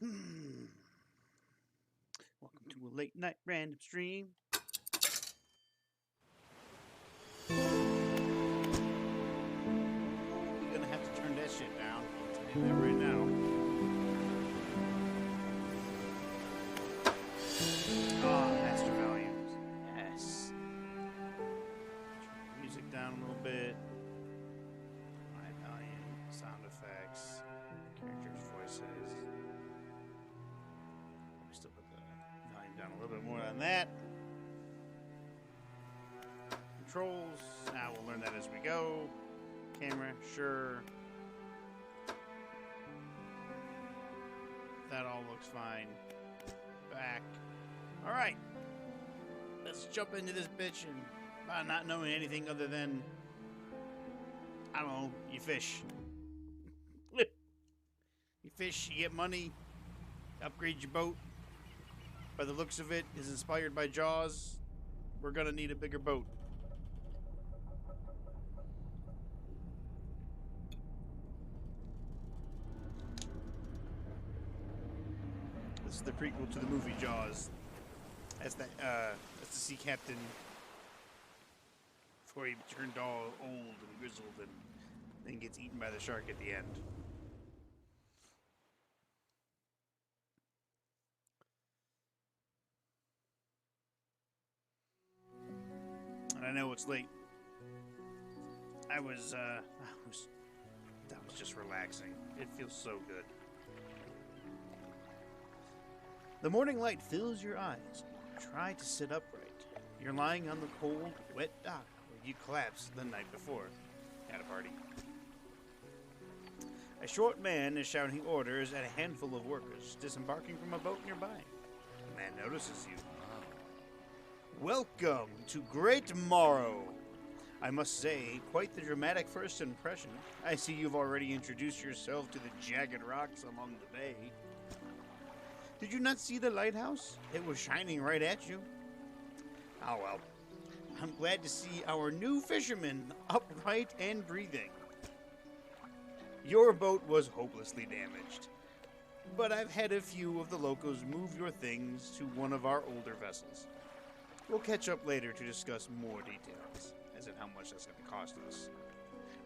Welcome to a late night random stream. You're gonna have to turn that shit down. I'll tell you that right now. Master volumes. Yes. Turn the music down a little bit. My volume, sound effects, characters' voices. We still put the volume down a little bit more than that. Controls. Now we'll learn that as we go. Camera, sure. That all looks fine. Back. Alright. Let's jump into this bitch and by not knowing anything other than, I don't know, you fish. You fish, you get money, upgrade your boat. By the looks of it, is inspired by Jaws. We're gonna need a bigger boat. This is the prequel to the movie Jaws. That's the sea captain before he turned all old and grizzled and then gets eaten by the shark at the end. And I know it's late. That was just relaxing. It feels so good. The morning light fills your eyes. Try to sit upright. You're lying on the cold, wet dock where you collapsed the night before at a party. A short man is shouting orders at a handful of workers disembarking from a boat nearby. The man notices you. Welcome to Great Morrow. I must say, quite the dramatic first impression. I see you've already introduced yourself to the jagged rocks along the bay. Did you not see the lighthouse? It was shining right at you. Oh well. I'm glad to see our new fisherman upright and breathing. Your boat was hopelessly damaged, but I've had a few of the locals move your things to one of our older vessels. We'll catch up later to discuss more details, as in how much that's going to cost us.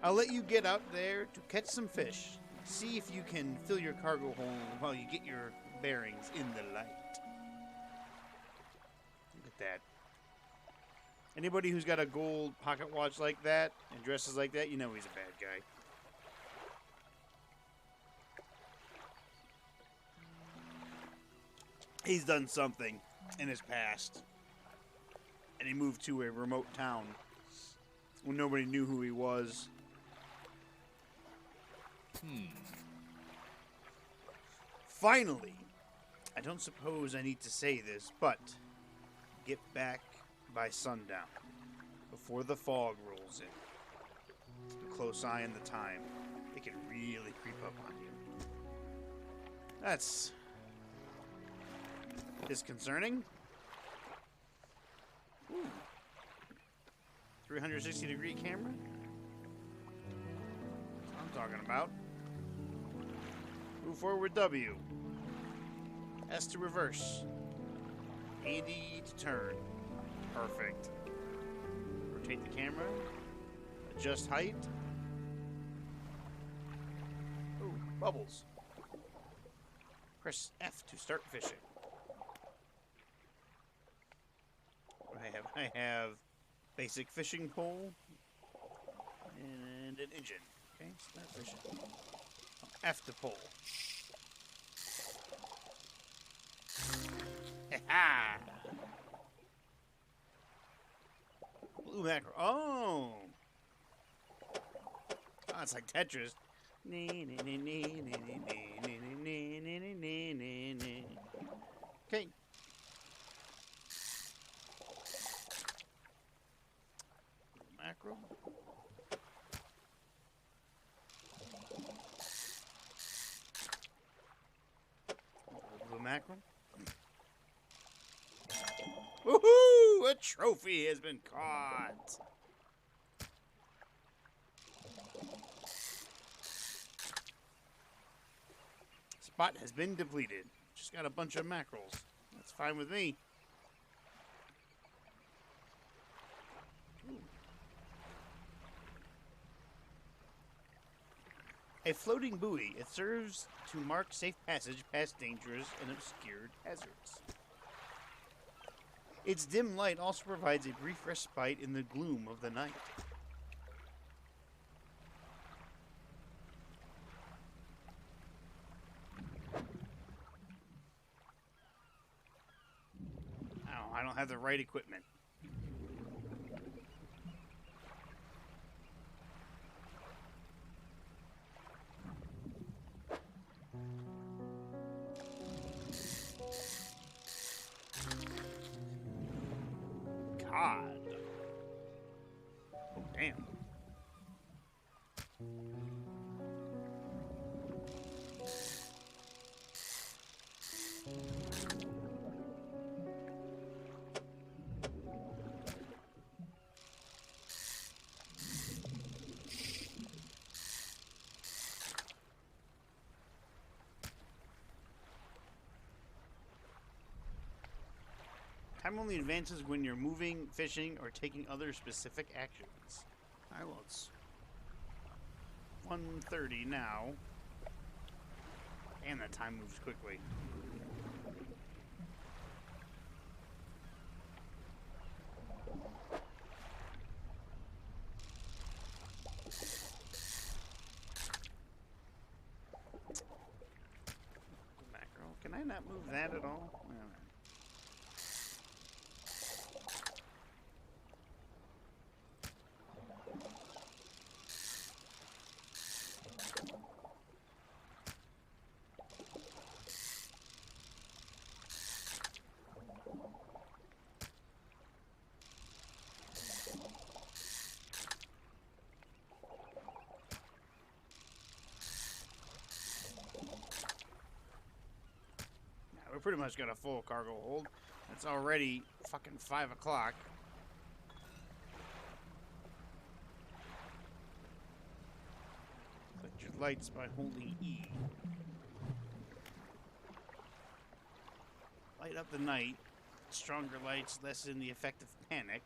I'll let you get out there to catch some fish. See if you can fill your cargo hold while you get your bearings in the light. Look at that. Anybody who's got a gold pocket watch like that and dresses like that, you know he's a bad guy. He's done something in his past. And he moved to a remote town when nobody knew who he was. Finally, I don't suppose I need to say this, but get back by sundown, before the fog rolls in. Keep a close eye on the time. It can really creep up on you. That's disconcerting. 360-degree camera? That's what I'm talking about. Move forward W. S to reverse. AD to turn. Perfect. Rotate the camera. Adjust height. Ooh, bubbles. Press F to start fishing. What do I have? I have basic fishing pole and an engine. Okay, start fishing. Oh, F to pull. Ha! Blue mackerel. Oh! Oh, it's like Tetris. Okay. Mackerel. Blue mackerel. Woohoo! A trophy has been caught. spot has been depleted. Just got a bunch of mackerels. That's fine with me. Ooh. A floating buoy. It serves to mark safe passage past dangerous and obscured hazards. Its dim light also provides a brief respite in the gloom of the night. Oh, I don't have the right equipment. God. Oh, damn. Time only advances when you're moving, fishing, or taking other specific actions. Alright, well, it's 1:30 now. And that time moves quickly. Mackerel. Can I not move that at all? All right. We pretty much got a full cargo hold. It's already fucking 5 o'clock. Click your lights by holding E. Light up the night. Stronger lights lessen the effect of panic.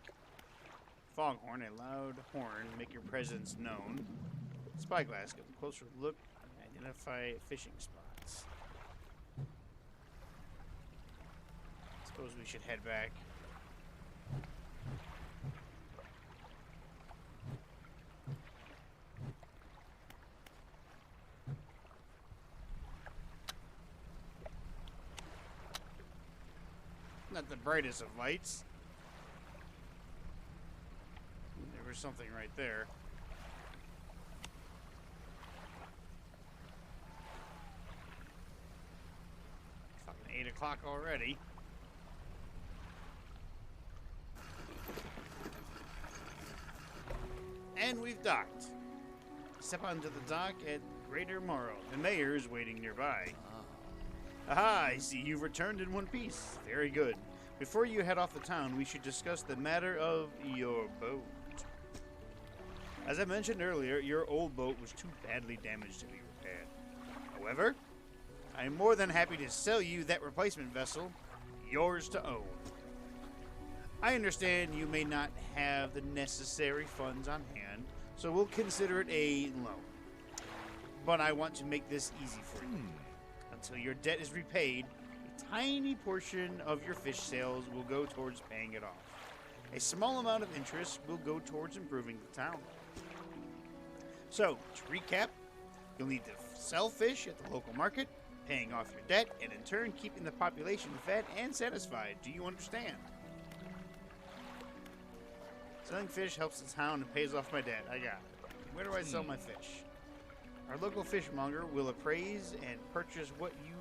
Foghorn, a loud horn, make your presence known. Spyglass, get a closer look and identify fishing spots. Suppose we should head back. Not the brightest of lights. There was something right there. Fucking 8 o'clock already. And we've docked. Step onto the dock at Greater Morrow. The mayor is waiting nearby. Aha, I see you've returned in one piece. Very good. Before you head off the town, we should discuss the matter of your boat. As I mentioned earlier, your old boat was too badly damaged to be repaired. However, I am more than happy to sell you that replacement vessel, yours to own. I understand you may not have the necessary funds on hand, so we'll consider it a loan. But I want to make this easy for you. Until your debt is repaid, a tiny portion of your fish sales will go towards paying it off. A small amount of interest will go towards improving the town. So, to recap, you'll need to sell fish at the local market, paying off your debt, and in turn keeping the population fed and satisfied. Do you understand? Selling fish helps the town and pays off my debt. I got it. Where do I sell my fish? Our local fishmonger will appraise and purchase what you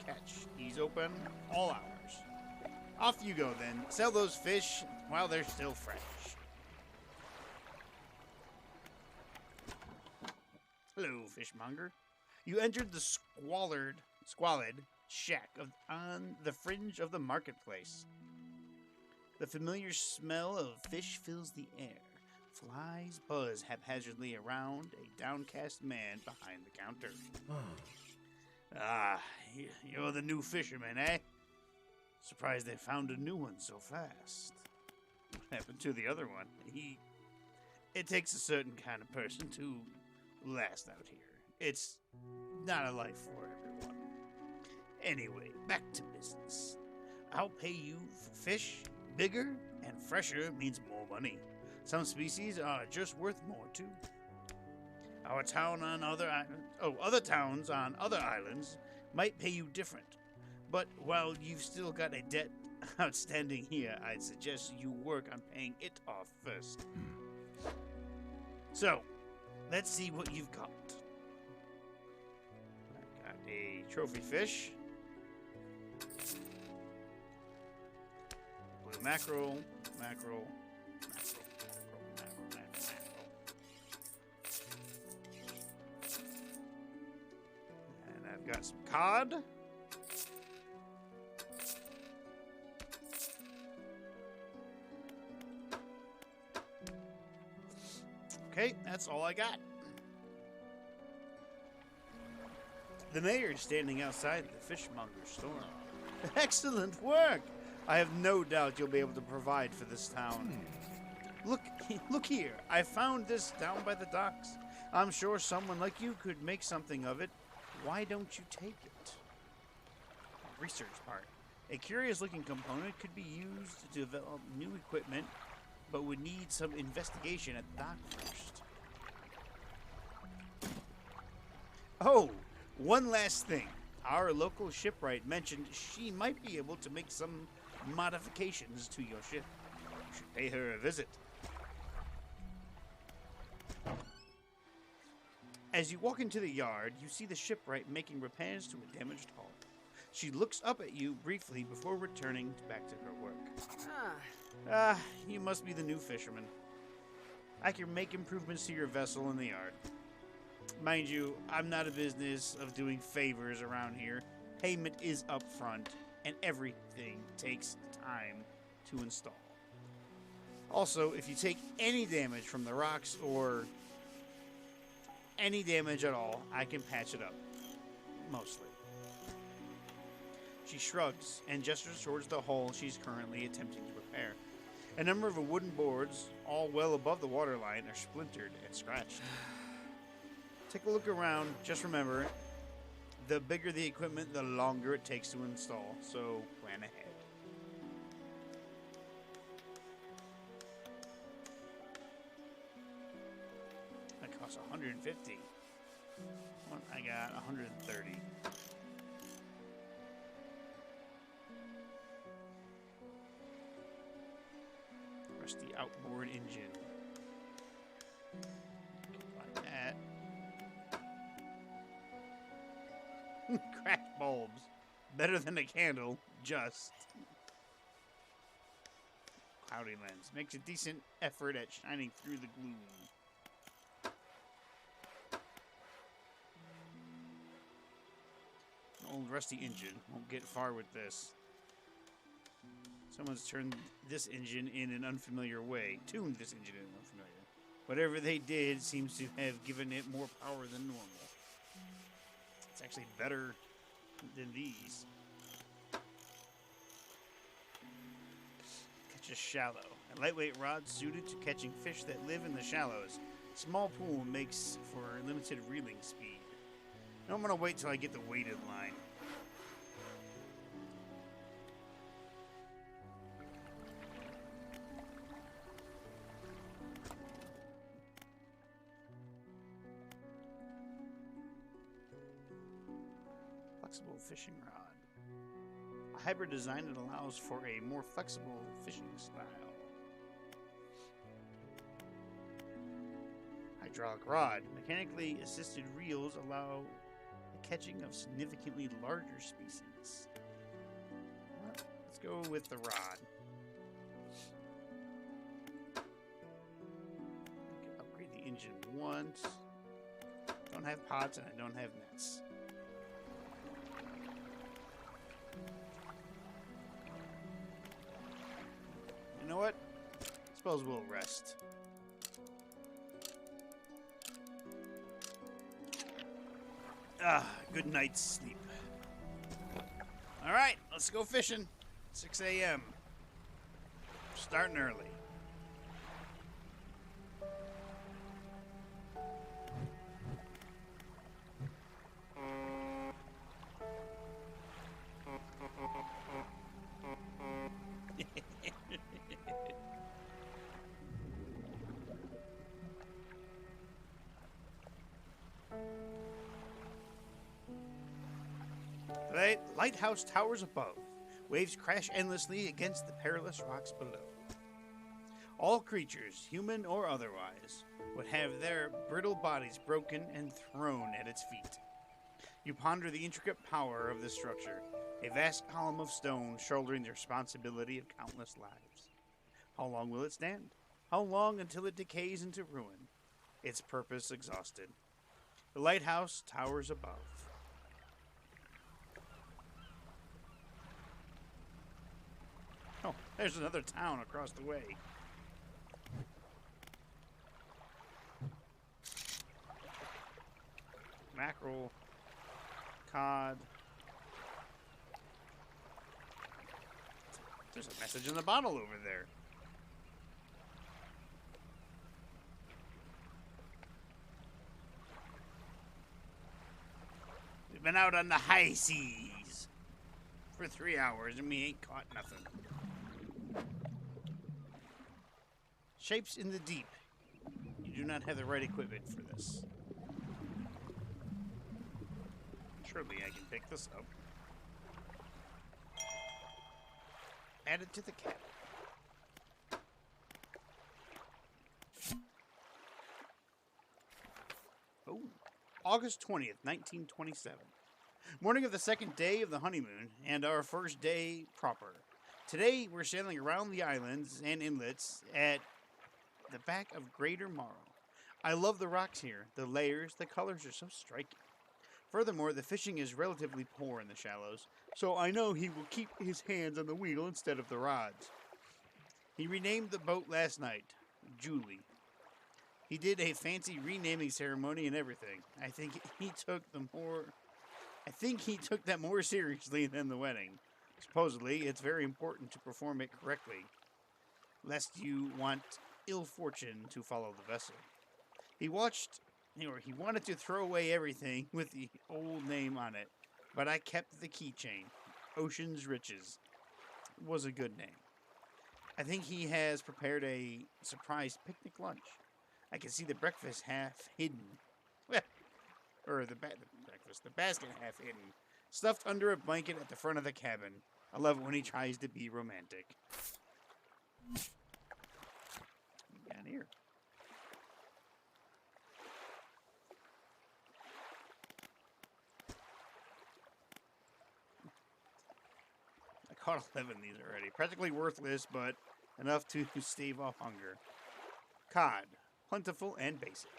catch. He's open all hours. Off you go then. Sell those fish while they're still fresh. Hello, fishmonger. You entered the squalid shack on the fringe of the marketplace. The familiar smell of fish fills the air. Flies buzz haphazardly around a downcast man behind the counter. Ah, you're the new fisherman, eh? Surprised they found a new one so fast. What happened to the other one? It takes a certain kind of person to last out here. It's not a life for everyone. Anyway, back to business. I'll pay you for fish. Bigger and fresher means more money. Some species are just worth more too. Other towns on other islands might pay you different. But while you've still got a debt outstanding here, I'd suggest you work on paying it off first. So, let's see what you've got. I've got a trophy fish. Blue mackerel. And I've got some cod. Okay, that's all I got. The mayor's standing outside the fishmonger's store. Excellent work! I have no doubt you'll be able to provide for this town. Look here. I found this down by the docks. I'm sure someone like you could make something of it. Why don't you take it? Research part. A curious-looking component could be used to develop new equipment, but would need some investigation at the dock first. Oh, one last thing. Our local shipwright mentioned she might be able to make some modifications to your ship. You should pay her a visit. As you walk into the yard, you see the shipwright making repairs to a damaged hull. She looks up at you briefly before returning back to her work. You must be the new fisherman. I can make improvements to your vessel in the yard. Mind you, I'm not a business of doing favors around here. Payment is up front, and everything takes time to install. Also, if you take any damage from the rocks or any damage at all, I can patch it up. Mostly. She shrugs and gestures towards the hole she's currently attempting to repair. A number of wooden boards, all well above the waterline, are splintered and scratched. Take a look around. Just remember, the bigger the equipment, the longer it takes to install, so plan ahead. That costs 150. I got 130. Rusty outboard engine. Like that. Cracked bulbs. Better than a candle, just. Cloudy lens. Makes a decent effort at shining through the gloom. An old rusty engine. Won't get far with this. Someone's turned this engine in an unfamiliar way. Tuned this engine in unfamiliar. Whatever they did seems to have given it more power than normal. It's actually better than these. Catch a shallow. A lightweight rod suited to catching fish that live in the shallows. Small pool makes for limited reeling speed. Now I'm going to wait till I get the weighted line. Flexible fishing rod. A hybrid design that allows for a more flexible fishing style. Hydraulic rod. Mechanically assisted reels allow the catching of significantly larger species. Well, let's go with the rod. I can upgrade the engine once. Don't have pots and I don't have nets. You know what? Suppose we'll rest. Good night's sleep. All right, let's go fishing. 6 a.m. Starting early. The lighthouse towers above. Waves crash endlessly against the perilous rocks below. All creatures, human or otherwise, would have their brittle bodies broken and thrown at its feet. You ponder the intricate power of this structure, a vast column of stone shouldering the responsibility of countless lives. How long will it stand? How long until it decays into ruin, its purpose exhausted? The lighthouse towers above. Oh, there's another town across the way. Mackerel, cod. There's a message in the bottle over there. We've been out on the high seas for 3 hours and we ain't caught nothing. Shapes in the deep. You do not have the right equipment for this. Surely I can pick this up. Add it to the cabin. Oh, August 20th, 1927. Morning of the second day of the honeymoon, and our first day proper. Today, we're sailing around the islands and inlets at the back of Greater Morrow. I love the rocks here. The layers, the colors are so striking. Furthermore, the fishing is relatively poor in the shallows, so I know he will keep his hands on the wheel instead of the rods. He renamed the boat last night, Julie. He did a fancy renaming ceremony and everything. I think he took that more seriously than the wedding. Supposedly, it's very important to perform it correctly, lest you want ill fortune to follow the vessel. He wanted to throw away everything with the old name on it, but I kept the keychain. Ocean's Riches was a good name. I think he has prepared a surprise picnic lunch. I can see the breakfast half hidden. Or the basket half hidden, stuffed under a blanket at the front of the cabin. I love it when he tries to be romantic. Down here. I caught 11 of these already. Practically worthless, but enough to stave off hunger. Cod. Plentiful and basic.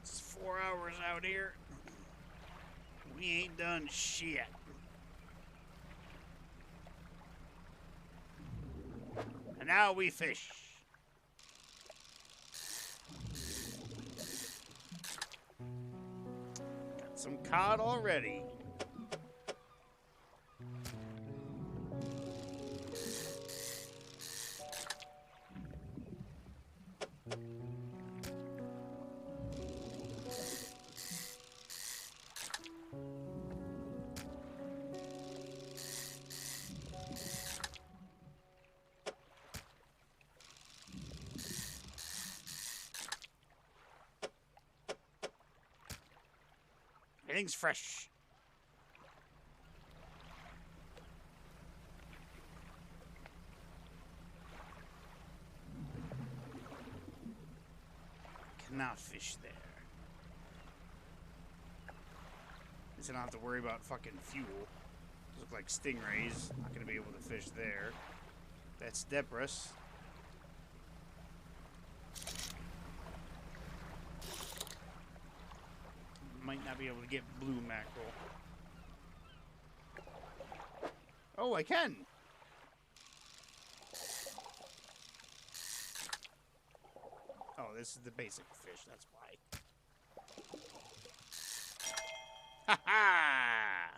It's 4 hours out here. We ain't done shit. And now we fish. Got some cod already. Everything's fresh. Cannot fish there. Guess I don't have to worry about fucking fuel. Those look like stingrays. Not gonna be able to fish there. That's Debris. Might not be able to get blue mackerel. Oh, I can! this is the basic fish, that's why. Ha ha!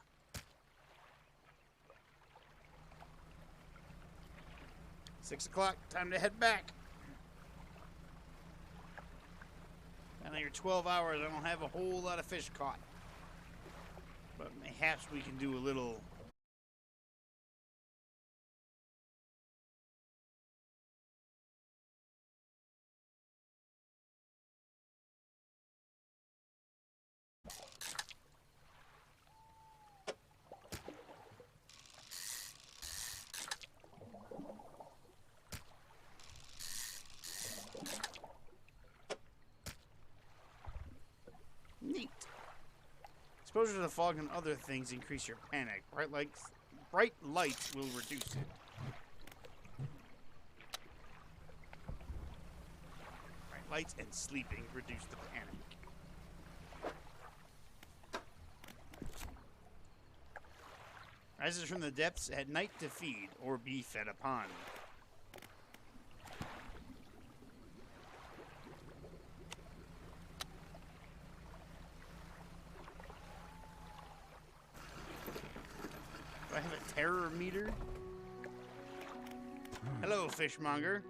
6 o'clock, time to head back. Another 12 hours, I don't have a whole lot of fish caught. But perhaps we can do a little... Neat. Exposure to the fog and other things increase your panic. Bright lights will reduce it. Bright lights and sleeping reduce the panic. Rises from the depths at night to feed or be fed upon. Do I have a terror meter? Hello, fishmonger.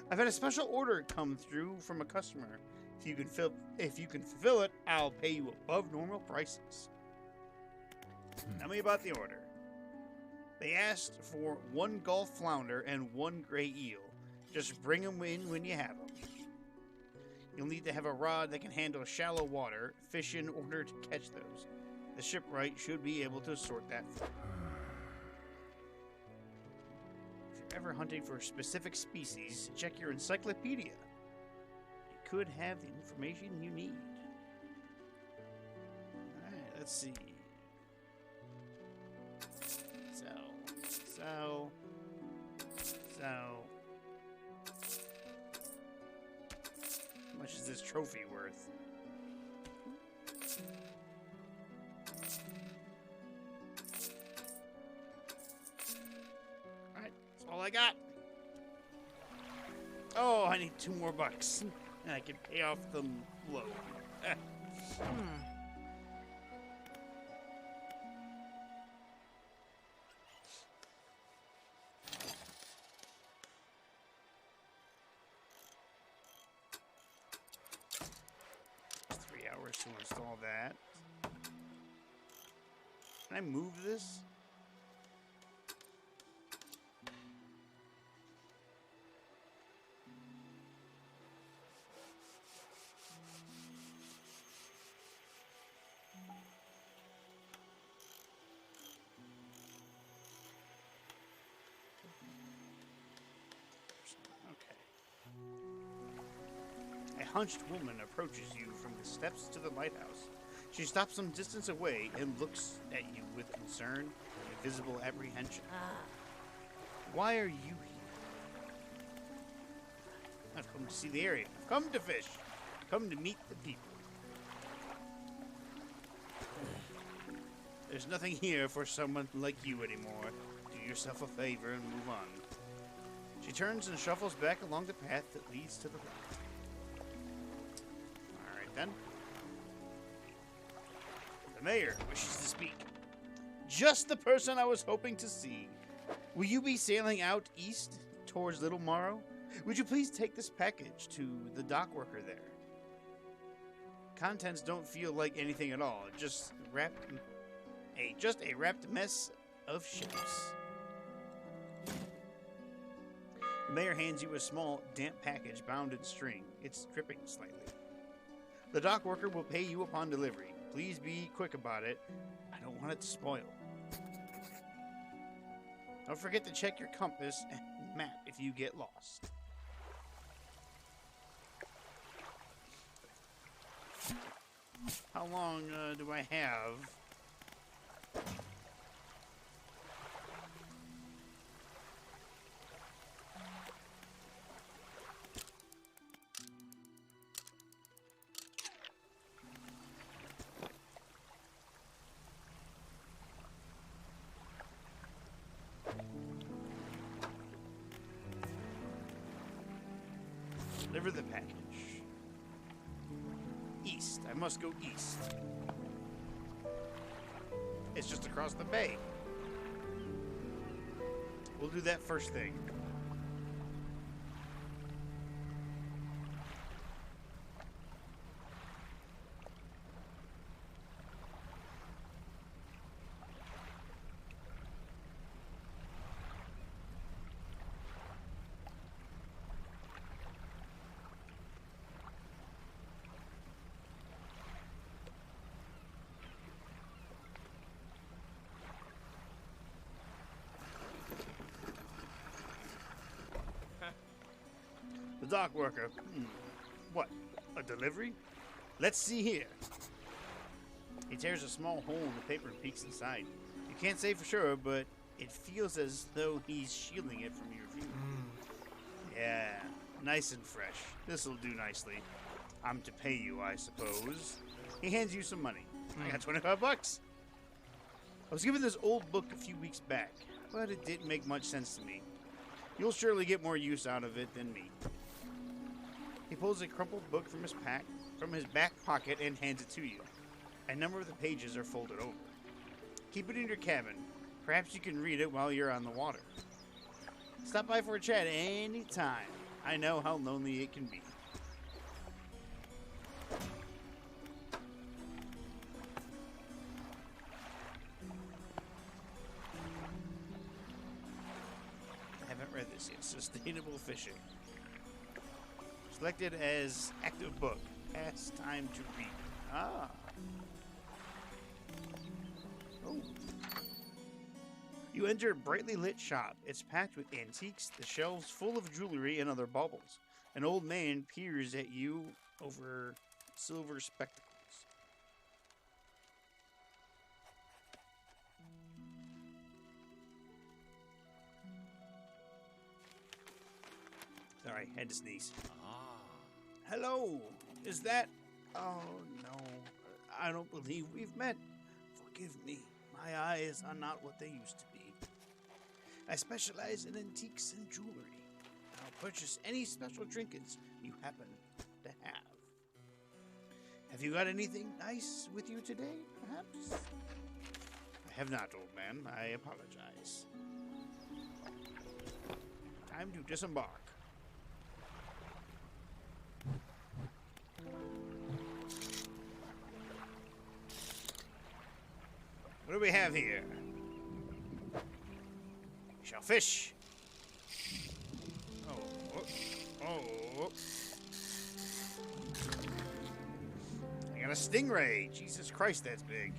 I've had a special order come through from a customer. If you can fulfill it, I'll pay you above normal prices. Tell me about the order. They asked for 1 Gulf flounder and 1 gray eel. Just bring them in when you have them. You'll need to have a rod that can handle shallow water, fish in order to catch those. The shipwright should be able to sort that for you. If you're ever hunting for a specific species, check your encyclopedia. It could have the information you need. Alright, let's see. So. How much is this trophy worth? Alright, that's all I got. Oh, I need 2 more bucks. And I can pay off the loan. 3 hours to install that. Can I move this? A hunched woman approaches you from the steps to the lighthouse. She stops some distance away and looks at you with concern and visible apprehension. Why are you here? I've come to see the area. I've come to fish. I've come to meet the people. There's nothing here for someone like you anymore. Do yourself a favor and move on. She turns and shuffles back along the path that leads to the right. Then the mayor wishes to speak. Just the person I was hoping to see. Will you be sailing out east towards Little Morrow? Would you please take this package to the dock worker there? Contents don't feel like anything at all. Just a wrapped mess of ships. The mayor hands you a small, damp package bound in string. It's dripping slightly. The dock worker will pay you upon delivery. Please be quick about it. I don't want it to spoil. Don't forget to check your compass and map if you get lost. How long do I have? Deliver the package. I must go east. It's just across the bay. We'll do that first thing. The dock worker. What? A delivery? Let's see here. He tears a small hole in the paper and peeks inside. You can't say for sure, but it feels as though he's shielding it from your view. Yeah, nice and fresh. This'll do nicely. I'm to pay you, I suppose. He hands you some money. I got 25 bucks. I was given this old book a few weeks back, but it didn't make much sense to me. You'll surely get more use out of it than me. He pulls a crumpled book from his back pocket and hands it to you. A number of the pages are folded over. Keep it in your cabin. Perhaps you can read it while you're on the water. Stop by for a chat any time. I know how lonely it can be. I haven't read this yet. Sustainable fishing. Selected as active book. Pass time to read. Ah. Oh. You enter a brightly lit shop. It's packed with antiques, the shelves full of jewelry and other baubles. An old man peers at you over silver spectacles. Sorry, had to sneeze. Hello, is that... Oh, no. I don't believe we've met. Forgive me. My eyes are not what they used to be. I specialize in antiques and jewelry. I'll purchase any special trinkets you happen to have. Have you got anything nice with you today, perhaps? I have not, old man. I apologize. Time to disembark. What do we have here? We shall fish. Oh. I got a stingray. Jesus Christ, that's big.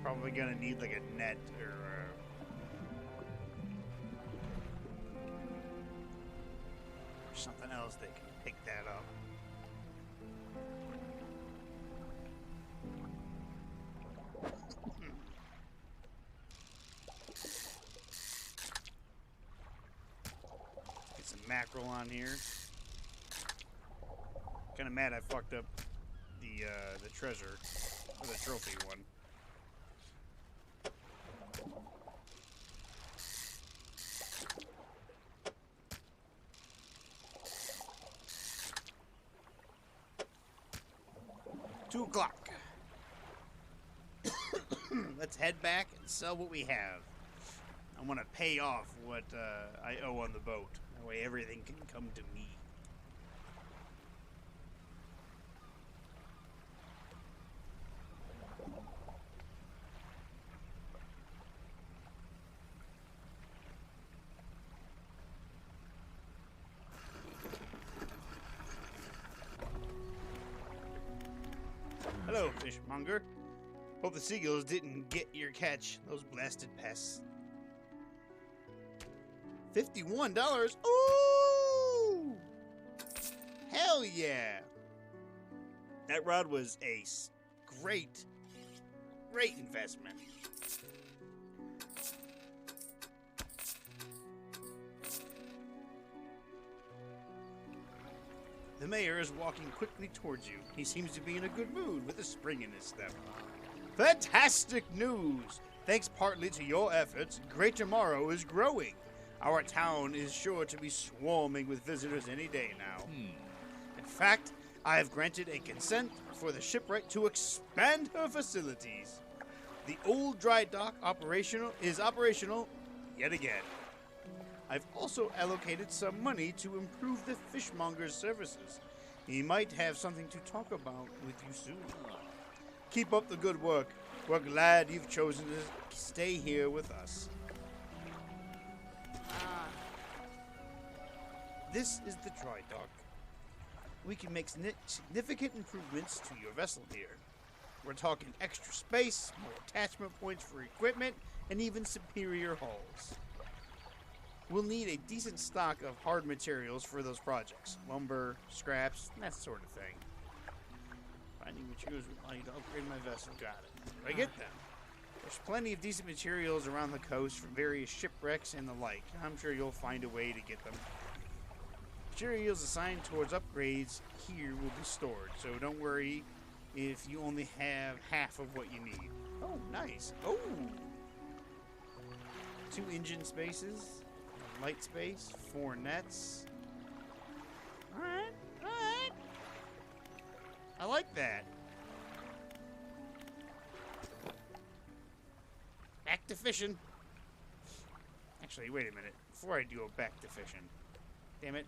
Probably gonna need like a net or something else that can pick that up. Get some mackerel on here. Kind of mad I fucked up the treasure or the trophy one. O'clock. Let's head back and sell what we have. I want to pay off what I owe on the boat. That way everything can come to me. Hello, fishmonger. Hope the seagulls didn't get your catch, those blasted pests. $51? Ooh! Hell yeah! That rod was a great investment. The mayor is walking quickly towards you. He seems to be in a good mood with a spring in his step. Fantastic news! Thanks partly to your efforts, Great Tomorrow is growing. Our town is sure to be swarming with visitors any day now. In fact, I have granted a consent for the shipwright to expand her facilities. The old dry dock is operational yet again. I've also allocated some money to improve the fishmonger's services. He might have something to talk about with you soon. Keep up the good work. We're glad you've chosen to stay here with us. This is the dry dock. We can make significant improvements to your vessel here. We're talking extra space, more attachment points for equipment, and even superior hulls. We'll need a decent stock of hard materials for those projects. Lumber, scraps, that sort of thing. Finding materials will allow you to upgrade my vessel. Got it. I get them. There's plenty of decent materials around the coast from various shipwrecks and the like. I'm sure you'll find a way to get them. Materials assigned towards upgrades here will be stored, so don't worry if you only have half of what you need. Oh, nice. Oh! 2 engine spaces, a light space, 4 nets. Alright, alright. I like that. Back to fishing. Actually, wait a minute. Before I do go back to fishing. Damn it.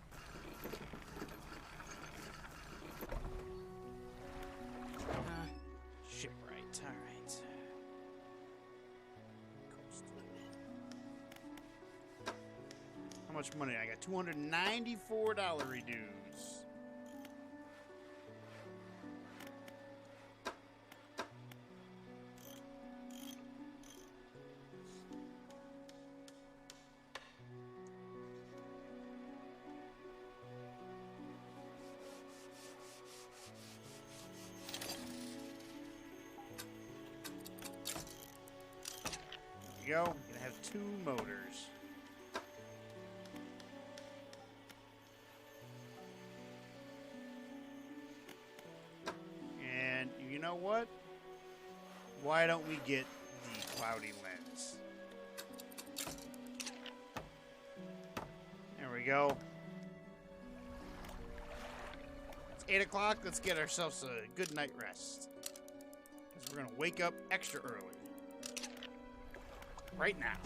Shipwright, alright. How much money? I got $294 reduce. Go. We're gonna have 2 motors. And you know what? Why don't we get the cloudy lens? There we go. It's 8 o'clock. Let's get ourselves a good night rest. Because we're gonna wake up extra early. Right now.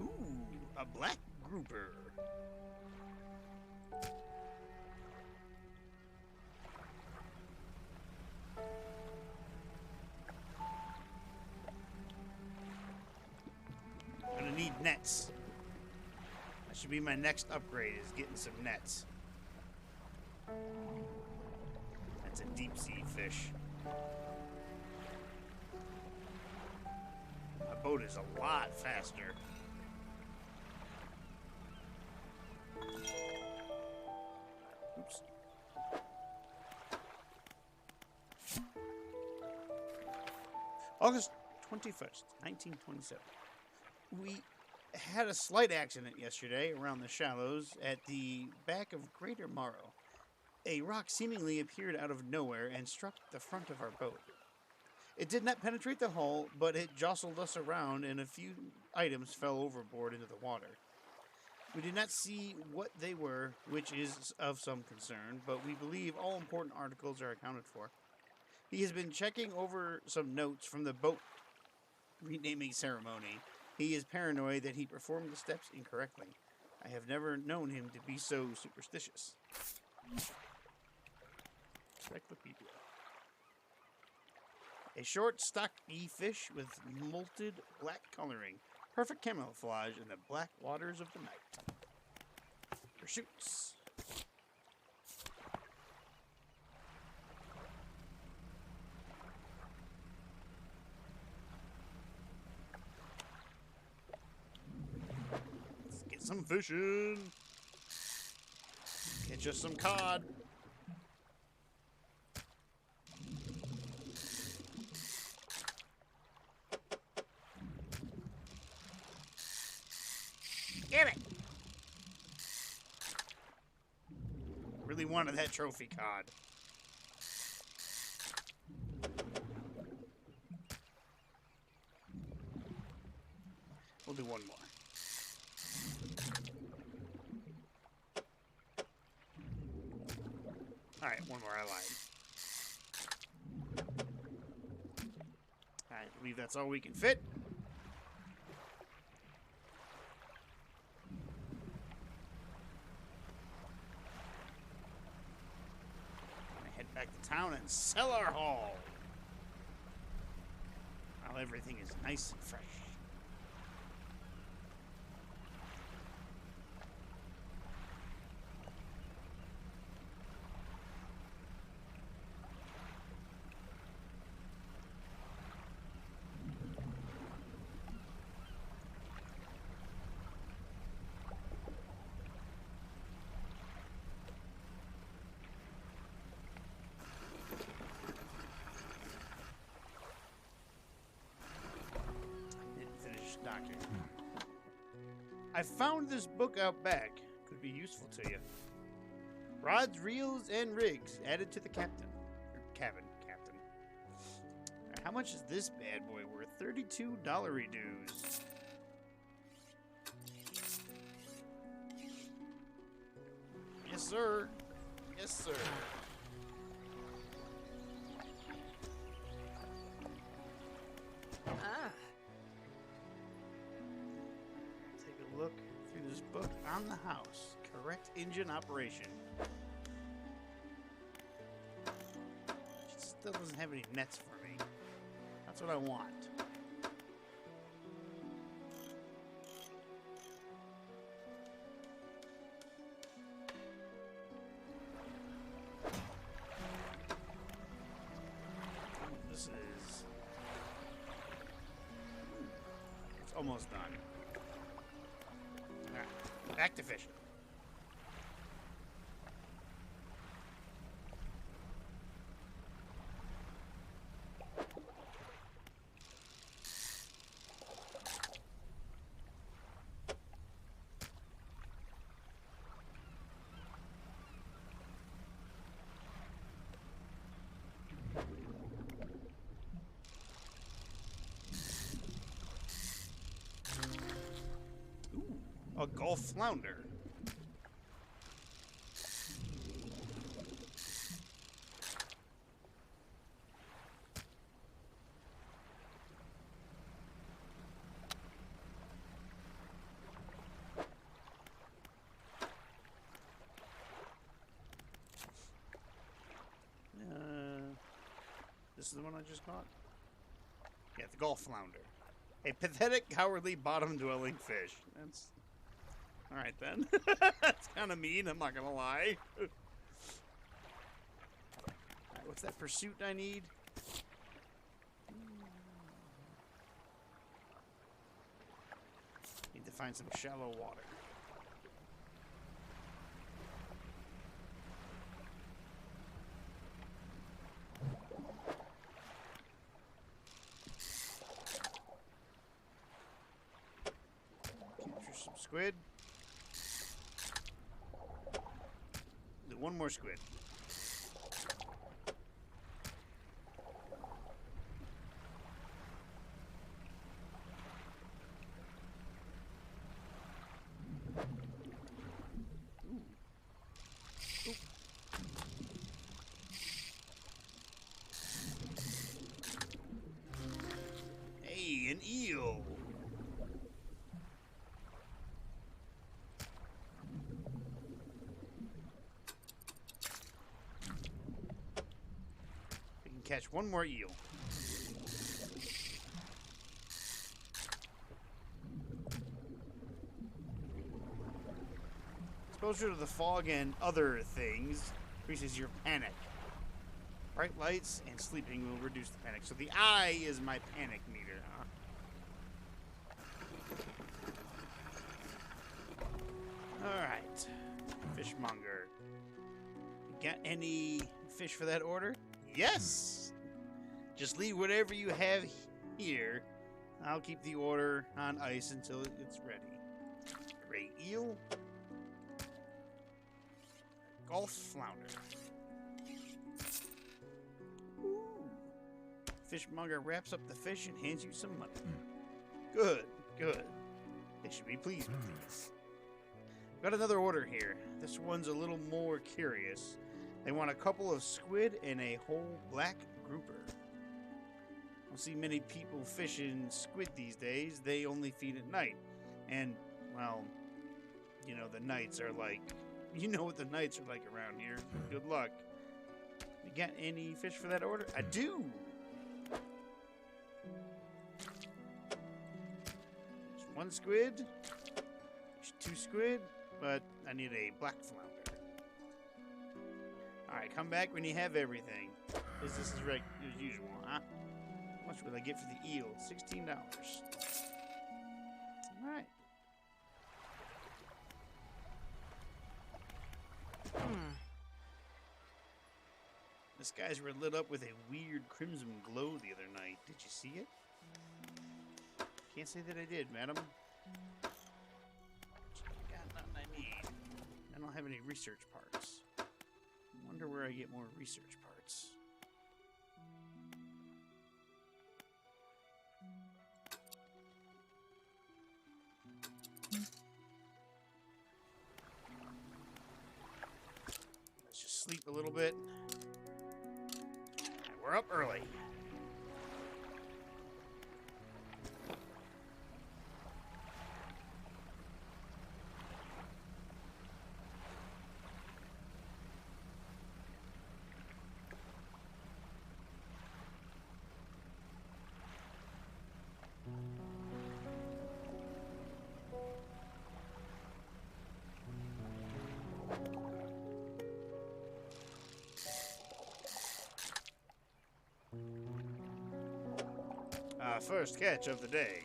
Ooh, a black grouper. Need nets. That should be my next upgrade, is getting some nets. That's a deep sea fish. My boat is a lot faster. Oops. August 21st, 1927. We had a slight accident yesterday around the shallows at the back of Greater Morrow. A rock seemingly appeared out of nowhere and struck the front of our boat. It did not penetrate the hull, but it jostled us around and a few items fell overboard into the water. We did not see what they were, which is of some concern, but we believe all important articles are accounted for. He has been checking over some notes from the boat renaming ceremony. He is paranoid that he performed the steps incorrectly. I have never known him to be so superstitious. Encyclopedia. A short, stocky fish with molted black coloring. Perfect camouflage in the black waters of the night. Pursuits. some fishing. Catch us some cod. Get it! Really wanted that trophy cod. We'll do one more. Alright, one more, I lied. I believe that's all we can fit. Back to town and sell our haul while everything is nice and fresh. Doctor. I found this book out back. Could be useful to you. Rods, reels, and rigs added to the captain. Or cabin, captain. How much is this bad boy worth? $32 dues. Yes, sir. Yes, sir. Look through this book on the house. Correct engine operation. It still doesn't have any nets for me. That's what I want. This is... It's almost done. Back to fishing. A Gulf flounder. This is the one I just caught? Yeah, the Gulf flounder. A pathetic, cowardly, bottom-dwelling fish. That's... Alright then. That's kind of mean, I'm not gonna lie. Alright, what's that pursuit I need? Need to find some shallow water. Capture some squid. One more squid. Ooh. Ooh. Hey, an eel. Catch one more eel. Exposure to the fog and other things increases your panic. Bright lights and sleeping will reduce the panic. So the eye is my panic meter, huh? Alright. Fishmonger. Got any fish for that order? Yes! Just leave whatever you have here. I'll keep the order on ice until it's ready. Gray eel. Gulf flounder. Ooh. Fishmonger wraps up the fish and hands you some money. Good, good. They should be pleased with these. Got another order here. This one's a little more curious. They want a couple of squid and a whole black grouper. Don't see many people fishing squid these days. They only feed at night. And, well, you know, the nights are like... You know what the nights are like around here. Good luck. You got any fish for that order? I do! There's one squid. There's two squid. But I need a black flounder. Alright, come back when you have everything. This is as usual, huh? How much will I get for the eel? $16. Alright. The skies were lit up with a weird crimson glow the other night. Did you see it? Can't say that I did, madam. Got nothing I need. I don't have any research parts. Wonder where I get more research parts. Let's just sleep a little bit. And we're up early. First catch of the day.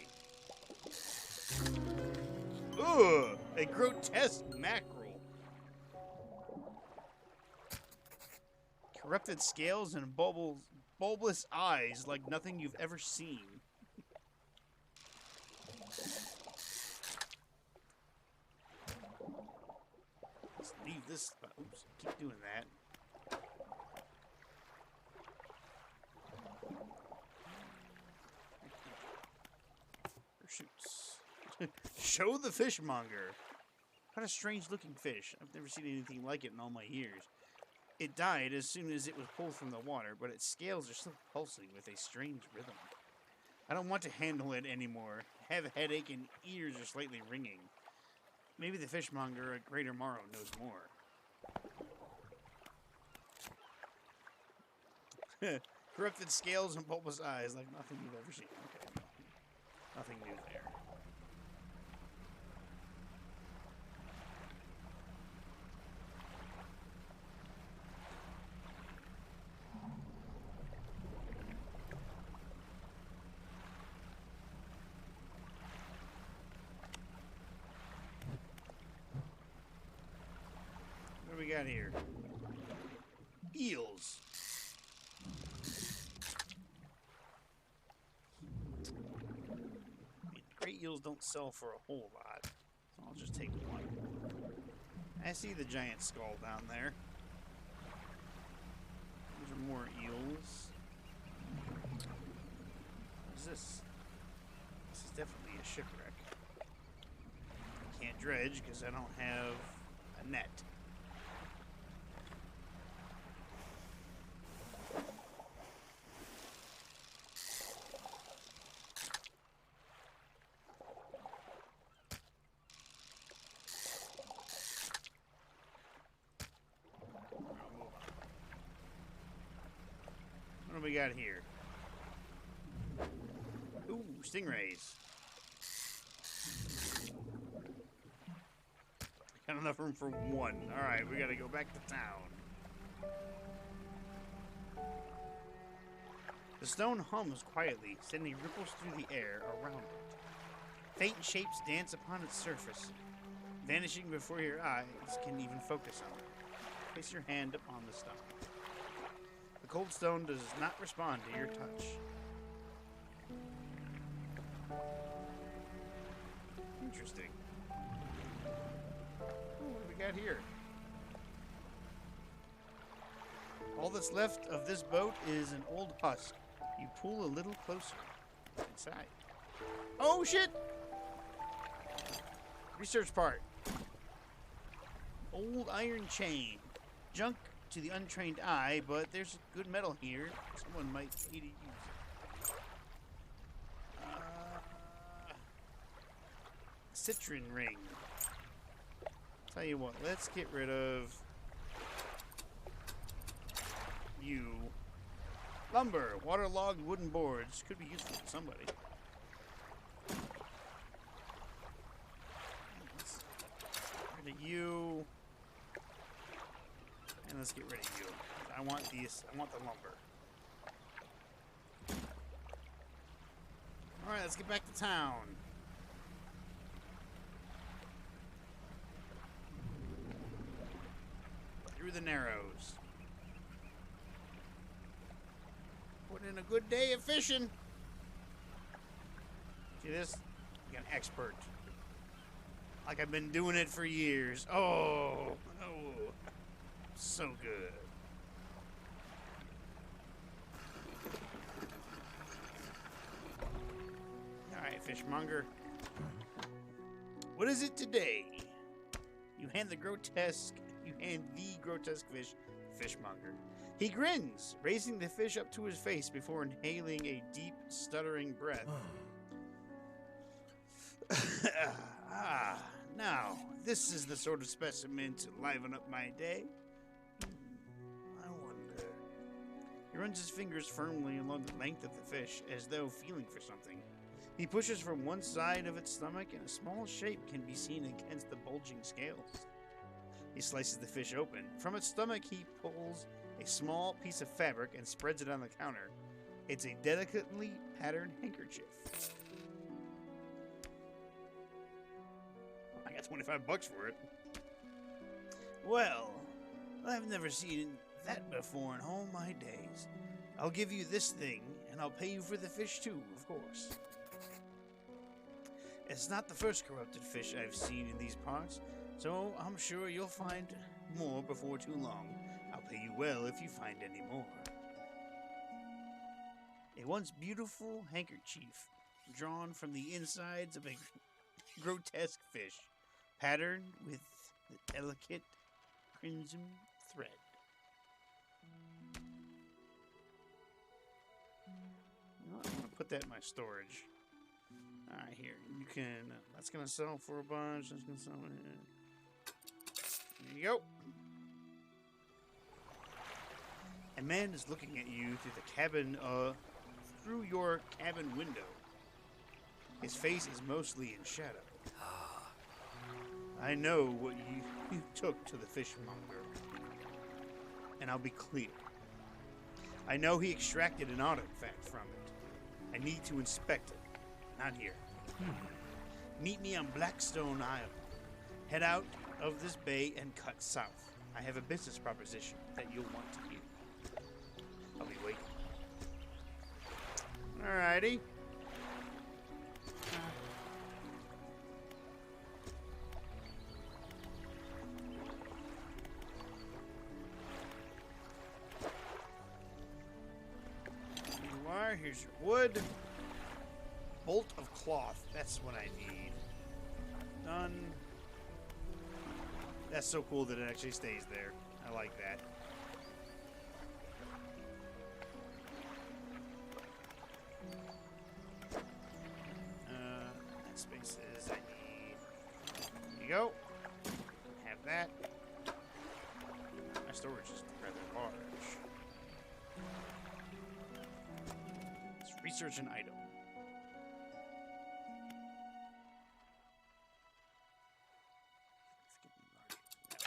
Ugh! A grotesque mackerel. Corrupted scales and bulbous eyes like nothing you've ever seen. Let's leave this spot. Oops, keep doing that. Shoots. Show the fishmonger. What a strange looking fish. I've never seen anything like it in all my years. It died as soon as it was pulled from the water, but its scales are still pulsing with a strange rhythm. I don't want to handle it anymore. I have a headache and ears are slightly ringing. Maybe the fishmonger at Greater Morrow knows more. Corrupted scales and bulbous eyes like nothing you've ever seen. Okay. Nothing new there. What do we got here? Eels. Great eels don't sell for a whole lot, so I'll just take one. I see the giant skull down there. Those are more eels. What is this? This is definitely a shipwreck. I can't dredge because I don't have a net. What do we got here? Ooh, stingrays. Got enough room for one. Alright, we gotta go back to town. The stone hums quietly, sending ripples through the air around it. Faint shapes dance upon its surface. vanishing before your eyes can even focus on it. Place your hand upon the stone. The cold stone does not respond to your touch. Interesting. Oh, what do we got here? All that's left of this boat is an old husk. You pull a little closer inside. Oh, shit! Research part. Old iron chain. Junk to the untrained eye, but there's good metal here. Someone might need to use it. Citron ring. Tell you what, let's get rid of you. Lumber, waterlogged wooden boards. Could be useful to somebody. Let's get rid of you. And let's get rid of you. I want these. I want the lumber. Alright, let's get back to town. Through the Narrows. Put in a good day of fishing. See this? Like an expert. Like I've been doing it for years. Oh, so good. Alright, fishmonger. What is it today? You hand the grotesque fish to fishmonger. He grins, raising the fish up to his face before inhaling a deep, stuttering breath. Now, this is the sort of specimen to liven up my day. I wonder. He runs his fingers firmly along the length of the fish, as though feeling for something. He pushes from one side of its stomach, and a small shape can be seen against the bulging scales. He slices the fish open. From its stomach, he pulls a small piece of fabric and spreads it on the counter. It's a delicately patterned handkerchief. I got $25 for it. Well, I've never seen that before in all my days. I'll give you this thing, and I'll pay you for the fish too, of course. It's not the first corrupted fish I've seen in these parts, so I'm sure you'll find more before too long. I'll pay you well if you find any more. A once beautiful handkerchief drawn from the insides of a grotesque fish, patterned with the delicate crimson thread. You know, I want to put that in my storage. Alright, here. You can... that's going to sell for a bunch. That's going to sell... There you go. A man is looking at you through the cabin, through your cabin window. His face is mostly in shadow. I know what you took to the fishmonger, and I'll be clear. I know he extracted an artifact from it. I need to inspect it. Not here. Meet me on Blackstone Isle. Head out of this bay and cut south. I have a business proposition that you'll want to hear. I'll be waiting. Alrighty. Here you are. Here's your wood. Bolt of cloth. That's what I need. Done. That's so cool that it actually stays there. I like that. Spaces I need. There you go. Have that. My storage is rather large. Let's research an item.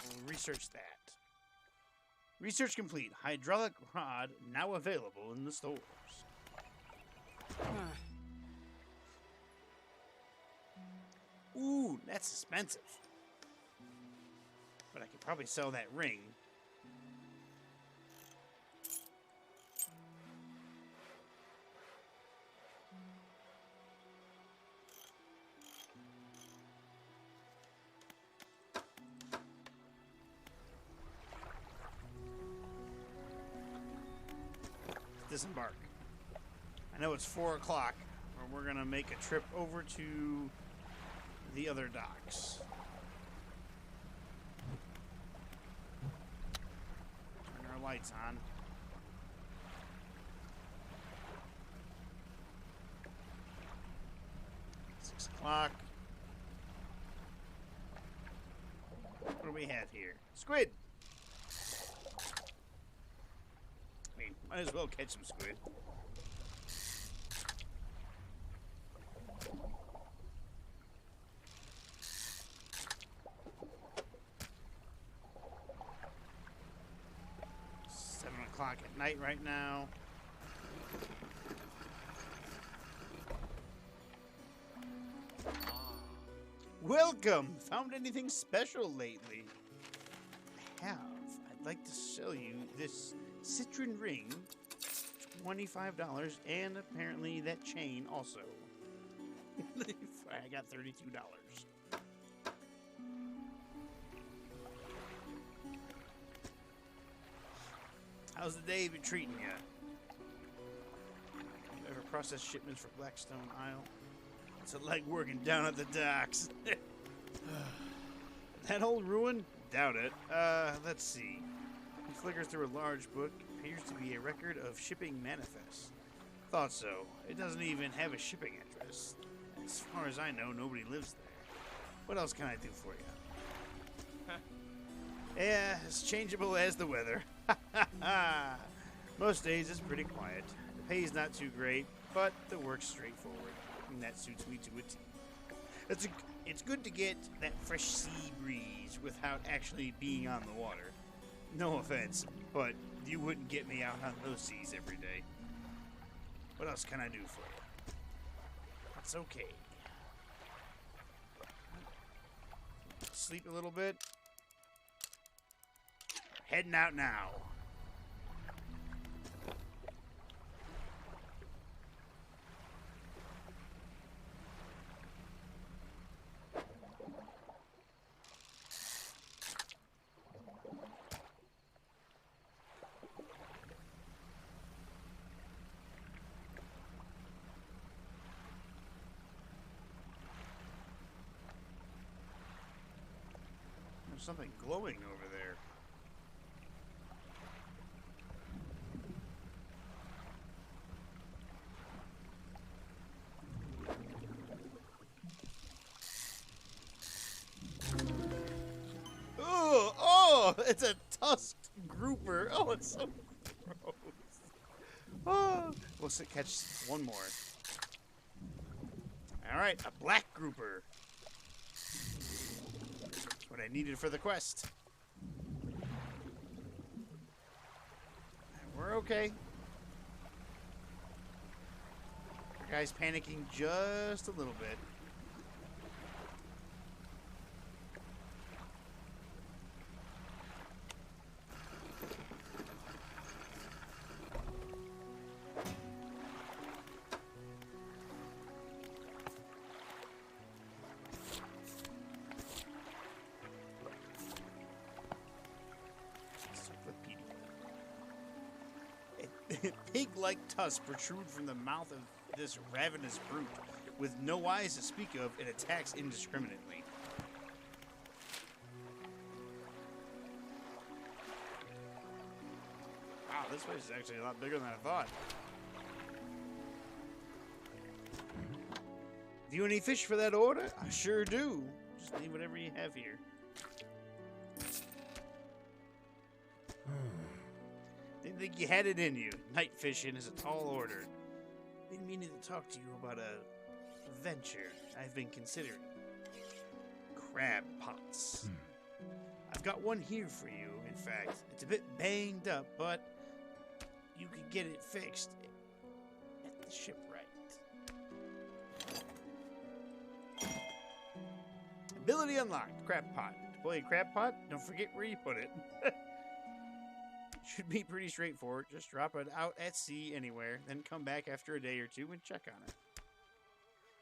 We'll research that. Research complete. Hydraulic rod now available in the stores. Ooh, that's expensive. But I could probably sell that ring. Disembark. I know it's 4 o'clock, but we're gonna make a trip over to the other docks. Turn our lights on. Six o'clock. What do we have here? Squid! Might as well catch some squid. $7 at night right now. Welcome! Found anything special lately? I have. I'd like to sell you this citron ring, $25, and apparently that chain also. I got $32. How's the day been treating you? You ever process shipments for Blackstone Isle? It's a leg working down at the docks. That old ruin? Doubt it. Let's see. He flickers through a large book. Appears to be a record of shipping manifests. Thought so. It doesn't even have a shipping address. As far as I know, nobody lives there. What else can I do for you? Yeah, as changeable as the weather. Most days it's pretty quiet. The pay's not too great, but the work's straightforward, and that suits me to a T. It's good to get that fresh sea breeze without actually being on the water. No offense, but you wouldn't get me out on those seas every day. What else can I do for you? That's okay. Sleep a little bit. Heading out now. There's something glowing over there. Oh, it's a tusked grouper. Oh, it's so gross. Oh, we'll catch one more. All right, a black grouper. That's what I needed for the quest. And we're okay. Our guy's panicking just a little bit. Pig-like tusks protrude from the mouth of this ravenous brute. With no eyes to speak of, it attacks indiscriminately. Wow, this place is actually a lot bigger than I thought. Do you any fish for that order? I sure do. Just need whatever you have here. Didn't think you had it in you. Night fishing is a tall order. Been meaning to talk to you about a venture I've been considering. Crab pots. I've got one here for you, in fact. It's a bit banged up, but you could get it fixed at the shipwright. Ability unlocked. Crab pot. deploy a crab pot? Don't forget where you put it. Should be pretty straightforward. Just drop it out at sea anywhere, then come back after a day or two and check on it.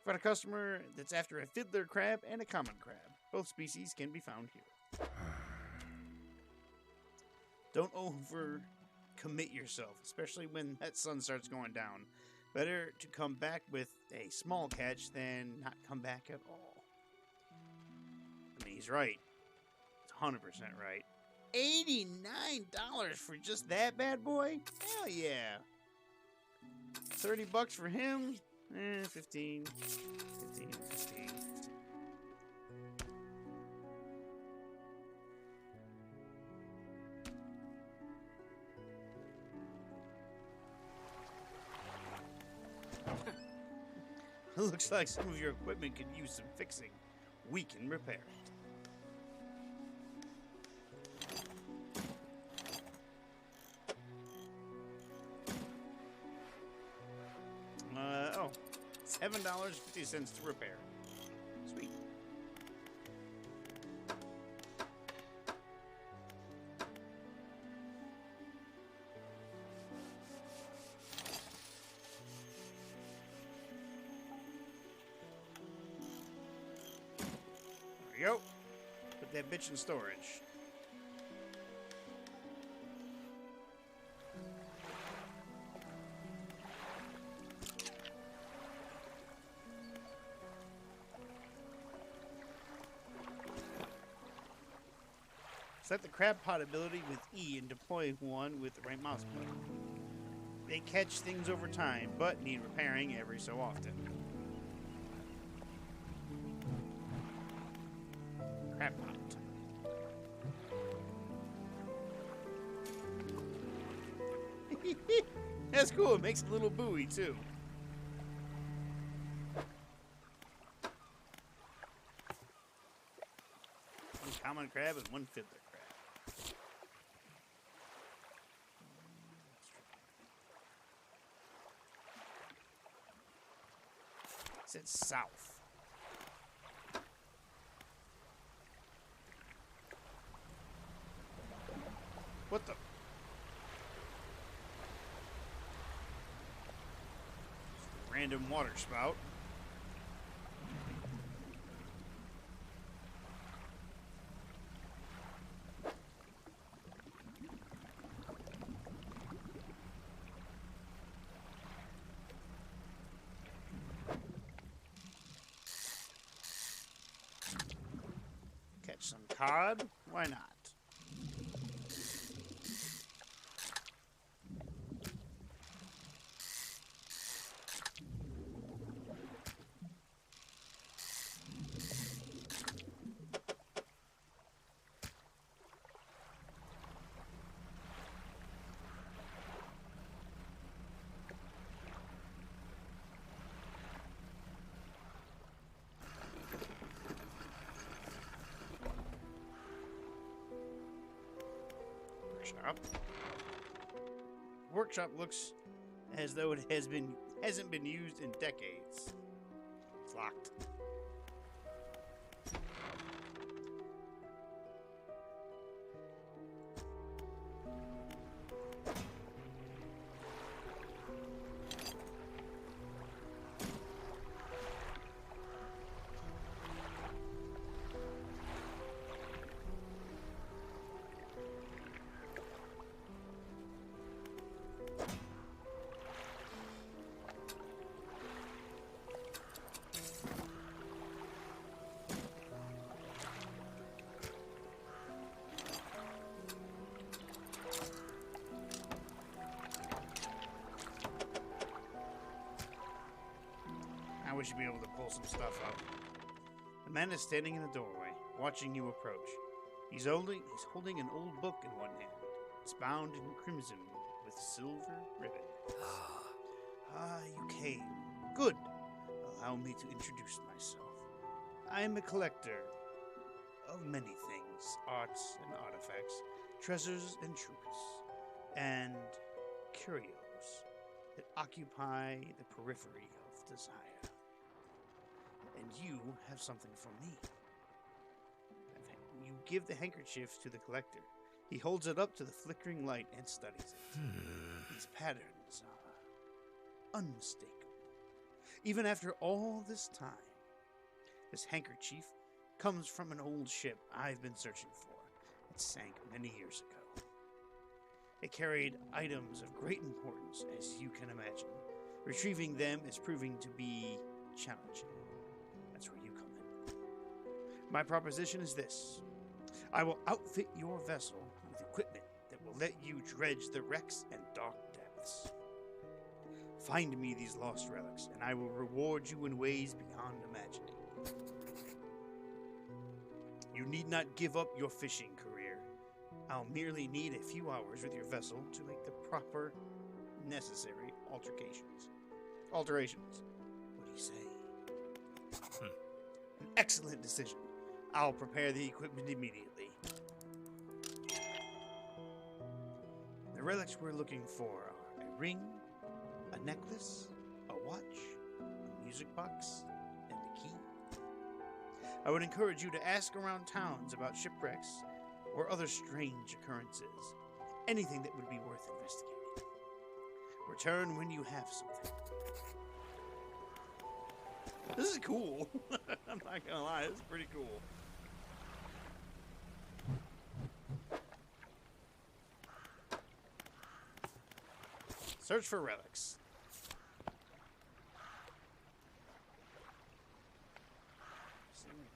I've got a customer that's after a fiddler crab and a common crab. Both species can be found here. Don't overcommit yourself, especially when that sun starts going down. Better to come back with a small catch than not come back at all. I mean, he's right. It's 100% right. $89 for just that bad boy? Hell yeah. $30 for him? 15. Looks like some of your equipment could use some fixing. We can repair it. $7.50 to repair. Sweet. There we go. Put that bitch in storage. Set the crab pot ability with E and deploy one with the right mouse button. They catch things over time, but need repairing every so often. Crab pot. That's cool. It makes a little buoy, too. One common crab and one fiddler crab. It said south. What the? Random water spout. Catch some cod? Why not? Workshop. Workshop looks as though it hasn't been used in decades. It's locked. Now we should be able to pull some stuff up. The man is standing in the doorway, watching you approach. He's holding an old book in one hand. It's bound in crimson with silver ribbon. You came. Good. Allow me to introduce myself. I am a collector of many things, arts and artifacts, treasures and trinkets, and curios that occupy the periphery of desire. And you have something for me. You give the handkerchief to the collector. He holds it up to the flickering light and studies it. These patterns are unmistakable. Even after all this time, this handkerchief comes from an old ship I've been searching for. It sank many years ago. It carried items of great importance, as you can imagine. Retrieving them is proving to be challenging. That's where you come in. My proposition is this. I will outfit your vessel with equipment that will let you dredge the wrecks and dark depths. Find me these lost relics, and I will reward you in ways beyond imagining. You need not give up your fishing career. I'll merely need a few hours with your vessel to make the proper, necessary alterations. What do you say? An excellent decision. I'll prepare the equipment immediately. The relics we're looking for are a ring, a necklace, a watch, a music box, and a key. I would encourage you to ask around towns about shipwrecks or other strange occurrences. Anything that would be worth investigating. Return when you have something. This is cool. I'm not gonna lie, this is pretty cool. Search for relics.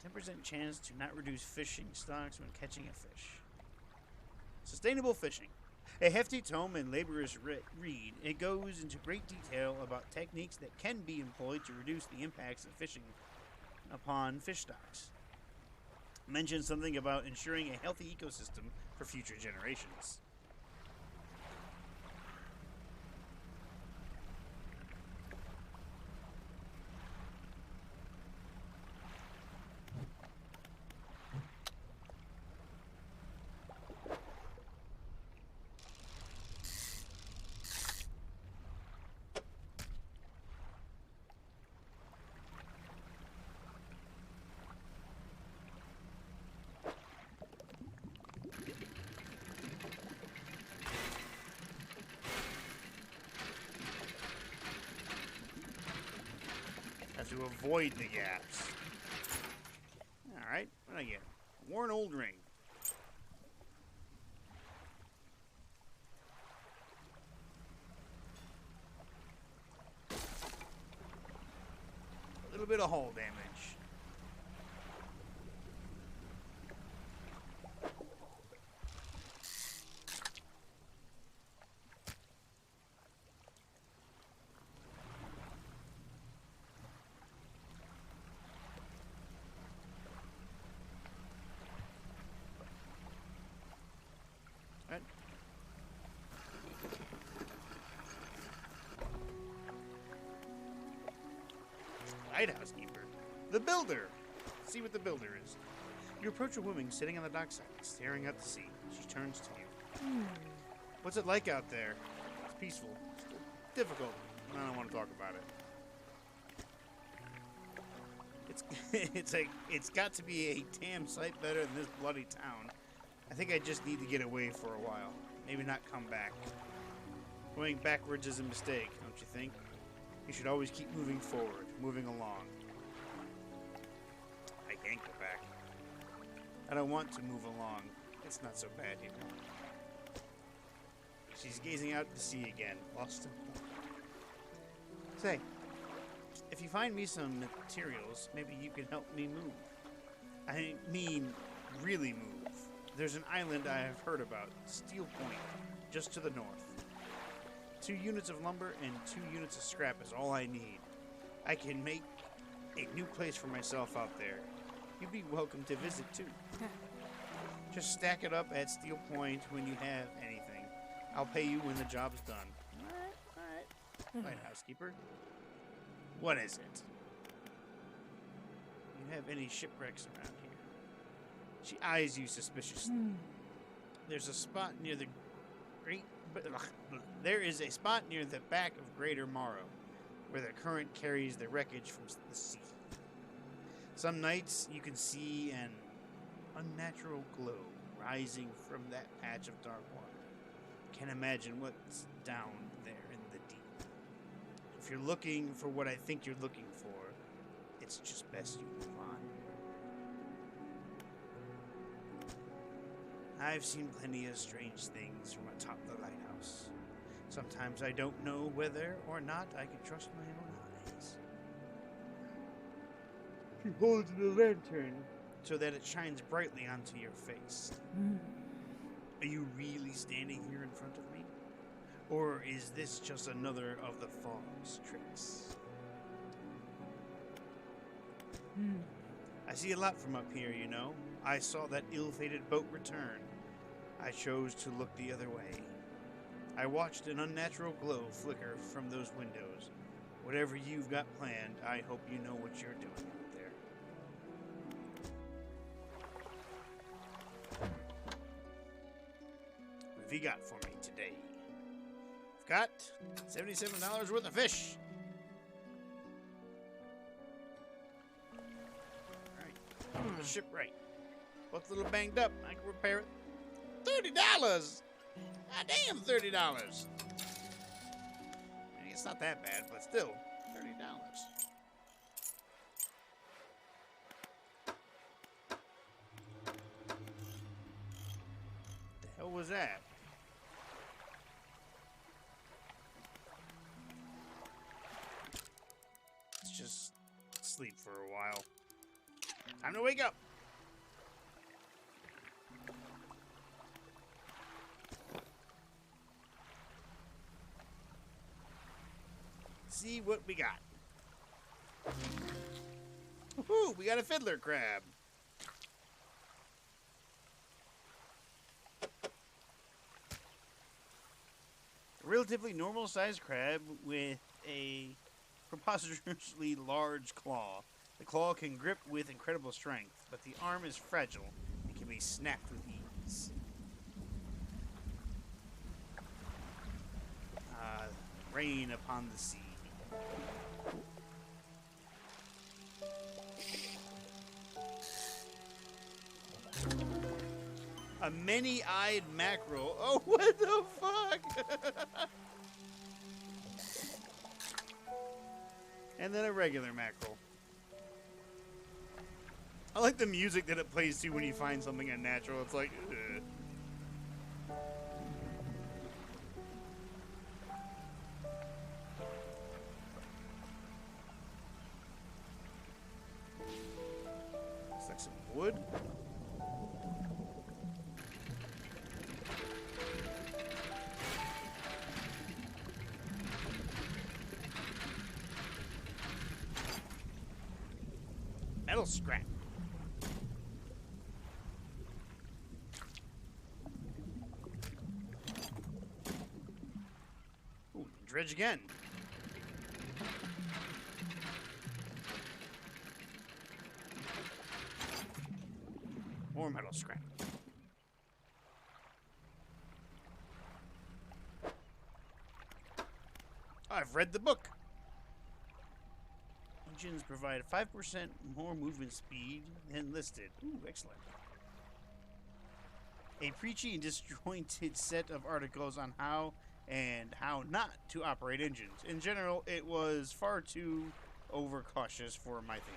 10% chance to not reduce fishing stocks when catching a fish. Sustainable fishing. A hefty tome and laborious read, it goes into great detail about techniques that can be employed to reduce the impacts of fishing upon fish stocks. Mentions something about ensuring a healthy ecosystem for future generations. To avoid the gaps. Alright, what did I get? Worn old ring. A little bit of hull damage. Lighthouse keeper. The builder. See what the builder is. You approach a woman sitting on the dockside, staring at the sea. She turns to you. What's it like out there? It's peaceful. Still difficult. I don't want to talk about it. It's got to be a damn sight better than this bloody town. I think I just need to get away for a while. Maybe not come back. Going backwards is a mistake, don't you think? You should always keep moving forward, moving along. I can't go back. I don't want to move along. It's not so bad here. She's gazing out to sea again, lost in thought. Say, if you find me some materials, maybe you can help me move. I mean, really move. There's an island I have heard about, Steel Point, just to the north. 2 units of lumber and 2 units of scrap is all I need. I can make a new place for myself out there. You'd be welcome to visit too. Just stack it up at Steel Point when you have anything. I'll pay you when the job's done. Alright. Light housekeeper. What is it? You have any shipwrecks around here? She eyes you suspiciously. There's a spot near the There is a spot near the back of Greater Morrow, where the current carries the wreckage from the sea. Some nights you can see an unnatural glow rising from that patch of dark water. Can't imagine what's down there in the deep. If you're looking for what I think you're looking for, it's just best you move on. I've seen plenty of strange things from atop the lighthouse. Sometimes I don't know whether or not I can trust my own eyes. She holds the lantern so that it shines brightly onto your face. Are you really standing here in front of me? Or is this just another of the fog's tricks? I see a lot from up here, you know. I saw that ill-fated boat return. I chose to look the other way. I watched an unnatural glow flicker from those windows. Whatever you've got planned, I hope you know what you're doing out there. What have you got for me today? I've got $77 worth of fish. Alright. Shipwright. What's a little banged up? I can repair it. $30! God damn, $30! I mean, it's not that bad, but still, $30. The hell was that? Let's just sleep for a while. Time to wake up! See what we got. Woohoo! We got a fiddler crab. A relatively normal-sized crab with a preposterously large claw. The claw can grip with incredible strength, but the arm is fragile and can be snapped with ease. Rain upon the sea. A many-eyed mackerel. Oh, what the fuck? And then a regular mackerel. I like the music that it plays to when you find something unnatural. It's like, ugh. Looks like some wood. Metal scrap. Ooh, dredge again. More metal scrap. I've read the book. Engines provide 5% more movement speed than listed. Ooh, excellent. A preachy and disjointed set of articles on how and how not to operate engines. In general, it was far too overcautious for my thinking.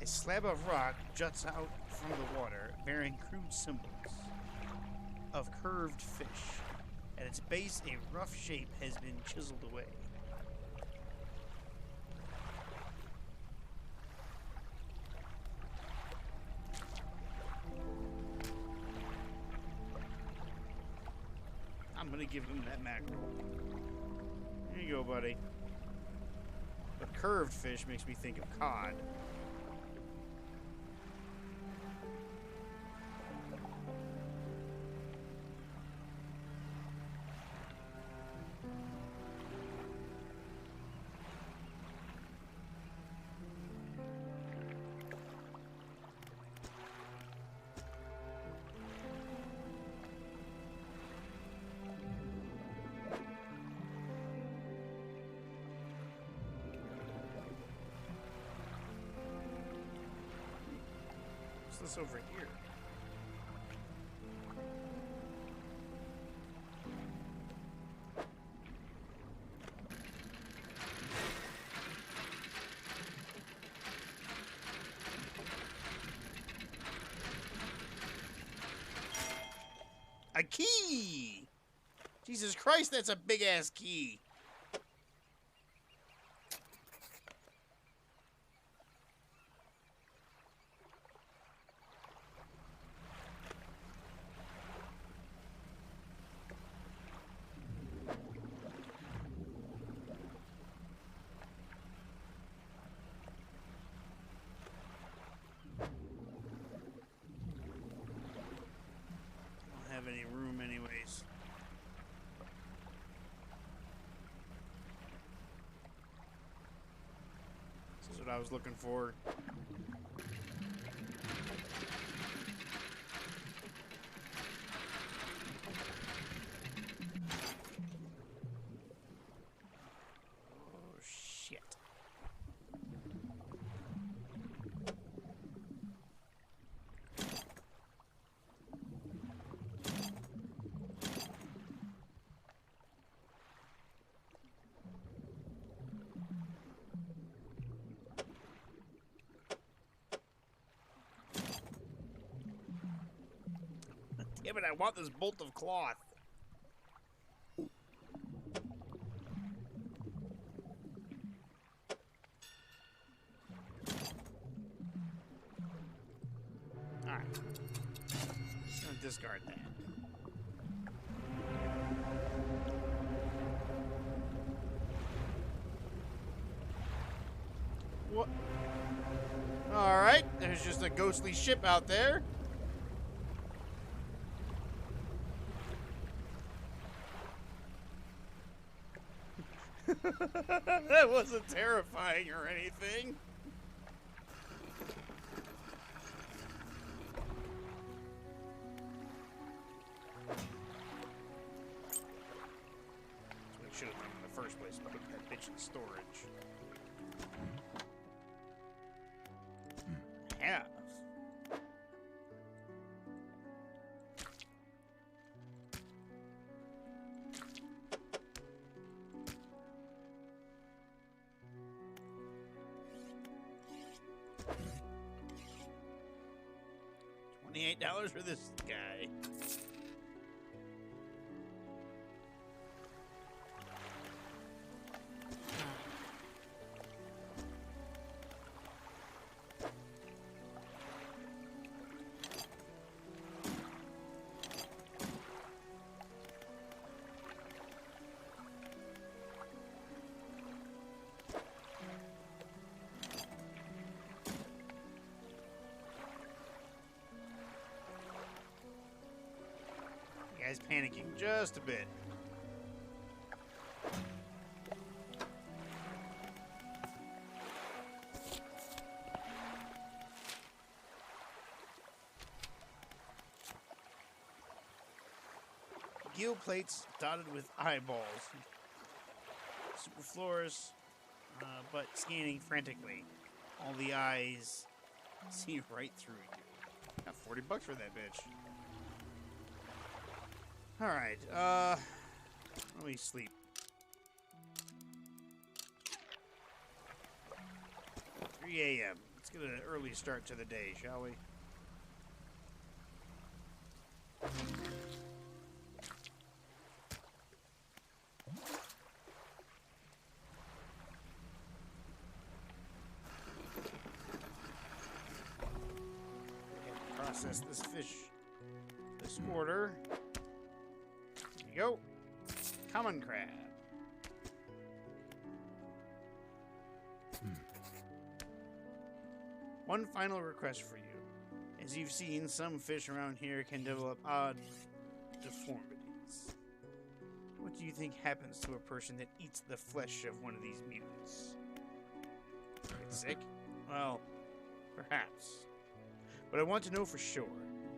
A slab of rock juts out from the water, bearing crude symbols of curved fish. At its base, a rough shape has been chiseled away. I'm gonna give him that mackerel. There you go, buddy. But curved fish makes me think of cod. this over here? A key! Jesus Christ, that's a big-ass key. Have any room anyways. This is what I was looking for. Oh shit. Damn it, I want this bolt of cloth. Alright. Just gonna discard that. What? Alright, there's just a ghostly ship out there. That wasn't terrifying or anything. That's what I should have done in the first place, put that bitch in storage. Have. $28 for this guy. Guy's panicking just a bit. Gill plates dotted with eyeballs. Super floors, but scanning frantically. All the eyes see right through you. Got $40 for that bitch. Alright, let me sleep. $3 a.m. Let's get an early start to the day, shall we? Process this fish. This order. Go. Common crab. One final request for you. As you've seen, some fish around here can develop odd deformities. What do you think happens to a person that eats the flesh of one of these mutants? Get sick? Well, perhaps. But I want to know for sure.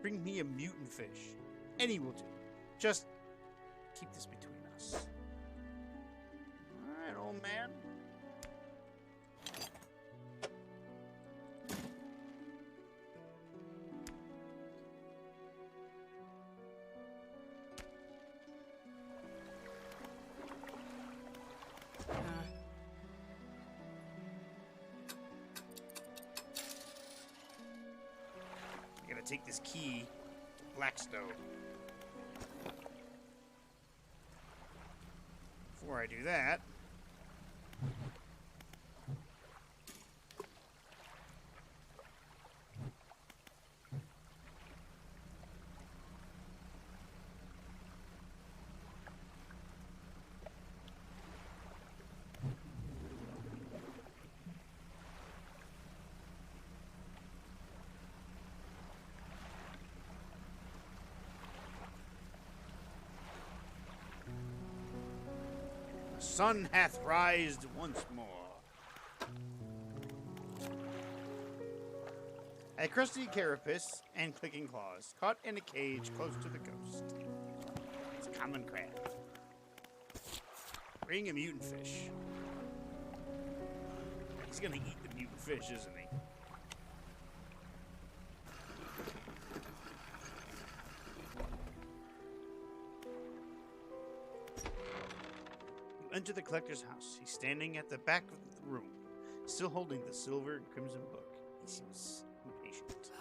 Bring me a mutant fish. Any will do. Just keep this between us. Alright, old man. take this key to Blackstone. Before I do that, the sun hath rised once more. A crusty carapace and clicking claws, caught in a cage close to the coast. It's a common crab. Bring a mutant fish. He's gonna eat the mutant fish, isn't he? You enter the collector's house. He's standing at the back of the room, still holding the silver and crimson book. He seems impatient.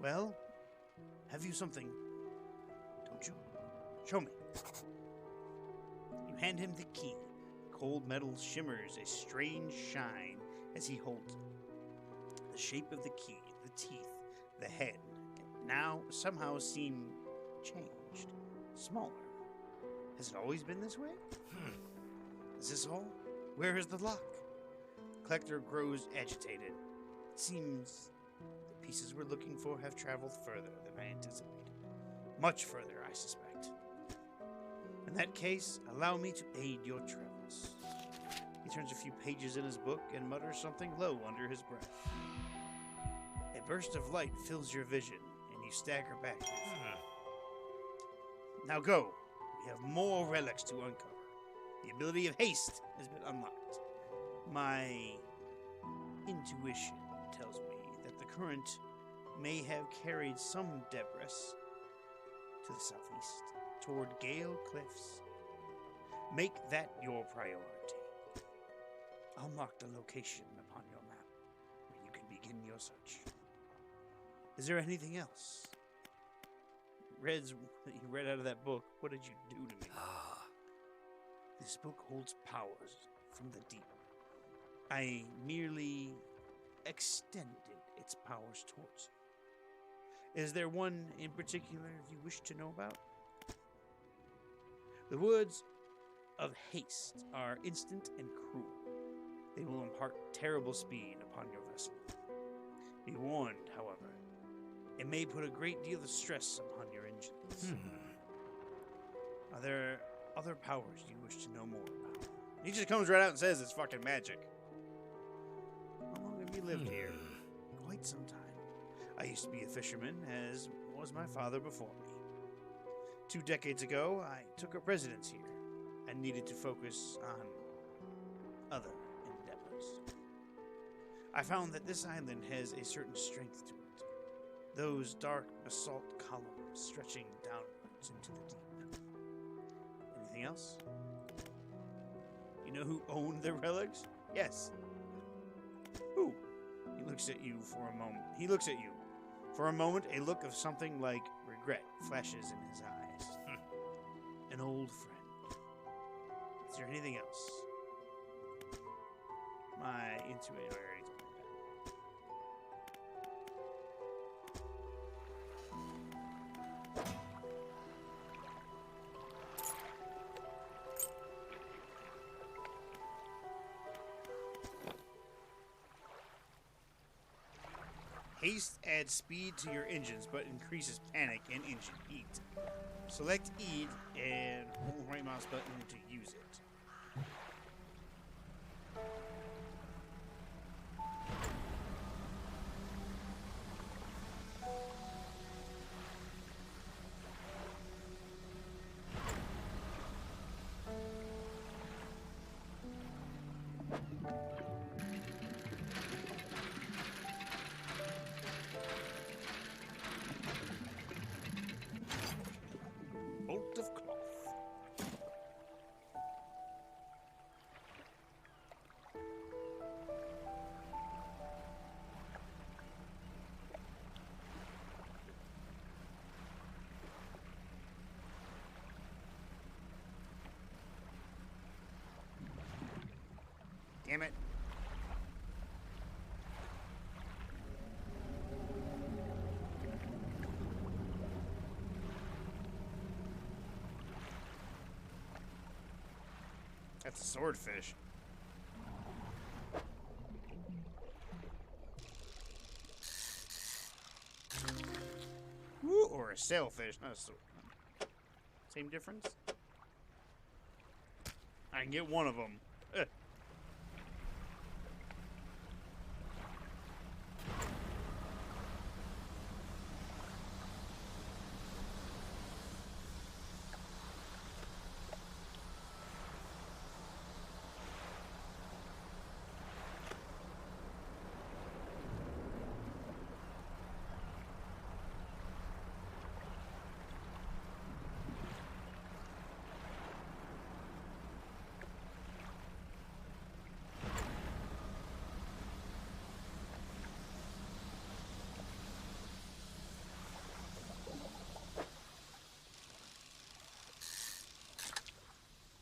Well, have you something? Don't you? Show me. You hand him the key. Cold metal shimmers a strange shine as he holds it. The shape of the key, the teeth, the head, now somehow seem changed, smaller. Has it always been this way? Is this all? Where is the lock? Collector grows agitated. It seems the pieces we're looking for have traveled further than I anticipated. Much further, I suspect. In that case, allow me to aid your travels. He turns a few pages in his book and mutters something low under his breath. A burst of light fills your vision, and you stagger back. Now go. We have more relics to uncover. The ability of haste has been unlocked. My intuition tells me that the current may have carried some debris to the southeast, toward Gale Cliffs. Make that your priority. I'll mark the location upon your map, where you can begin your search. Is there anything else? You read out of that book. What did you do to me? This book holds powers from the deep. I merely extended its powers towards you. Is there one in particular you wish to know about? The words of haste are instant and cruel. They will impart terrible speed upon your vessel. Be warned, however, it may put a great deal of stress upon your engines. Are there other powers you wish to know more about? He just comes right out and says it's fucking magic. How long have you lived here? Quite some time. I used to be a fisherman, as was my father before me. 2 decades ago, I took up residence here and needed to focus on other endeavors. I found that this island has a certain strength to it. Those dark basalt columns stretching downwards into the deep. Anything else? You know who owned the relics? Yes. Who? He looks at you for a moment. He looks at you. For a moment, a look of something like regret flashes in his eyes. An old friend. Is there anything else? My intuition already told me that. Haste adds speed to your engines, but increases panic and engine heat. Select E and hold right mouse button to use it. Bolt of cloth. Damn it. That's a swordfish. Woo, or a sailfish, not a sword. Same difference? I can get one of them.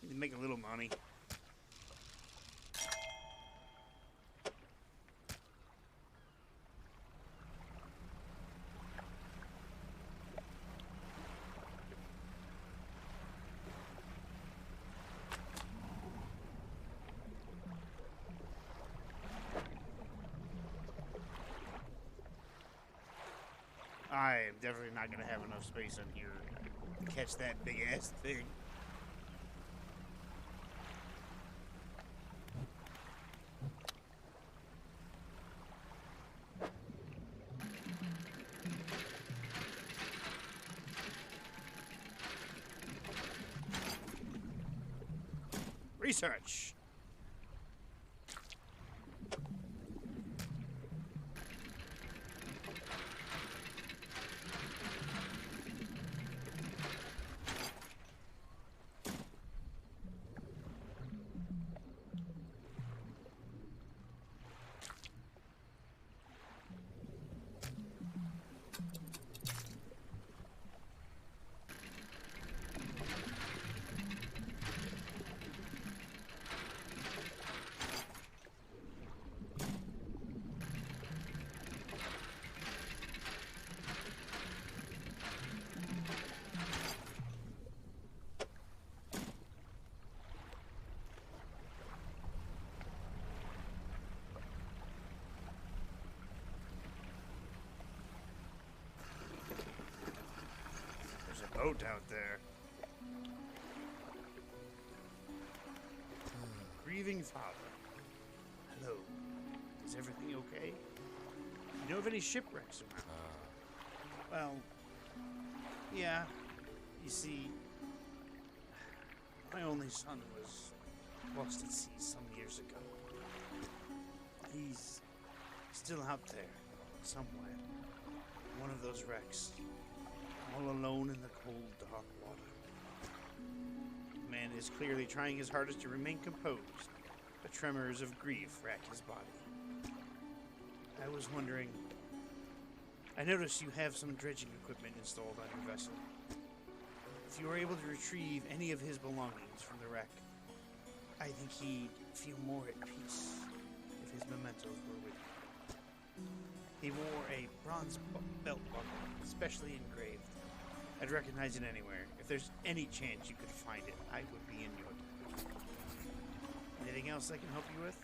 Need to make a little money. I am definitely not going to have enough space in here to catch that big ass thing. Research. Boat out there. Grieving father. Hello. Is everything okay? You know of any shipwrecks around? Well, yeah. You see, my only son was lost at sea some years ago. He's still out there, somewhere. One of those wrecks. All alone in the cold, dark water. The man is clearly trying his hardest to remain composed, but tremors of grief rack his body. I was wondering... I noticed you have some dredging equipment installed on your vessel. If you were able to retrieve any of his belongings from the wreck, I think he'd feel more at peace if his mementos were with him. He wore a bronze belt buckle, specially engraved. I'd recognize it anywhere. If there's any chance you could find it, I would be in your debt. Anything else I can help you with?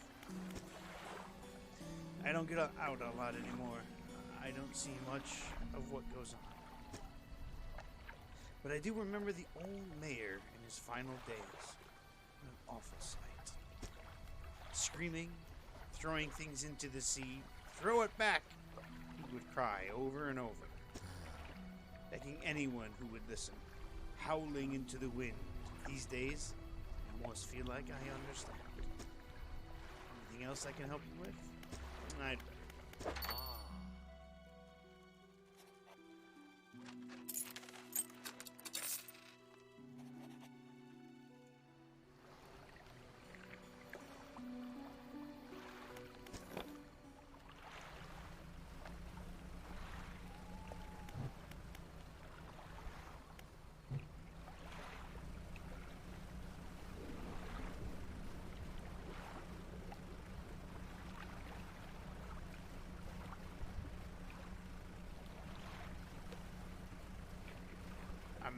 I don't get out a lot anymore. I don't see much of what goes on. But I do remember the old mayor in his final days. What an awful sight. Screaming, throwing things into the sea. Throw it back! He would cry over and over. Begging anyone who would listen, howling into the wind. These days, I almost feel like I understand. Anything else I can help you with? I'd...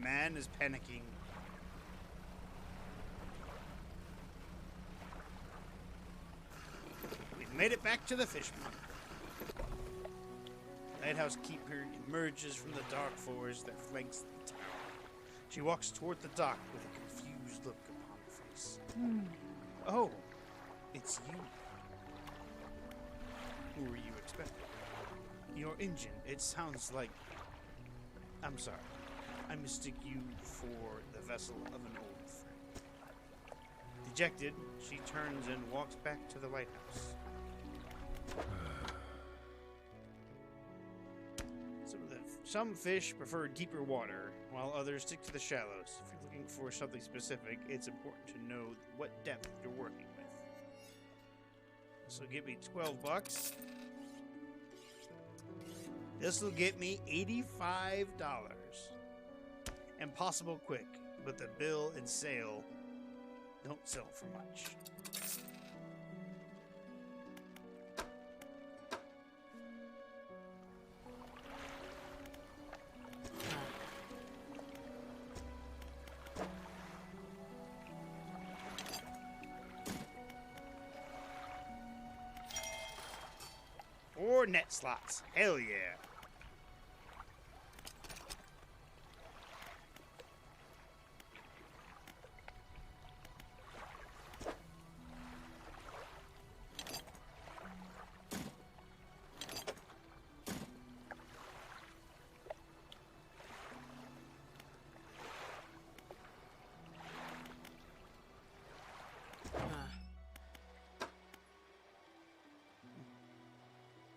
man is panicking. We've made it back to the fishman. Lighthouse keeper emerges from the dark forest that flanks the town. She walks toward the dock with a confused look upon her face. Oh, it's you. Who were you expecting? Your engine, it sounds like... I'm sorry. I mistook you for the vessel of an old friend. Dejected, she turns and walks back to the lighthouse. Some fish prefer deeper water, while others stick to the shallows. If you're looking for something specific, it's important to know what depth you're working with. This will get me 12 bucks. This will get me $85. And possible quick, but the bill and sale don't sell for much. Four net slots. Hell yeah.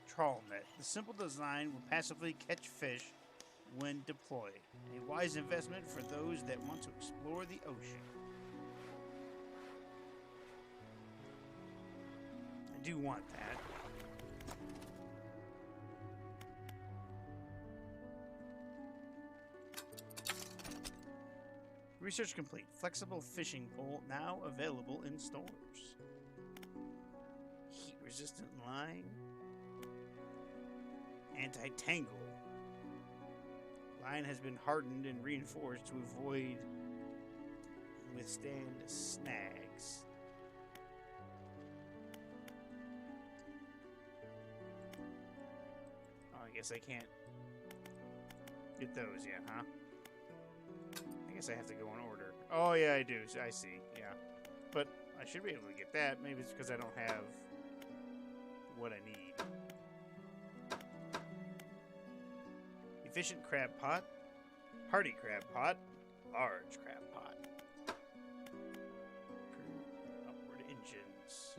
Trawl net. The simple design will passively catch fish when deployed. A wise investment for those that want to explore the ocean. I do want that. Research complete. Flexible fishing pole now available in stores. Heat resistant line. Anti-tangle. Line has been hardened and reinforced to avoid and withstand snags. Oh, I guess I can't get those yet, huh? I guess I have to go in order. Oh, yeah, I do. I see. Yeah. But I should be able to get that. Maybe it's because I don't have what I need. Efficient crab pot, hearty crab pot, large crab pot. Upward engines.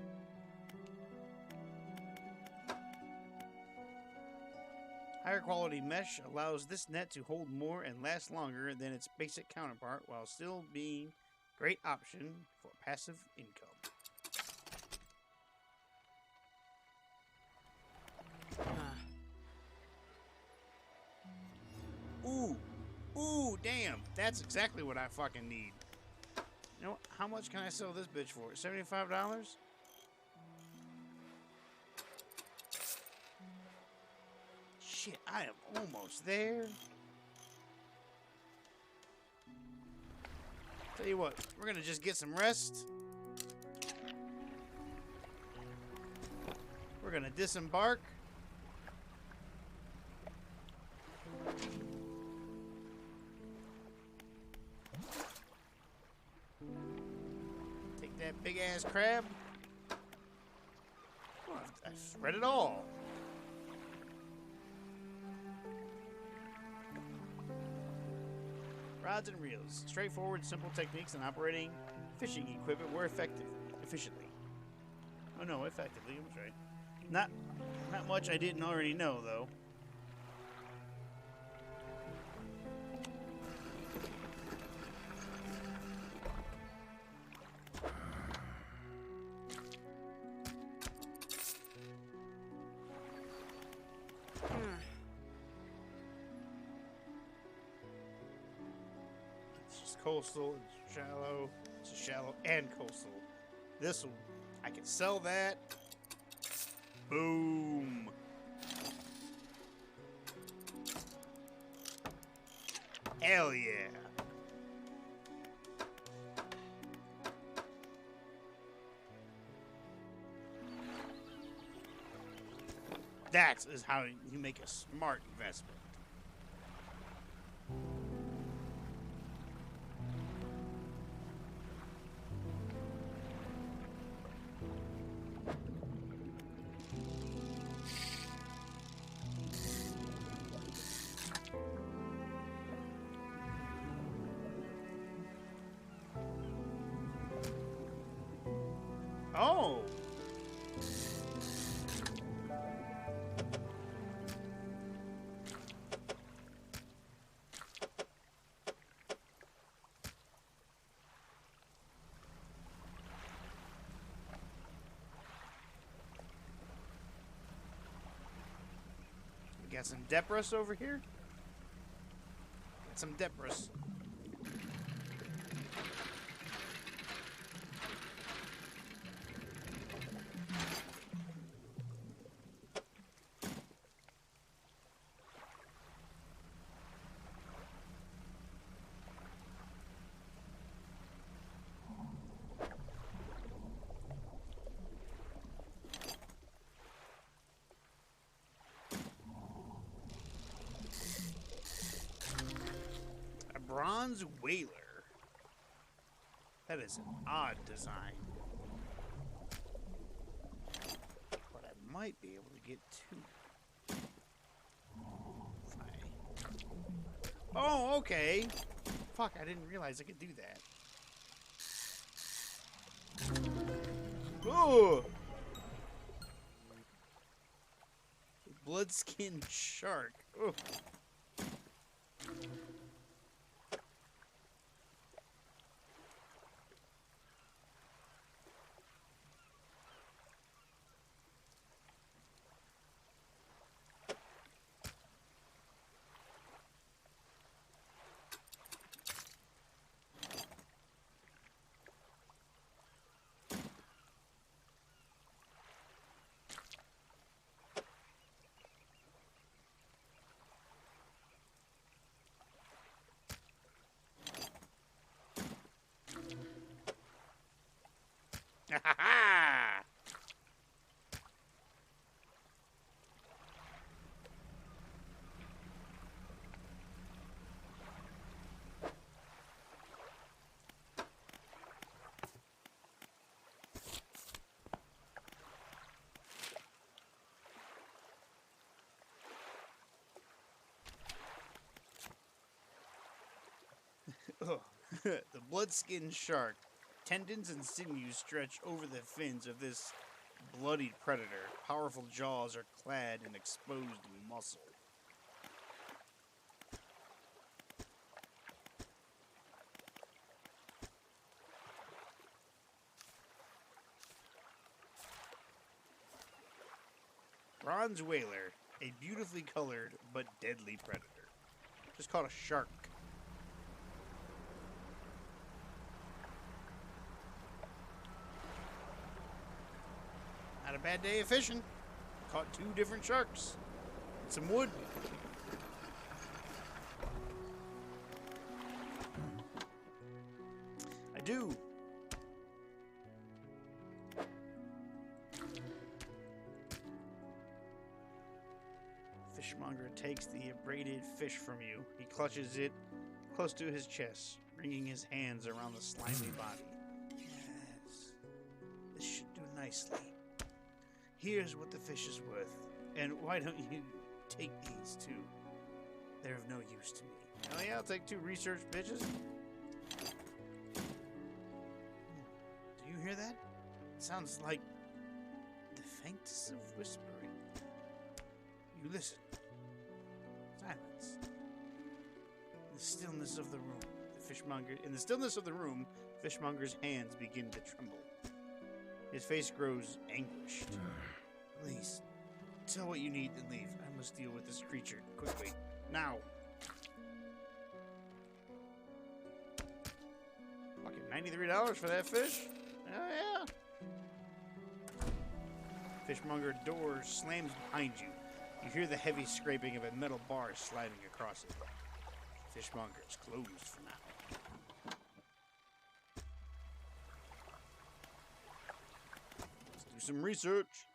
Higher quality mesh allows this net to hold more and last longer than its basic counterpart while still being a great option for passive income. Ooh, damn. That's exactly what I fucking need. You know, how much can I sell this bitch for? $75? Shit, I am almost there. Tell you what, we're gonna just get some rest. We're gonna disembark. That big ass crab. Oh, I've read it all. Rods and reels. Straightforward, simple techniques in operating fishing equipment were effective. Efficiently. Oh no, effectively. I was right. Not much I didn't already know, though. Coastal, it's shallow, it's shallow and coastal. This will, I can sell that. Boom. Hell yeah. That is how you make a smart investment. Oh! We got some Debris over here. Got some Debris. Bronze whaler. That is an odd design. But I might be able to get to it. Oh, okay. Fuck, I didn't realize I could do that. Oh! Blood-skinned shark. Oh. Ha ha ha! The blood-skinned shark. Tendons and sinews stretch over the fins of this bloodied predator. Powerful jaws are clad in exposed muscle. Bronze whaler, a beautifully colored but deadly predator. Just called a shark. Not a bad day of fishing. Caught 2 different sharks. And some wood. I do. Fishmonger takes the abraded fish from you. He clutches it close to his chest, wringing his hands around the slimy body. Yes, this should do nicely. Here's what the fish is worth, and why don't you take these too? They're of no use to me. Oh yeah, I'll take 2 research bitches. Do you hear that? It sounds like the faintest of whispering. You listen. Silence. In the stillness of the room, in the stillness of the room, Fishmonger's hands begin to tremble. His face grows anguished. Please, tell what you need and leave. I must deal with this creature quickly. Now. Fucking $93 for that fish? Oh, yeah. Fishmonger door slams behind you. You hear the heavy scraping of a metal bar sliding across it. Fishmonger is closed for now. Let's do some research.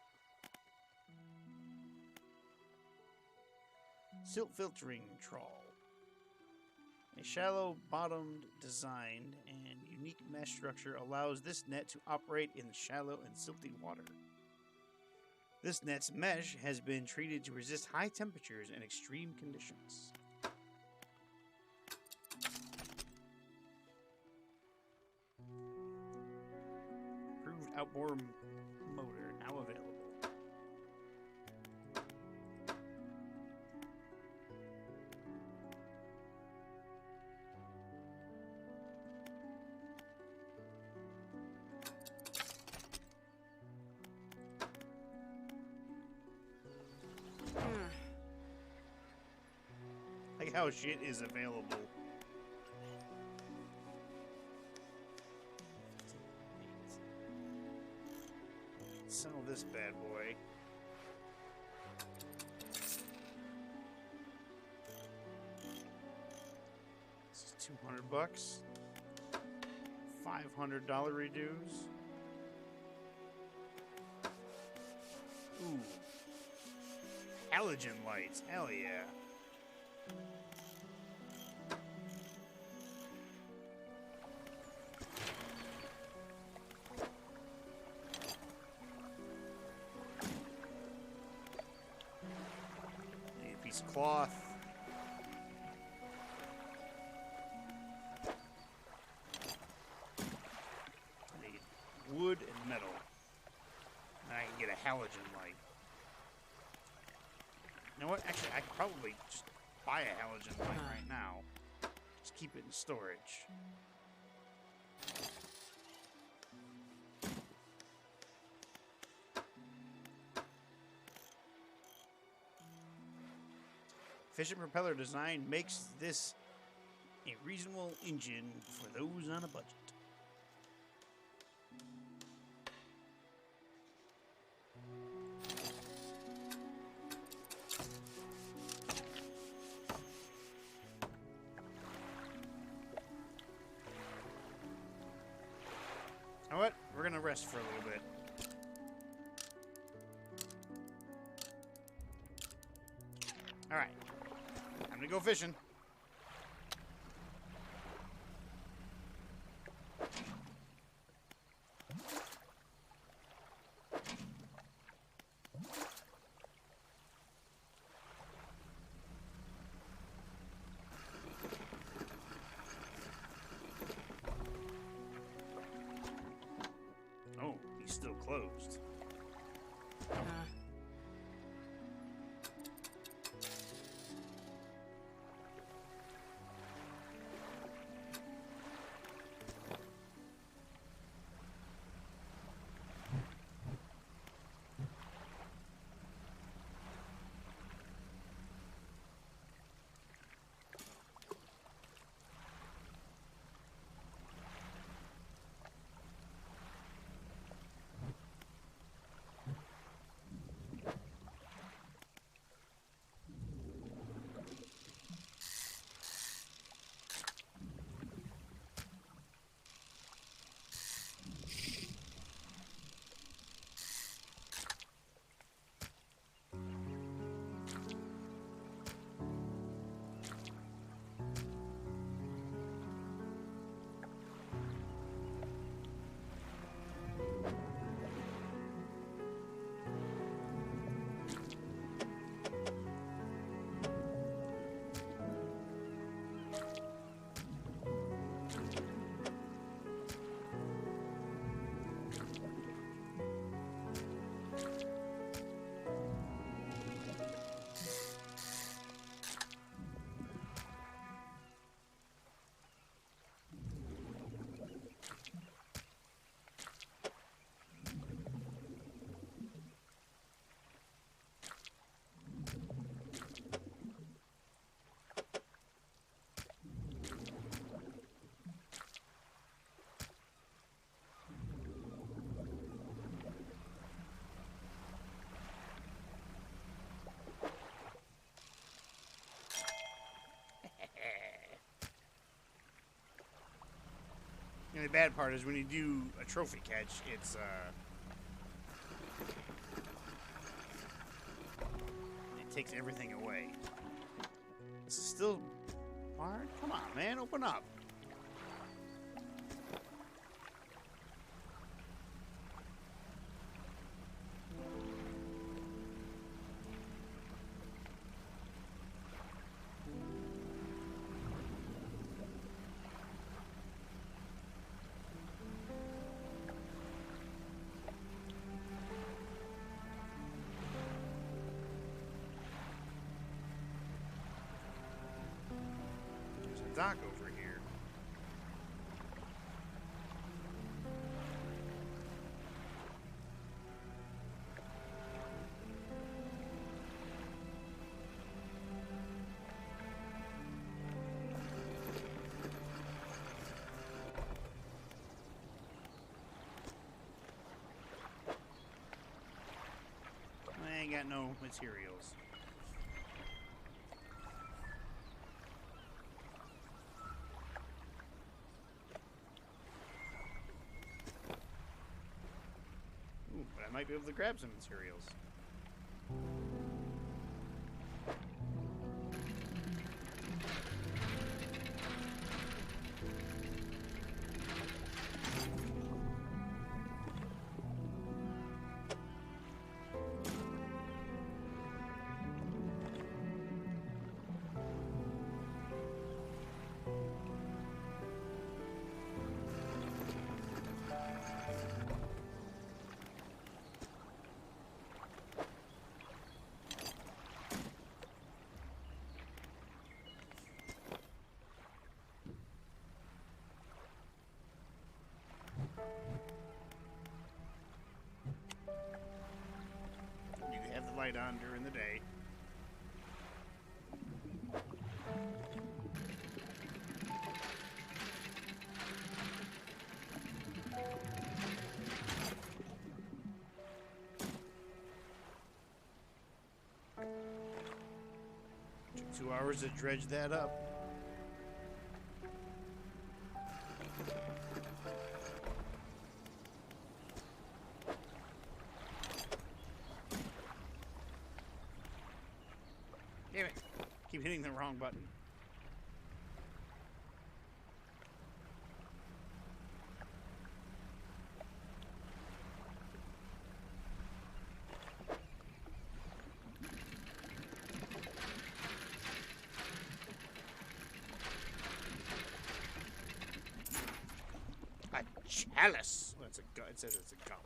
silt filtering trawl. A shallow-bottomed design and unique mesh structure allows this net to operate in shallow and silty water. This net's mesh has been treated to resist high temperatures and extreme conditions. Improved outboard motor now available. Like how shit is available. Sell this bad boy. This is $200. $500 reduce. Ooh. Halogen lights. Hell yeah. Need a piece of cloth. I need wood and metal. And I can get a halogen light. You know what? Actually, I could probably just buy a halogen light right now. Just keep it in storage. Efficient propeller design makes this a reasonable engine for those on a budget. You know what? We're gonna rest for a little bit. Alright. Time to go fishing. Oh, he's still closed. You know, the bad part is when you do a trophy catch, it takes everything away. This is still hard? Come on, man, open up. Dock over here. I ain't got no materials. But I might be able to grab some materials. You can have the light on during the day. Took 2 hours to dredge that up. Damn it. Keep hitting the wrong button. A chalice. Well, it says it's a goblet.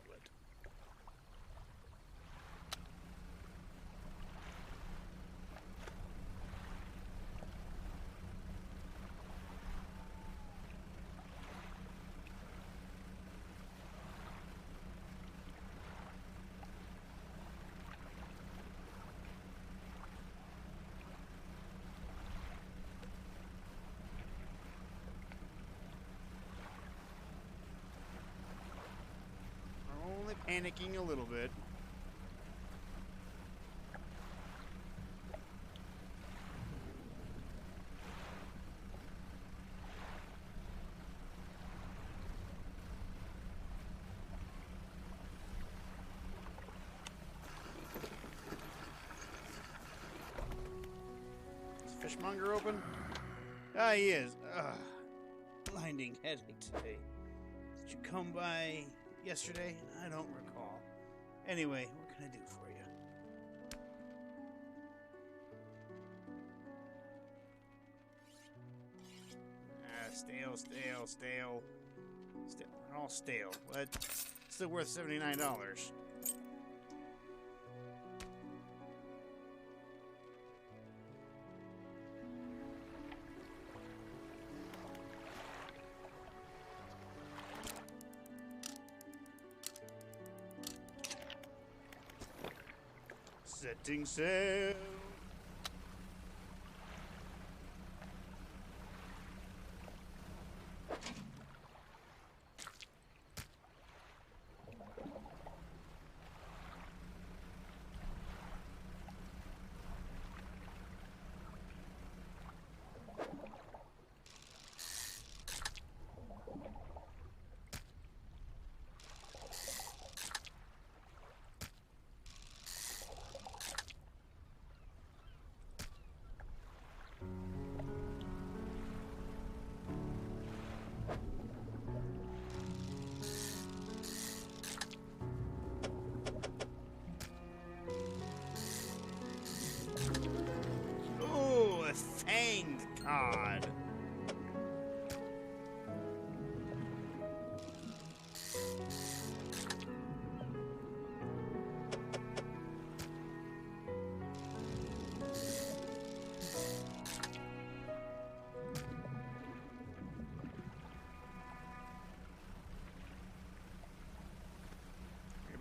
Only panicking a little bit. Is Fishmonger open? Ah, he is. Blinding headache today. Did you come by yesterday? I don't recall. Anyway, what can I do for you? Stale. They're all stale, but still worth $79. Setting sail.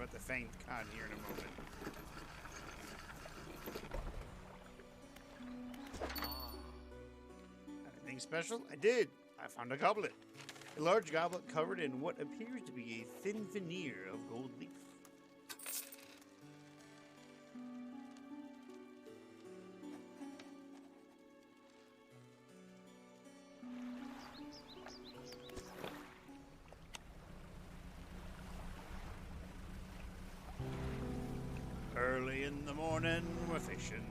about the fanged cod here in a moment. Anything special? I did. I found a goblet. A large goblet covered in what appears to be a thin veneer of gold leaf. Early in the morning, we're fishing.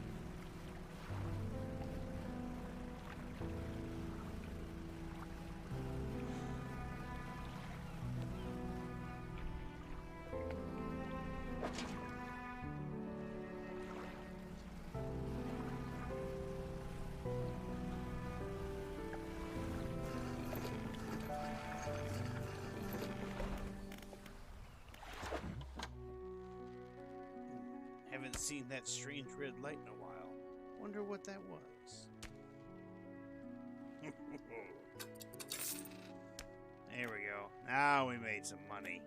Haven't seen that strange red light in a while. Wonder what that was. There we go. Now we made some money.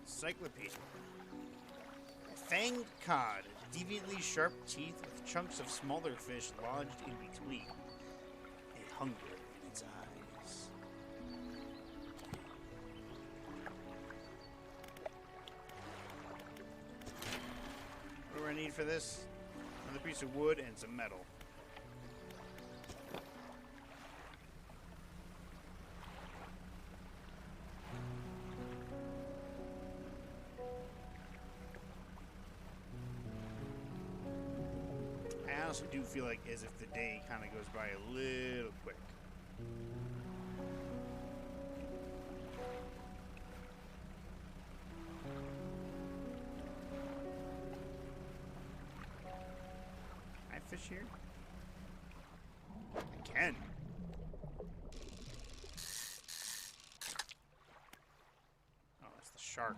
Encyclopedia. A fanged cod, deviantly sharp teeth with chunks of smaller fish lodged in between. A hunger in its eyes. What do I need for this? Another piece of wood and some metal. I honestly do feel like as if the day kind of goes by a little quick. Can I fish here? I can. Oh, it's the shark.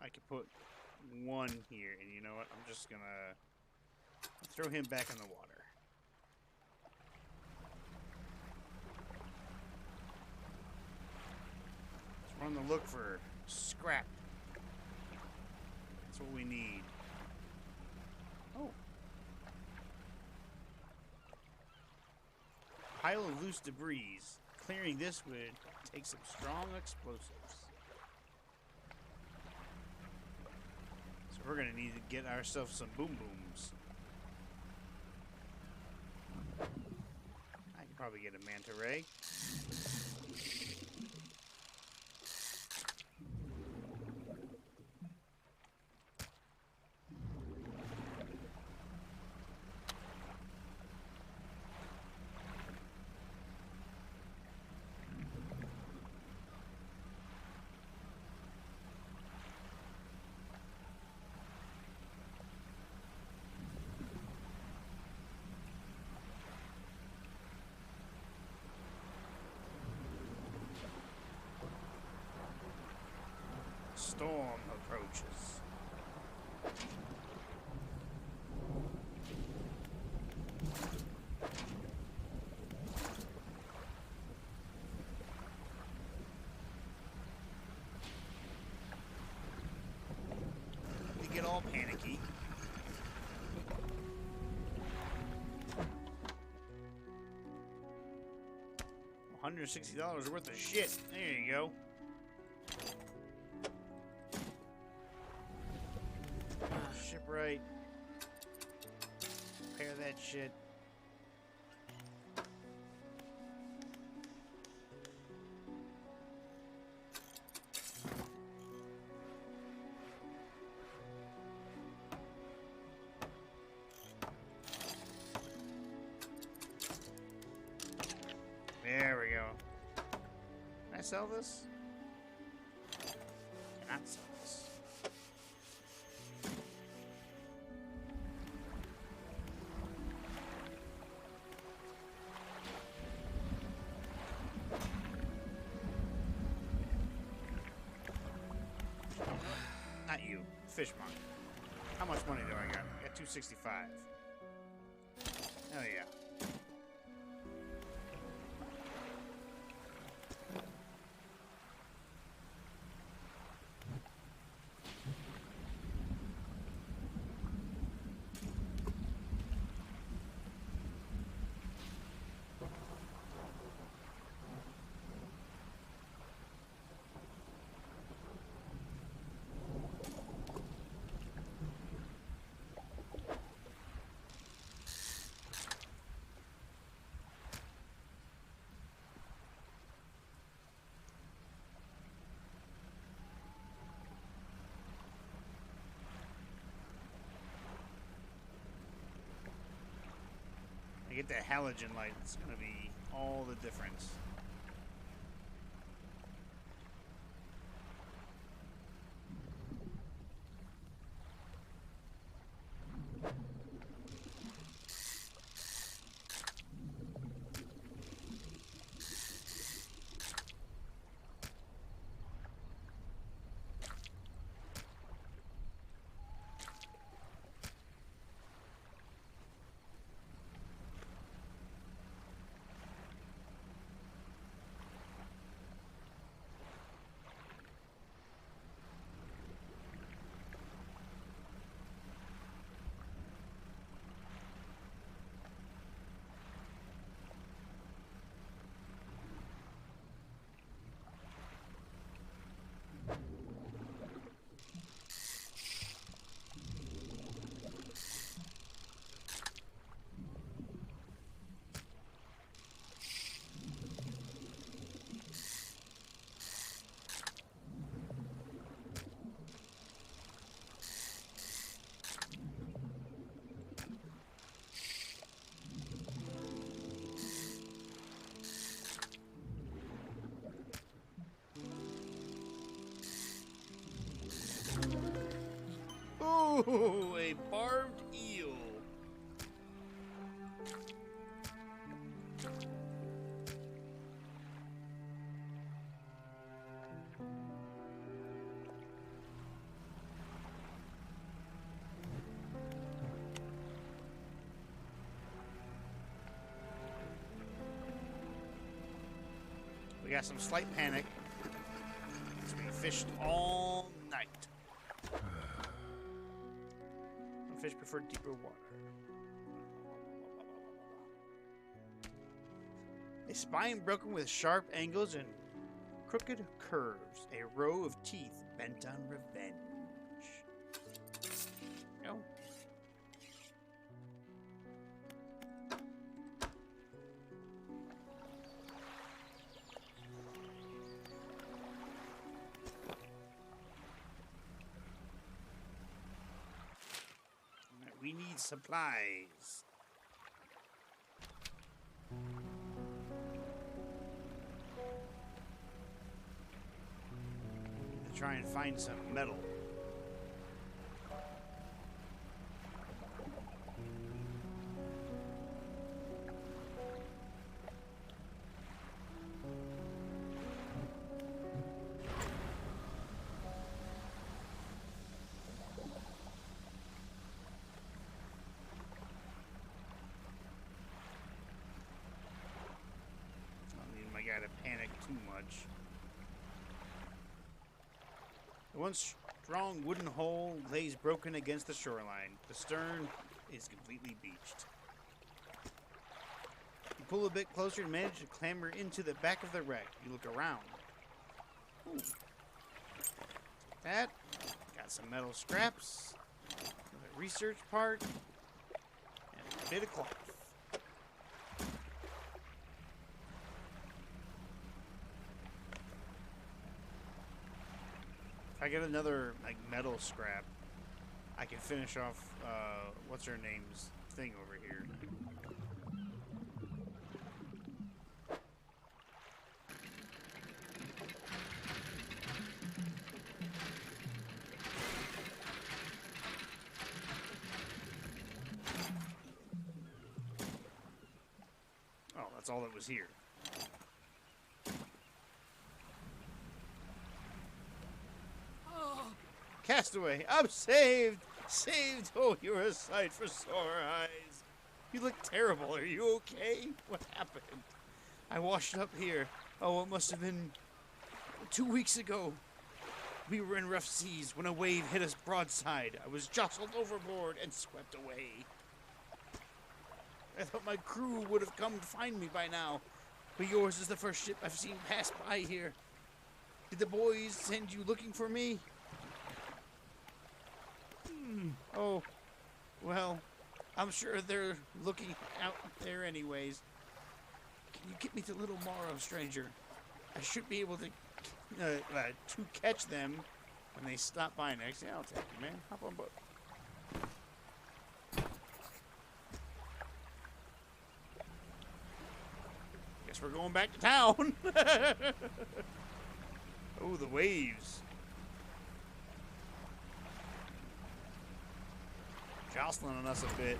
I could put one here, and you know what? I'm just gonna throw him back in the water. So we're on the look for scrap. That's what we need. Oh. Pile of loose debris. Clearing this would take some strong explosives. We're gonna need to get ourselves some boom booms. I can probably get a manta ray. Storm approaches. They get all panicky. $160 worth of shit. There you go. Shipwright. Repair that shit. There we go. Can I sell this? Cannot sell this. fishmonger. How much money do I got? I got 265. Oh yeah. I get that halogen light, it's gonna be all the difference. Ooh, a barbed eel. We got some slight panic. We fished all night. Some fish prefer deeper water. A spine broken with sharp angles and crooked curves. A row of teeth bent on revenge. No. We need supplies. Need to try and find some metal. I gotta panic too much. The one strong wooden hull lays broken against the shoreline. The stern is completely beached. You pull a bit closer and manage to clamber into the back of the wreck. You look around. Ooh. That. Got some metal scraps. Another research part. And a bit of cloth. If I get another like metal scrap, I can finish off what's her name's thing over here. Oh, that's all that was here. Castaway, I'm saved! Saved! Oh, you're a sight for sore eyes. You look terrible. Are you okay? What happened? I washed up here. Oh, it must have been 2 weeks ago. We were in rough seas when a wave hit us broadside. I was jostled overboard and swept away. I thought my crew would have come to find me by now, but yours is the first ship I've seen pass by here. Did the boys send you looking for me? Oh, well, I'm sure they're looking out there anyways. Can you get me to Little Morrow, stranger? I should be able to catch them when they stop by next. Yeah, I'll take you, man. Hop on board. Guess we're going back to town. Oh, the waves. Jostling on us a bit.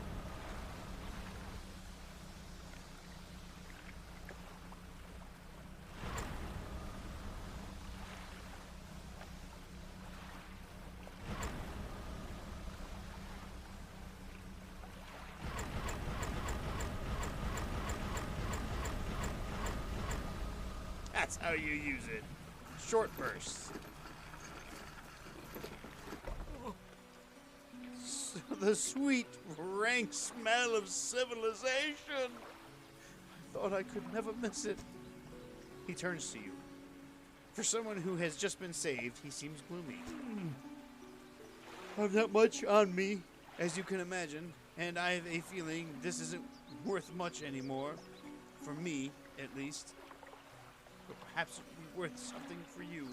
That's how you use it. Short bursts. The sweet, rank smell of civilization. I thought I could never miss it. He turns to you. For someone who has just been saved, he seems gloomy. I've not much on me, as you can imagine, and I have a feeling this isn't worth much anymore. For me, at least. But perhaps it would be worth something for you.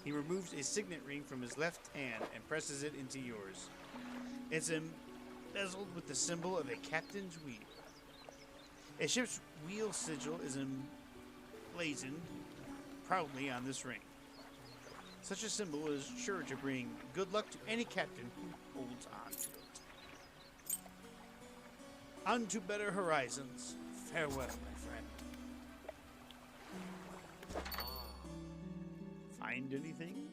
He removes a signet ring from his left hand and presses it into yours. It's embezzled with the symbol of a captain's wheel. A ship's wheel sigil is emblazoned proudly on this ring. Such a symbol is sure to bring good luck to any captain who holds on to it. On to better horizons. Farewell, my friend. Find anything?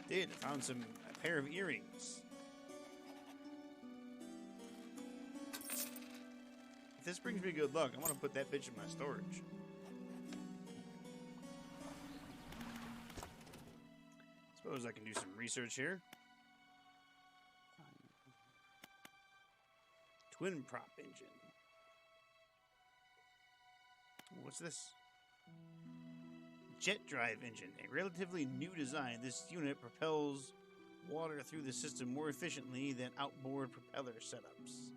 Did. Found a pair of earrings. If this brings me good luck, I want to put that bitch in my storage. Suppose I can do some research here. Twin prop engine. What's this? Jet drive engine. A relatively new design, this unit propels water through the system more efficiently than outboard propeller setups.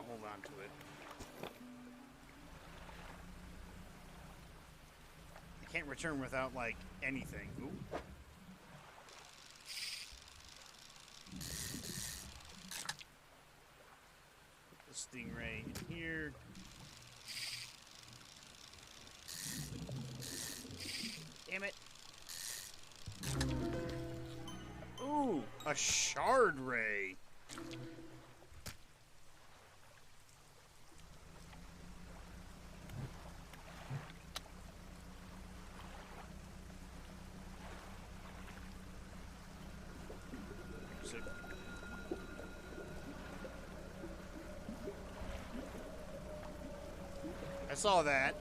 Hold on to it. I can't return without, like, anything. Ooh. Put the stingray in here. Damn it. Ooh, a shard ray. I saw that.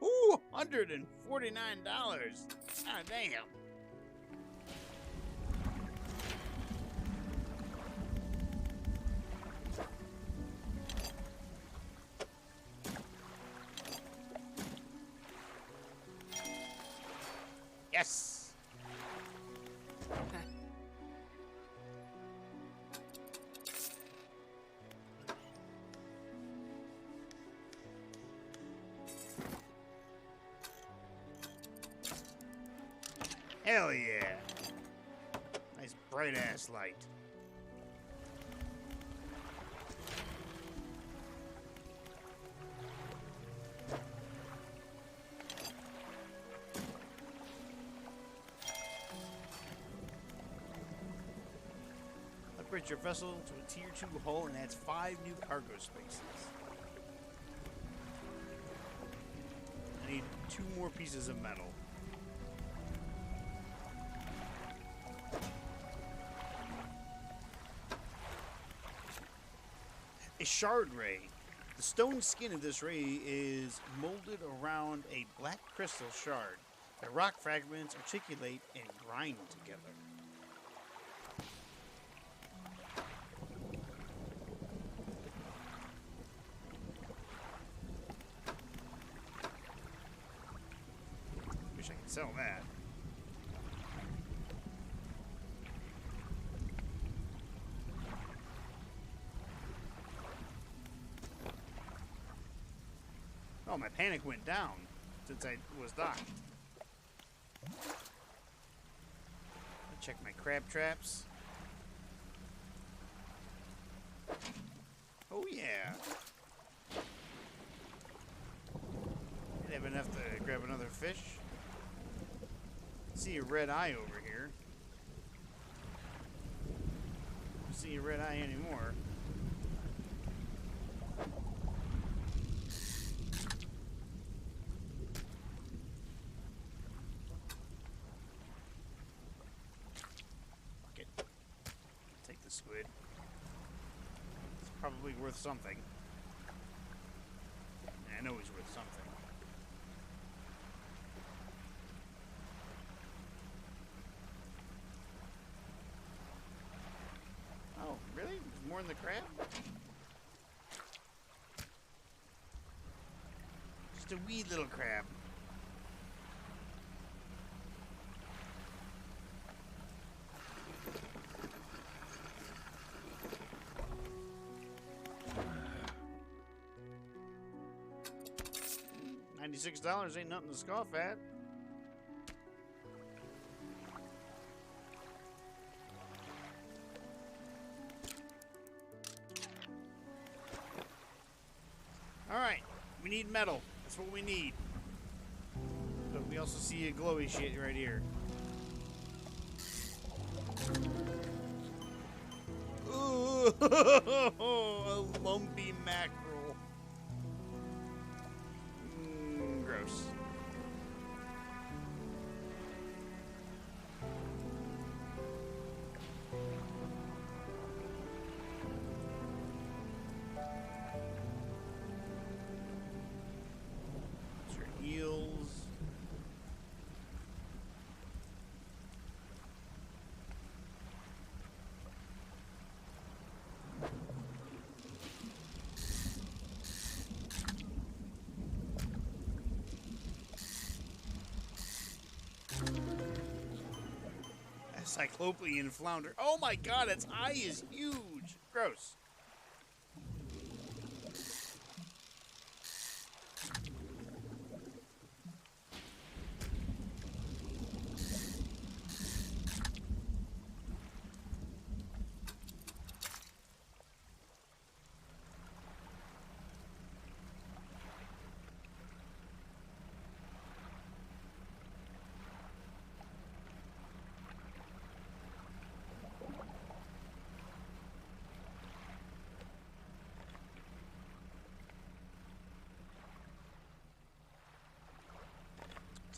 Ooh, $149. God damn. Yes. Hell yeah. Nice bright ass light. Upgrade your vessel to a tier 2 hull and adds 5 new cargo spaces. I need 2 more pieces of metal. A shard ray. The stone skin of this ray is molded around a black crystal shard. The rock fragments articulate and grind together. Wish I could sell that. Oh, my panic went down since I was docked. Check my crab traps. Oh yeah. I'd have enough to grab another fish. See a red eye over here. Don't see a red eye anymore. Squid. It's probably worth something. I know he's worth something. Oh, really? There's more in the crab? Just a wee little crab. $96 ain't nothing to scoff at. Alright, we need metal. That's what we need. But we also see a glowy shit right here. Ooh, a lumpy mackerel. Gross. Those are eels. Cyclopean flounder. Oh my god, its eye is huge. Gross.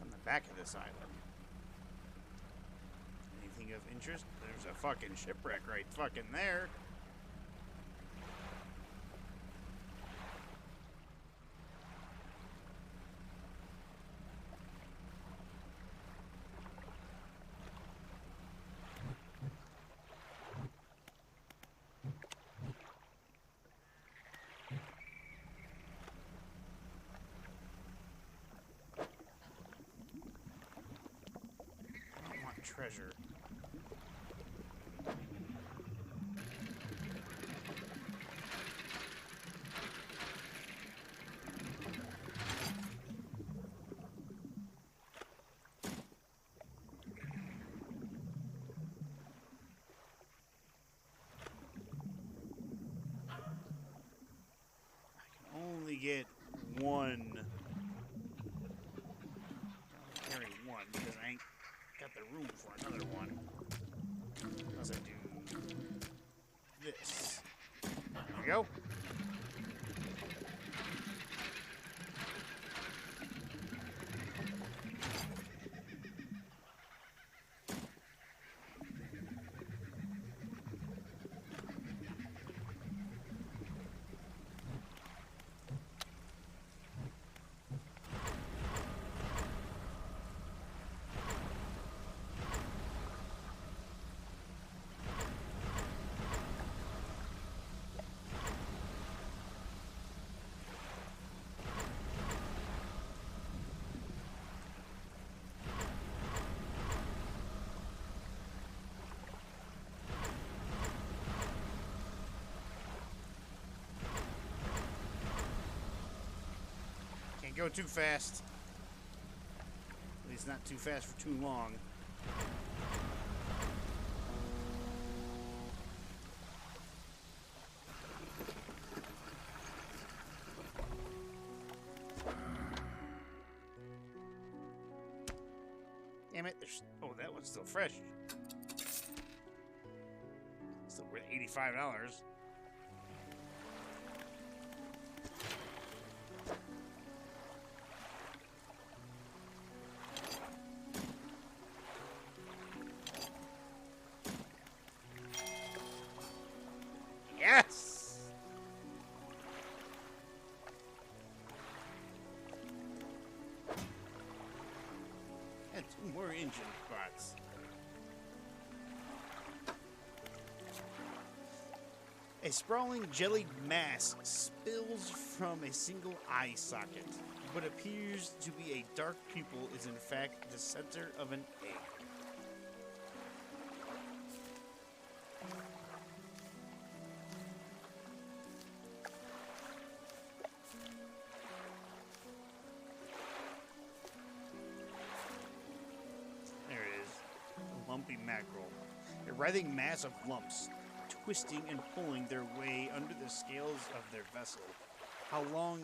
On the back of this island. Anything of interest? There's a fucking shipwreck right fucking there. Treasure. get one. I'll carry one because I ain't got the room for another one. Unless I do this. There we go. Can't go too fast. At least not too fast for too long. Damn it, there's... Oh, that one's still fresh. Still worth $85. Yes! And 2 more engine spots. A sprawling jellied mass spills from a single eye socket. What appears to be a dark pupil is in fact the center of an egg. Lumpy mackerel, a writhing mass of lumps, twisting and pulling their way under the scales of their vessel. How long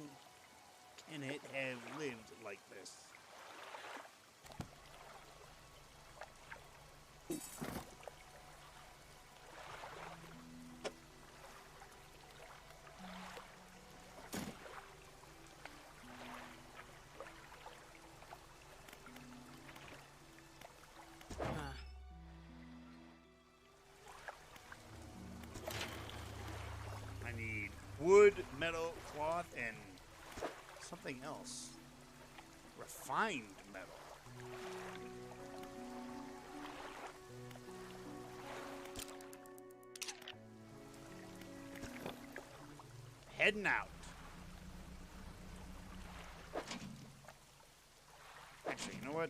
can it have lived like this? Wood, metal, cloth, and something else. Refined metal. Heading out. Actually, you know what?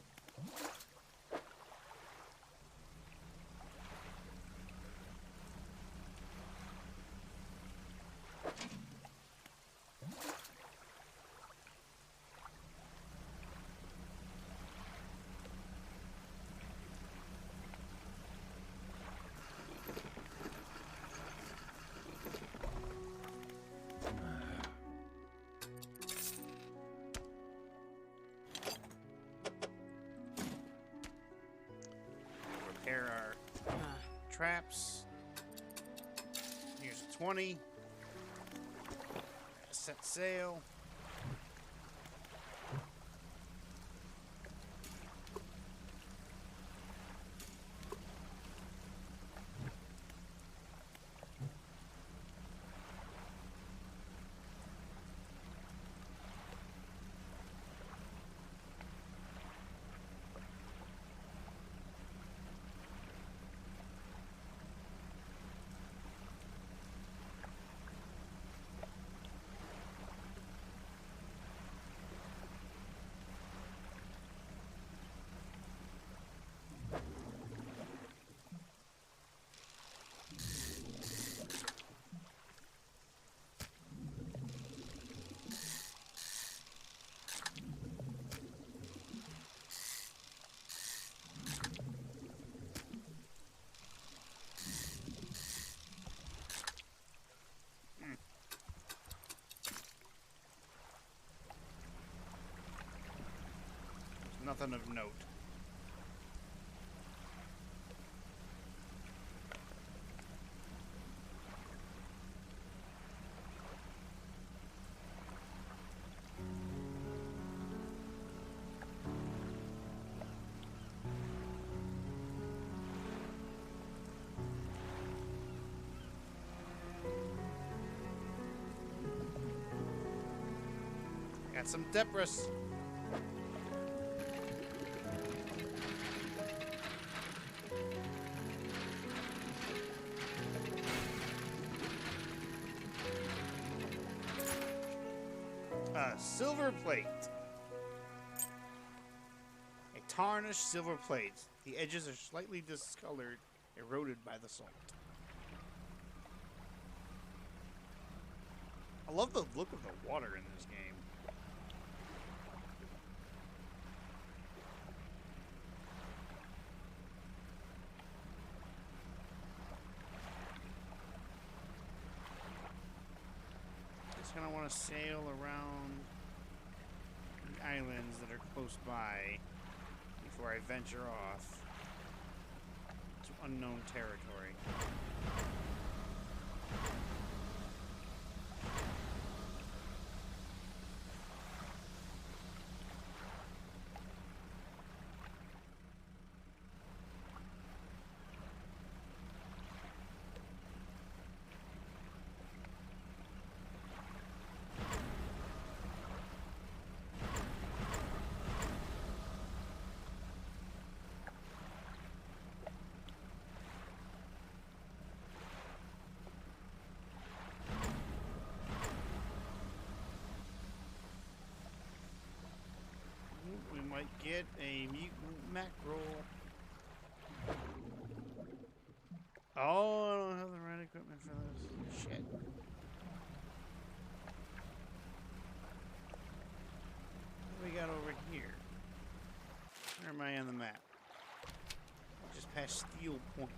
Repair our traps. Here's a 20. Set sail. nothing of note. Got some debris. A silver plate. A tarnished silver plate. The edges are slightly discolored, eroded by the salt. I love the look of the water in this game. Just gonna want to sail around the islands that are close by before I venture off to unknown territory. We might get a mutant mackerel. Oh, I don't have the right equipment for this. Shit. What do we got over here? Where am I on the map? Just past Steel Point.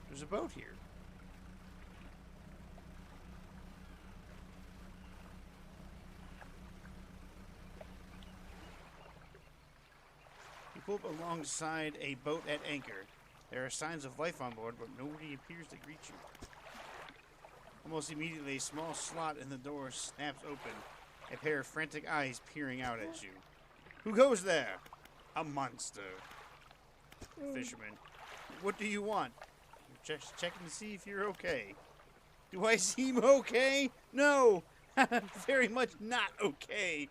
There's a boat here. You pull up alongside a boat at anchor. There are signs of life on board, but nobody appears to greet you. Almost immediately, a small slot in the door snaps open, a pair of frantic eyes peering out at you. Who goes there? A monster. Fisherman. What do you want? You're just checking to see if you're okay. Do I seem okay? No! Very much not okay.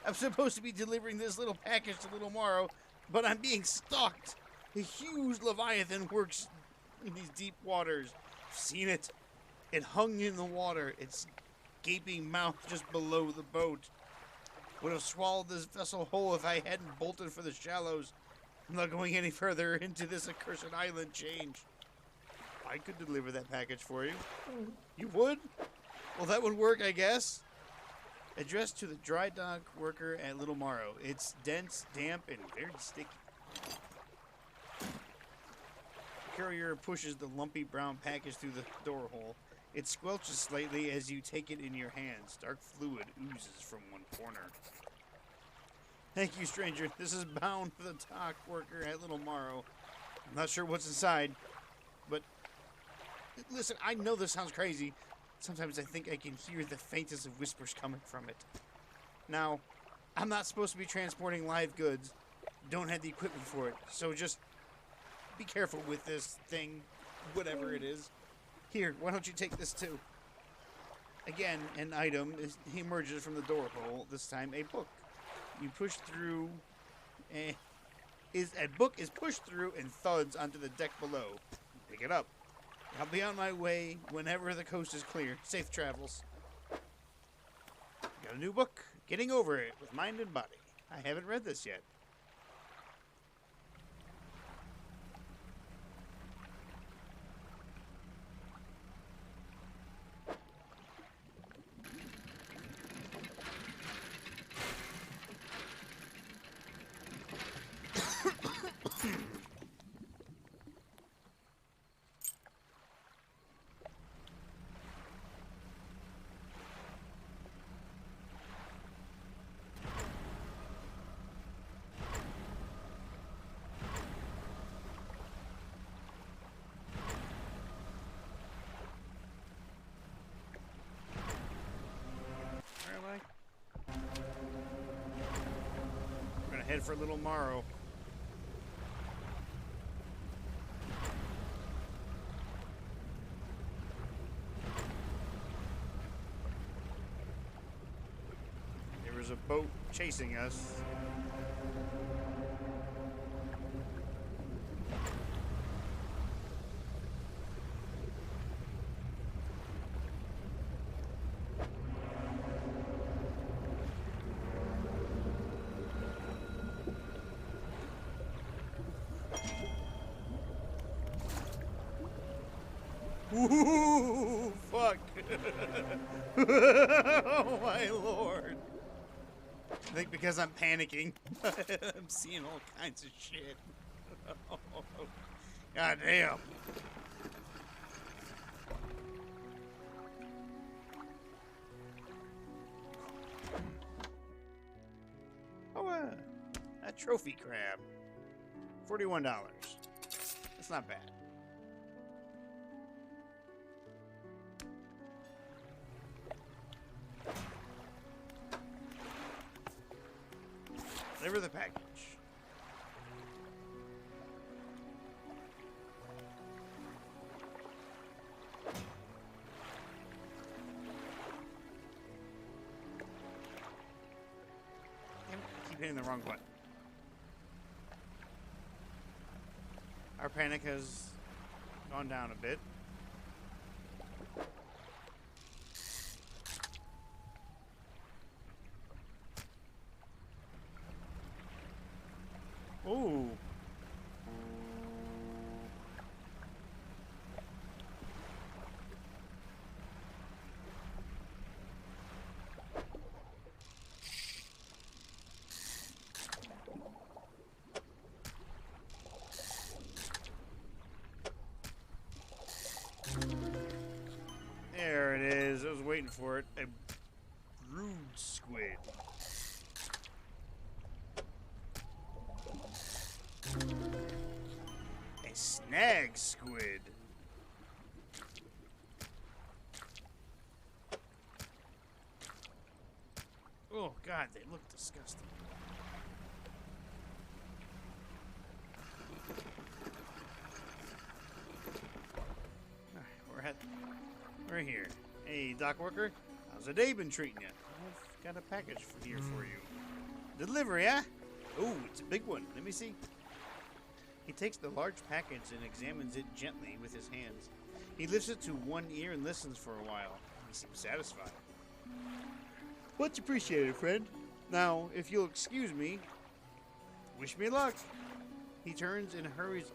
I'm supposed to be delivering this little package to Little Morrow, but I'm being stalked. A huge leviathan works in these deep waters. I've seen it. It hung in the water, its gaping mouth just below the boat. Would have swallowed this vessel whole if I hadn't bolted for the shallows. I'm not going any further into this accursed island change. I could deliver that package for you. You would? Well, that would work, I guess. Addressed to the dry dock worker at Little Morrow. It's dense, damp, and very sticky. The courier pushes the lumpy brown package through the door hole. It squelches slightly as you take it in your hands. Dark fluid oozes from one corner. Thank you, stranger. This is bound for the dock worker at Little Morrow. I'm not sure what's inside, but listen, I know this sounds crazy. Sometimes I think I can hear the faintest of whispers coming from it. Now, I'm not supposed to be transporting live goods. Don't have the equipment for it, so just be careful with this thing, whatever it is. Here, why don't you take this too? Again, an item emerges from the door hole, this time a book. You push through, a book is pushed through and thuds onto the deck below. Pick it up. I'll be on my way whenever the coast is clear. Safe travels. Got a new book. Getting over it with mind and body. I haven't read this yet. head for Little Morrow. There was a boat chasing us. Ooh, fuck. Oh my lord. I think because I'm panicking, I'm seeing all kinds of shit. God damn. Oh, a trophy crab. $41. That's not bad. Deliver the package. Damn it, I keep hitting the wrong button. Our panic has gone down a bit. Ooh. There it is. I was waiting for it. A brood squid. A snag squid. Oh god, they look disgusting. Alright, we're here. Hey, dock worker. How's the day been treating you? I've got a package here for you. Delivery, huh? Oh, it's a big one. Let me see. He takes the large package and examines it gently with his hands. He lifts it to one ear and listens for a while. He seems satisfied. Much appreciated, friend. Now, if you'll excuse me, wish me luck. He turns and hurries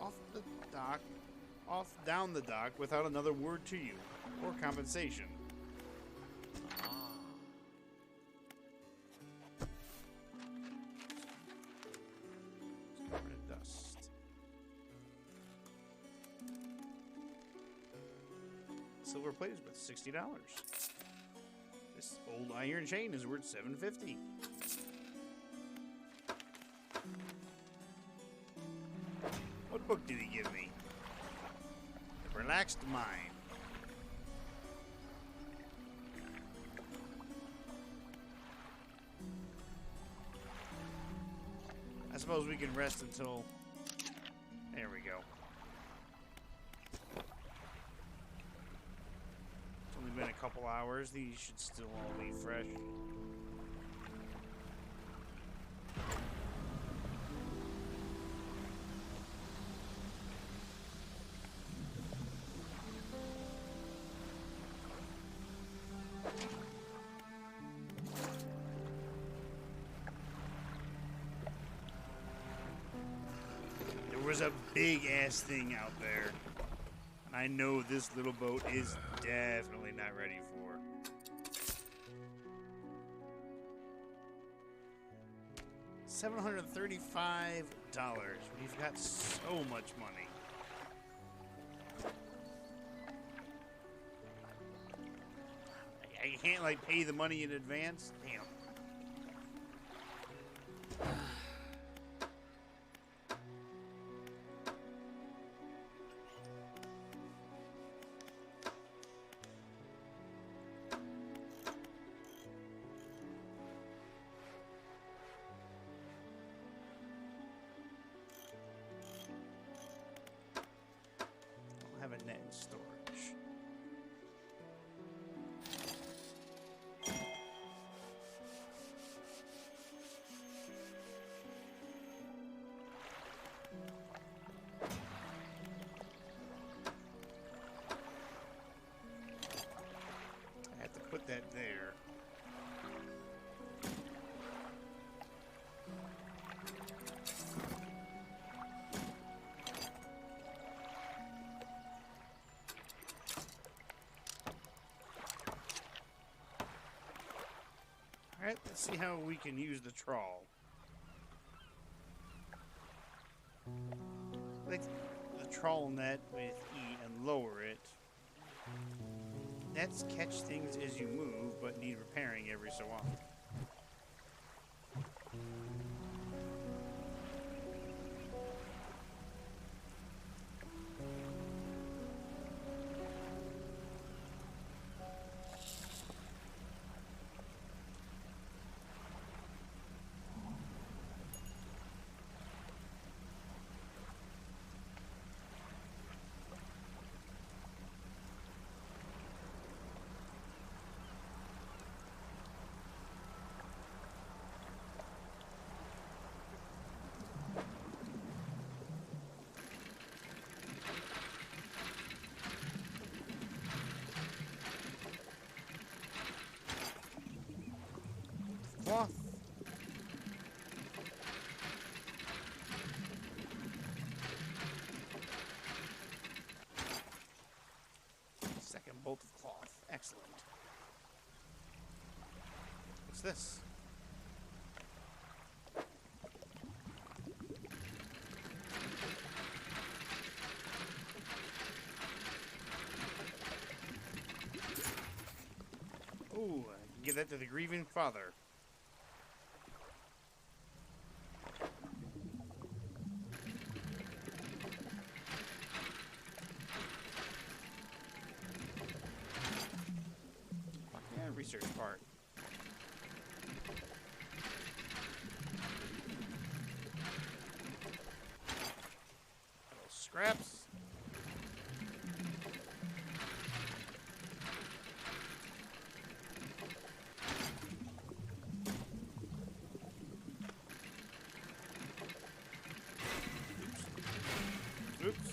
down the dock without another word to you, or compensation. It's covered in dust. Silver plate is worth $60. This old iron chain is worth $7.50. What book did he give me? The Relaxed Mind. I suppose we can rest until... There we go. It's only been a couple hours. These should still all be fresh. There was a big ass thing out there, and I know this little boat is definitely not ready for. $735. We've got so much money. I can't like pay the money in advance. Damn. put that there. Alright, let's see how we can use the trawl. Like the trawl net with E and lower it. Nets catch things as you move, but need repairing every so often. Cloth. Second bolt of cloth. Excellent. What's this? Ooh, I can give that to the grieving father. And research part. Little scraps. Oops.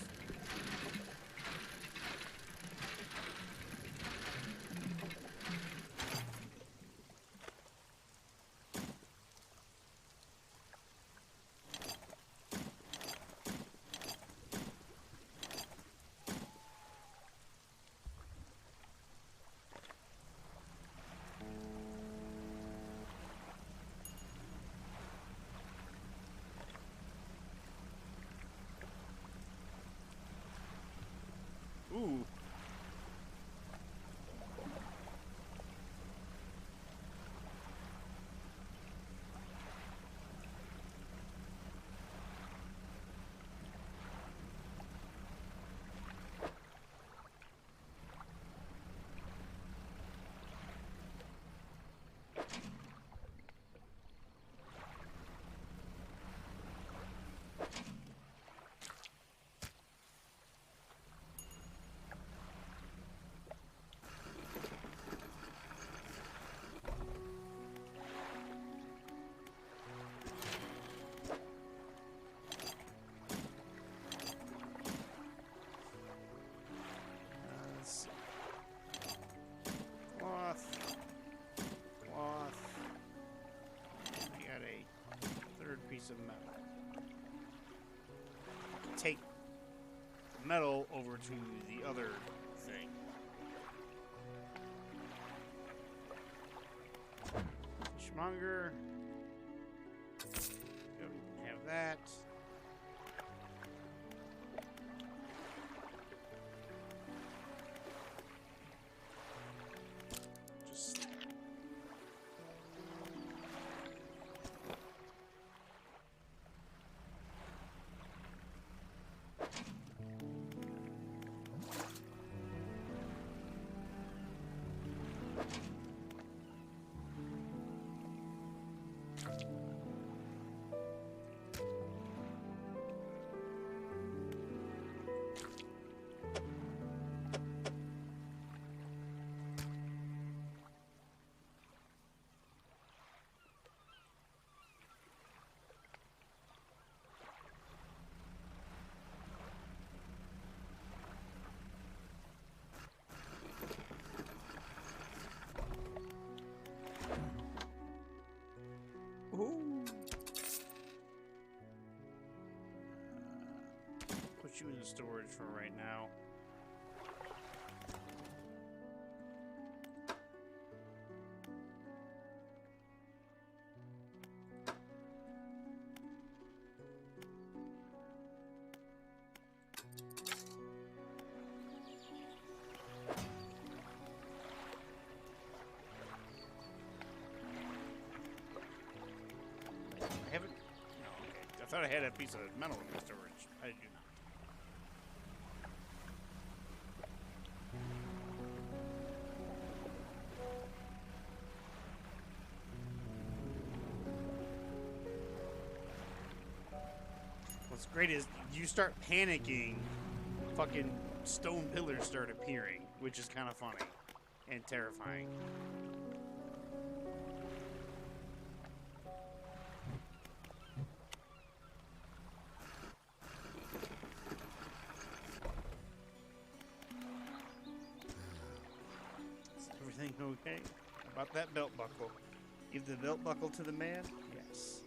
Ooh. Let's see. Cloth. Cloth. I got a third piece of metal. Take the metal over to the other thing. Fishmonger. Go have that. Just storage for right now. I haven't. No, okay. I thought I had a piece of metal in the storage. I do not. What's great is you start panicking, fucking stone pillars start appearing, which is kind of funny and terrifying. Is everything okay? About that belt buckle. Give the belt buckle to the man? Yes.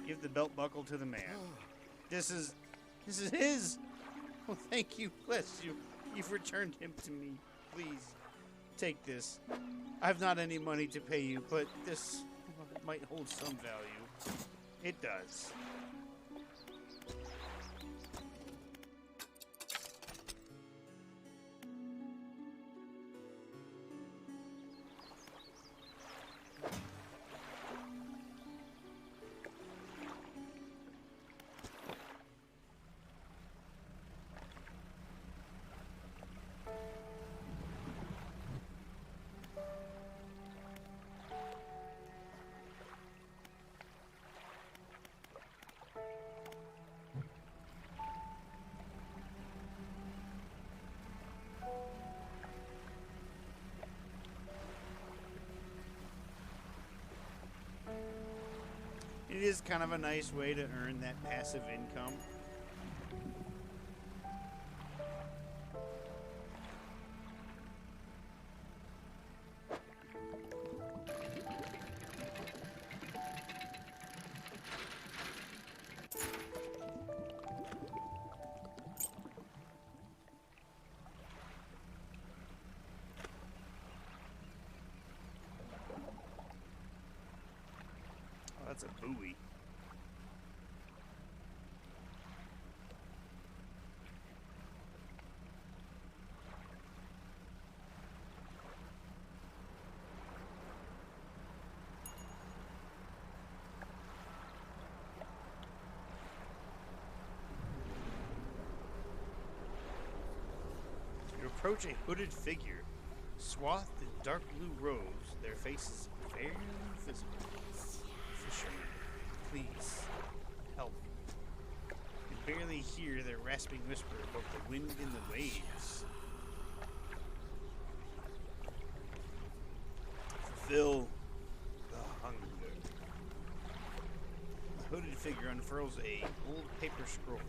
Give the belt buckle to the man. This is his. Oh, thank you. Bless you. You've returned him to me. Please, take this. I've not any money to pay you, but this might hold some value. It does. It is kind of a nice way to earn that passive income. Oh, that's a buoy. You approach a hooded figure, swathed in dark blue robes, their faces barely visible. Fisherman, please, help. You can barely hear their rasping whisper above the wind in the waves. Fulfill the hunger. The hooded figure unfurls a old paper scroll.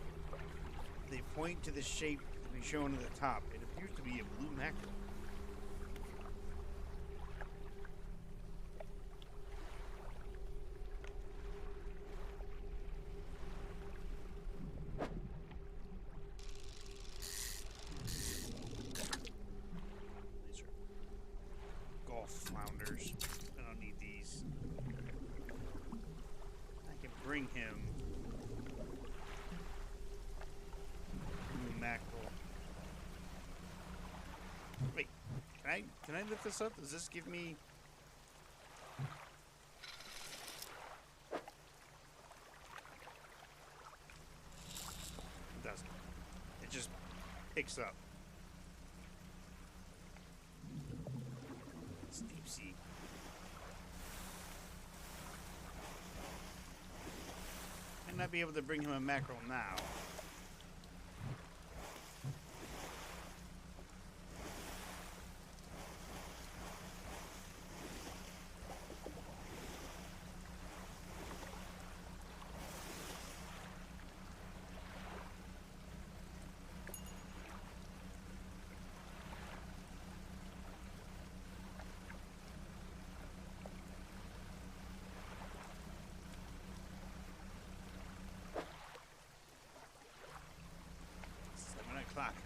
They point to the shape to be shown at the top. It appears to be a blue mackerel. These are golf flounders. I don't need these. I can bring him blue mackerel. Wait, can I lift this up? Does this give me? It doesn't. It just picks up. It's deep sea. Might not be able to bring him a mackerel now.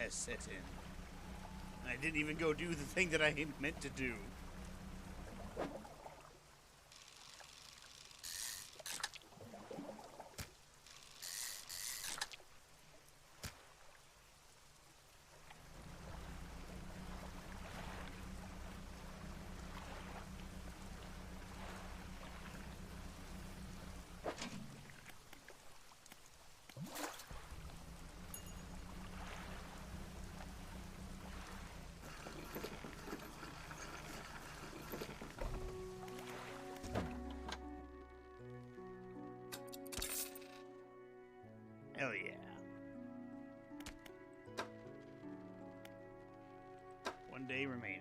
has set in. And I didn't even go do the thing that I meant to do. Hell yeah. One day remaining.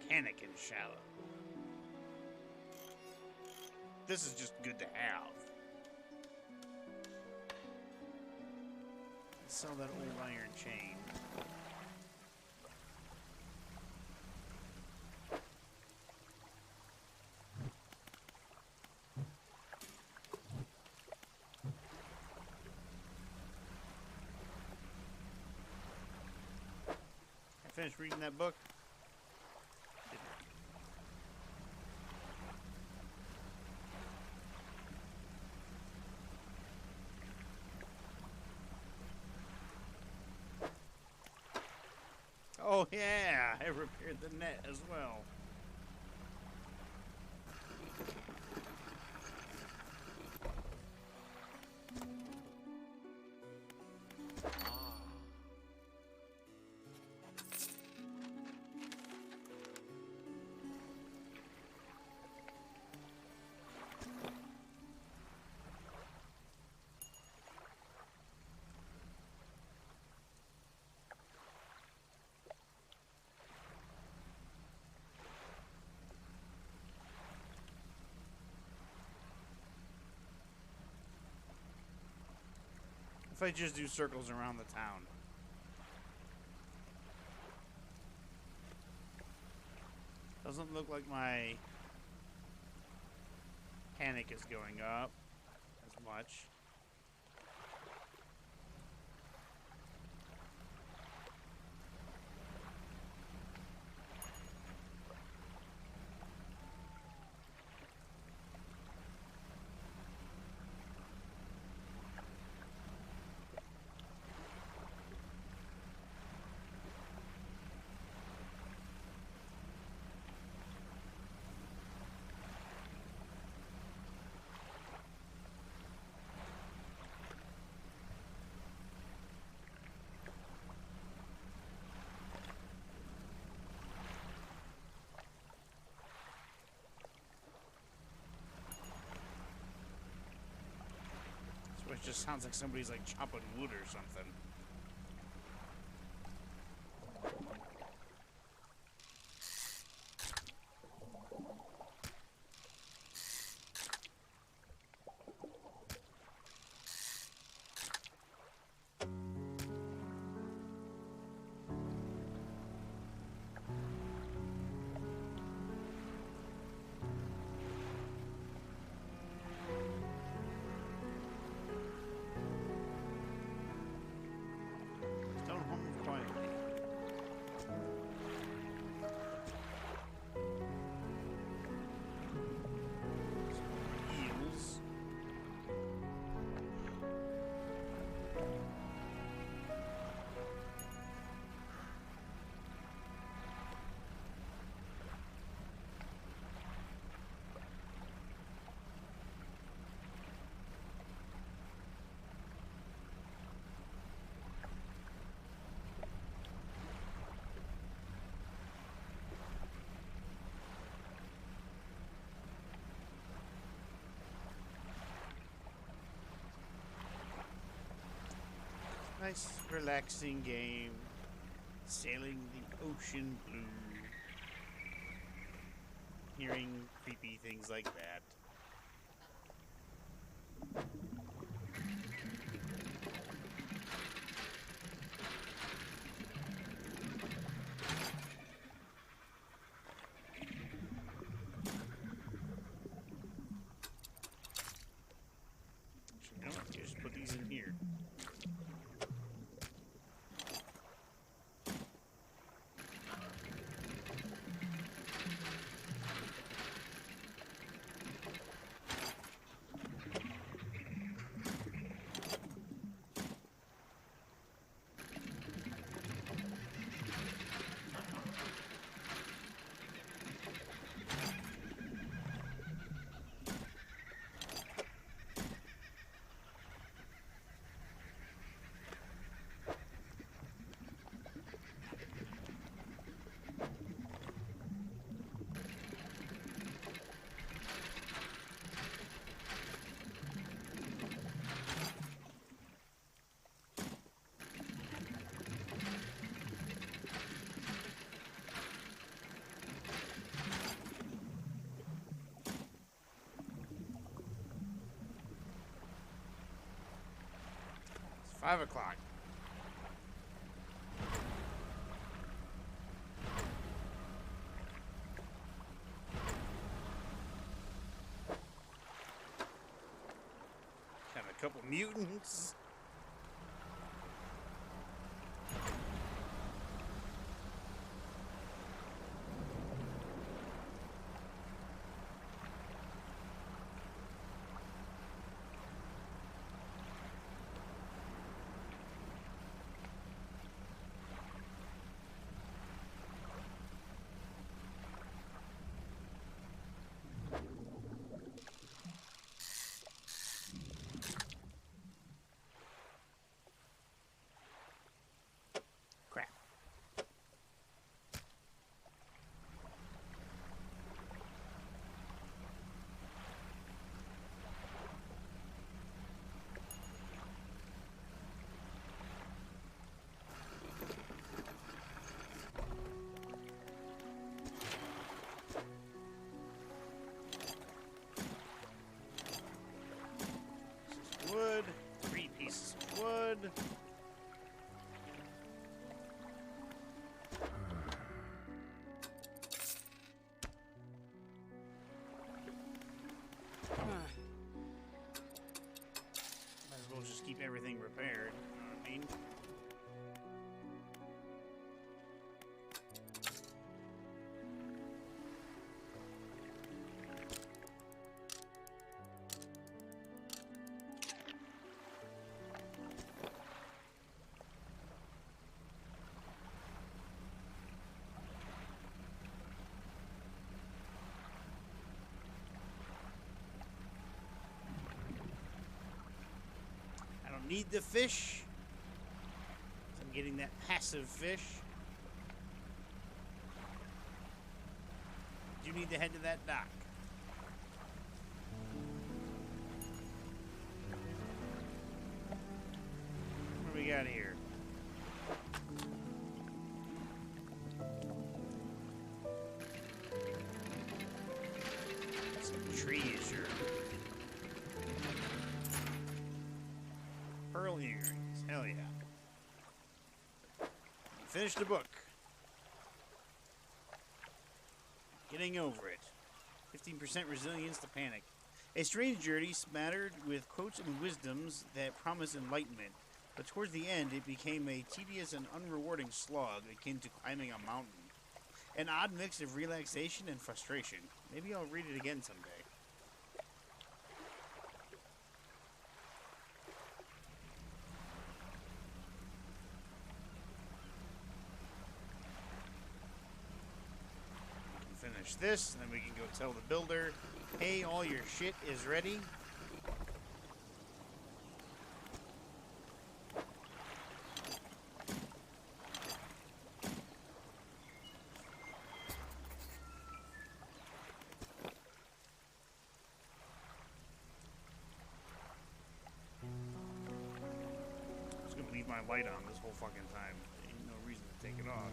Panic and shallow. This is just good to have. Let's sell that old iron chain. I finished reading that book. Oh yeah, I repaired the net as well. If I just do circles around the town. Doesn't look like my panic is going up as much. So it just sounds like somebody's like chopping wood or something. Nice, relaxing game. Sailing the ocean blue. Hearing creepy things like that. Actually, no, just put these in here. It's 5 o'clock. Got a couple mutants. Crap. This is wood. 3 pieces of wood. Might as well just keep everything repaired. You know what I mean? I don't need the fish. I'm getting that passive fish. Do need to head to that dock. What do we got here? Some treasure. Pearl earrings. Hell yeah. Finish the book. Getting over it. 15% resilience to panic. A strange journey smattered with quotes and wisdoms that promise enlightenment. But towards the end, it became a tedious and unrewarding slog akin to climbing a mountain. An odd mix of relaxation and frustration. Maybe I'll read it again someday. Finish this, and then we can go tell the builder, hey, all your shit is ready. my light on this whole fucking time. Ain't no reason to take it off.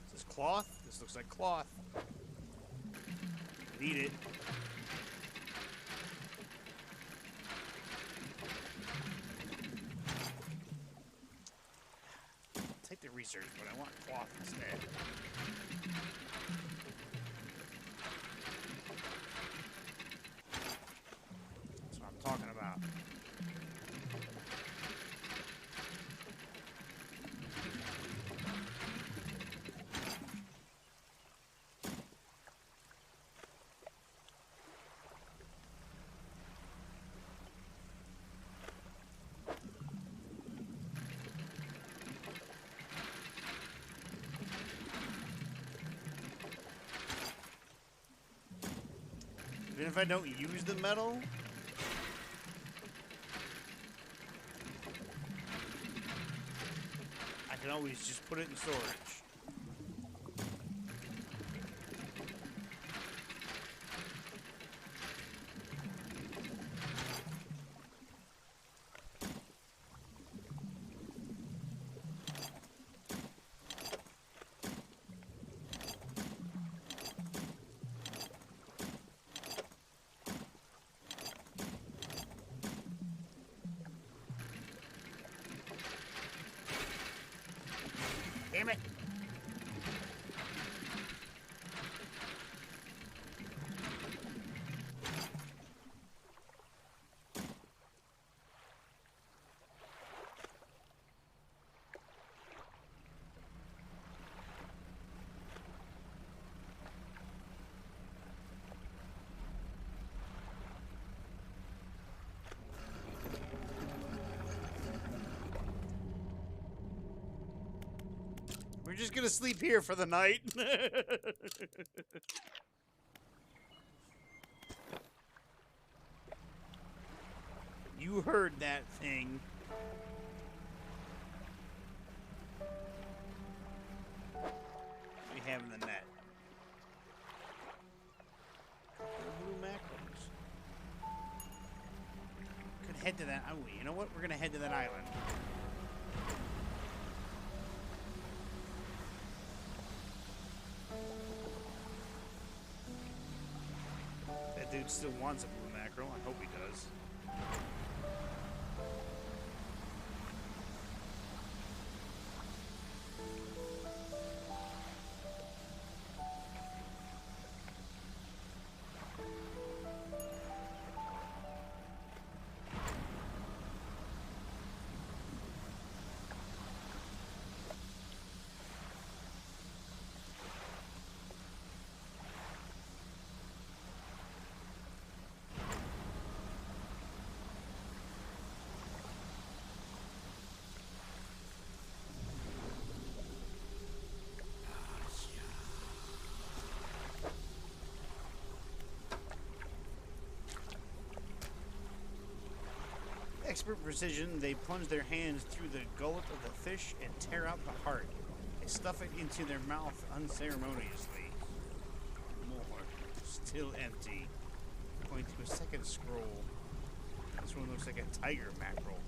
Is this cloth? This looks like cloth. Need it. Take the research, but I want cloth instead. That's what I'm talking about. Even if I don't use the metal, I can always just put it in storage. Damn it! We're just gonna sleep here for the night. You heard that thing. What do we have in the net? Blue macros. Could head to that. Oh, you know what? We're gonna head to that island. That dude still wants a blue macro. I hope he does. Expert precision, they plunge their hands through the gullet of the fish and tear out the heart. They stuff it into their mouth unceremoniously. More. Still empty. Point to a second scroll. This one looks like a tiger mackerel.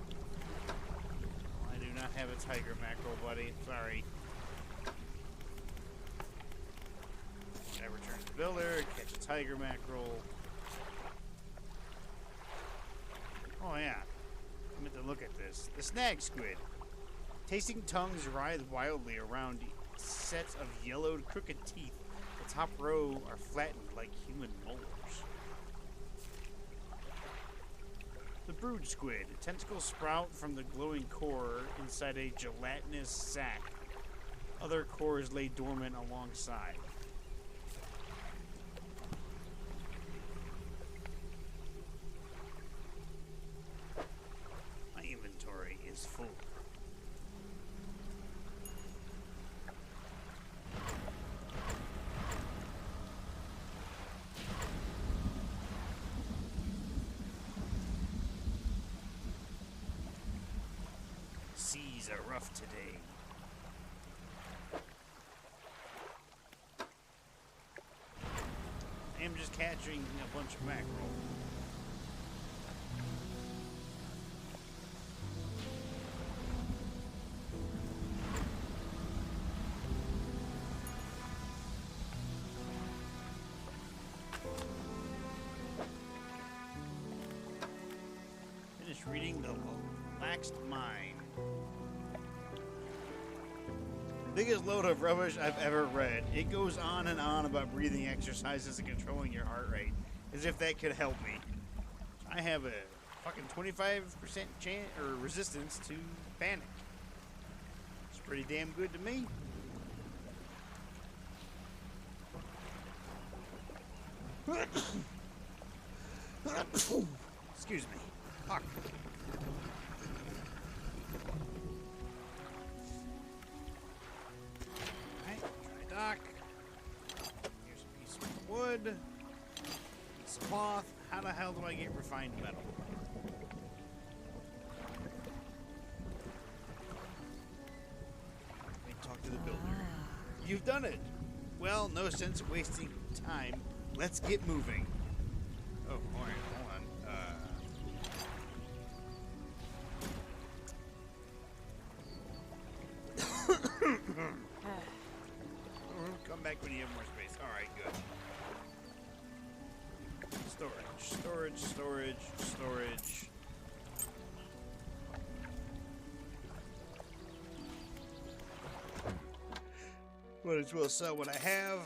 I do not have a tiger mackerel, buddy. Sorry. I return to the builder, catch a tiger mackerel. Oh yeah. I meant to look at this. The snag squid. Tasting tongues writhe wildly around sets of yellowed, crooked teeth. The top row are flattened like human molars. The brood squid. Tentacles sprout from the glowing core inside a gelatinous sac. Other cores lay dormant alongside. My inventory is full. seas are rough today. I am just catching a bunch of mackerel. Finish reading The Relaxed Mind. Biggest load of rubbish I've ever read. It goes on and on about breathing exercises and controlling your heart rate, as if that could help me. I have a fucking 25% chance or resistance to panic. It's pretty damn good to me. Excuse me. Fuck. Dock. Here's a piece of wood. Piece of cloth. How the hell do I get refined metal? Let me talk to the builder. You've done it. Well, no sense wasting time. Let's get moving. Oh, alright, hold on. Come back when you have more space. Alright, good. Storage. Might as well sell what I have.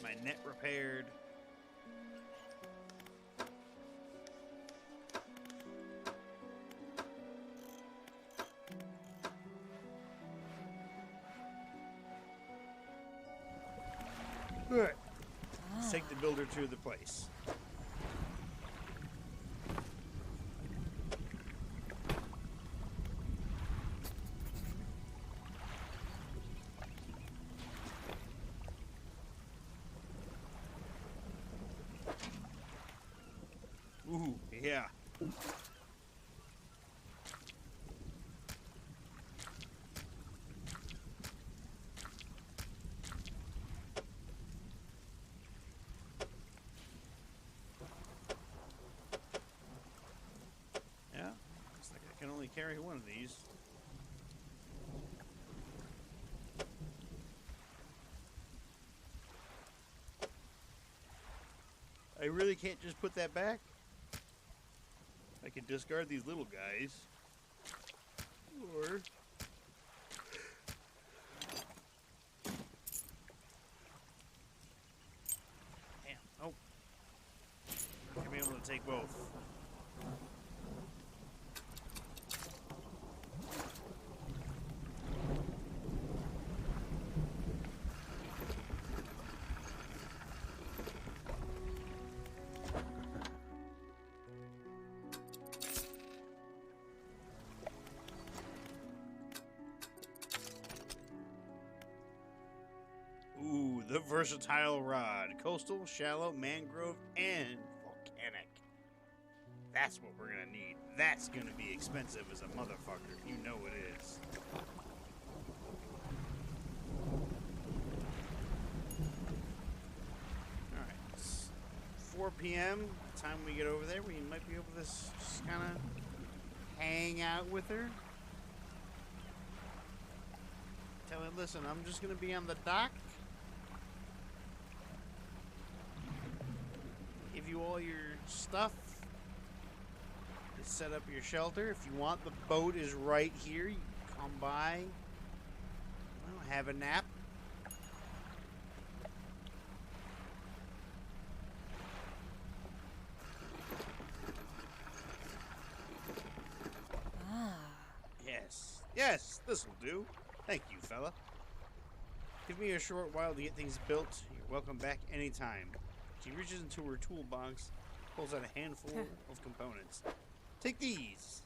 My net repaired. Alright. Let's take the builder to the place. Ooh, yeah. Can only carry one of these. I really can't just put that back. I can discard these little guys. Or damn. Oh. Should be able to take both. Ooh, the versatile rod. Coastal, shallow, mangrove, and volcanic. That's what we're gonna need. That's gonna be expensive as a motherfucker. You know it is. Alright, it's 4 p.m. The time we get over there, we might be able to just kind of hang out with her. Tell her, listen, I'm just gonna be on the dock. Give you all your stuff. Just set up your shelter. If you want, the boat is right here. You can come by. Well, have a nap. Yes, this'll do. Thank you, fella. Give me a short while to get things built. You're welcome back anytime. She reaches into her toolbox, pulls out a handful of components. Take these.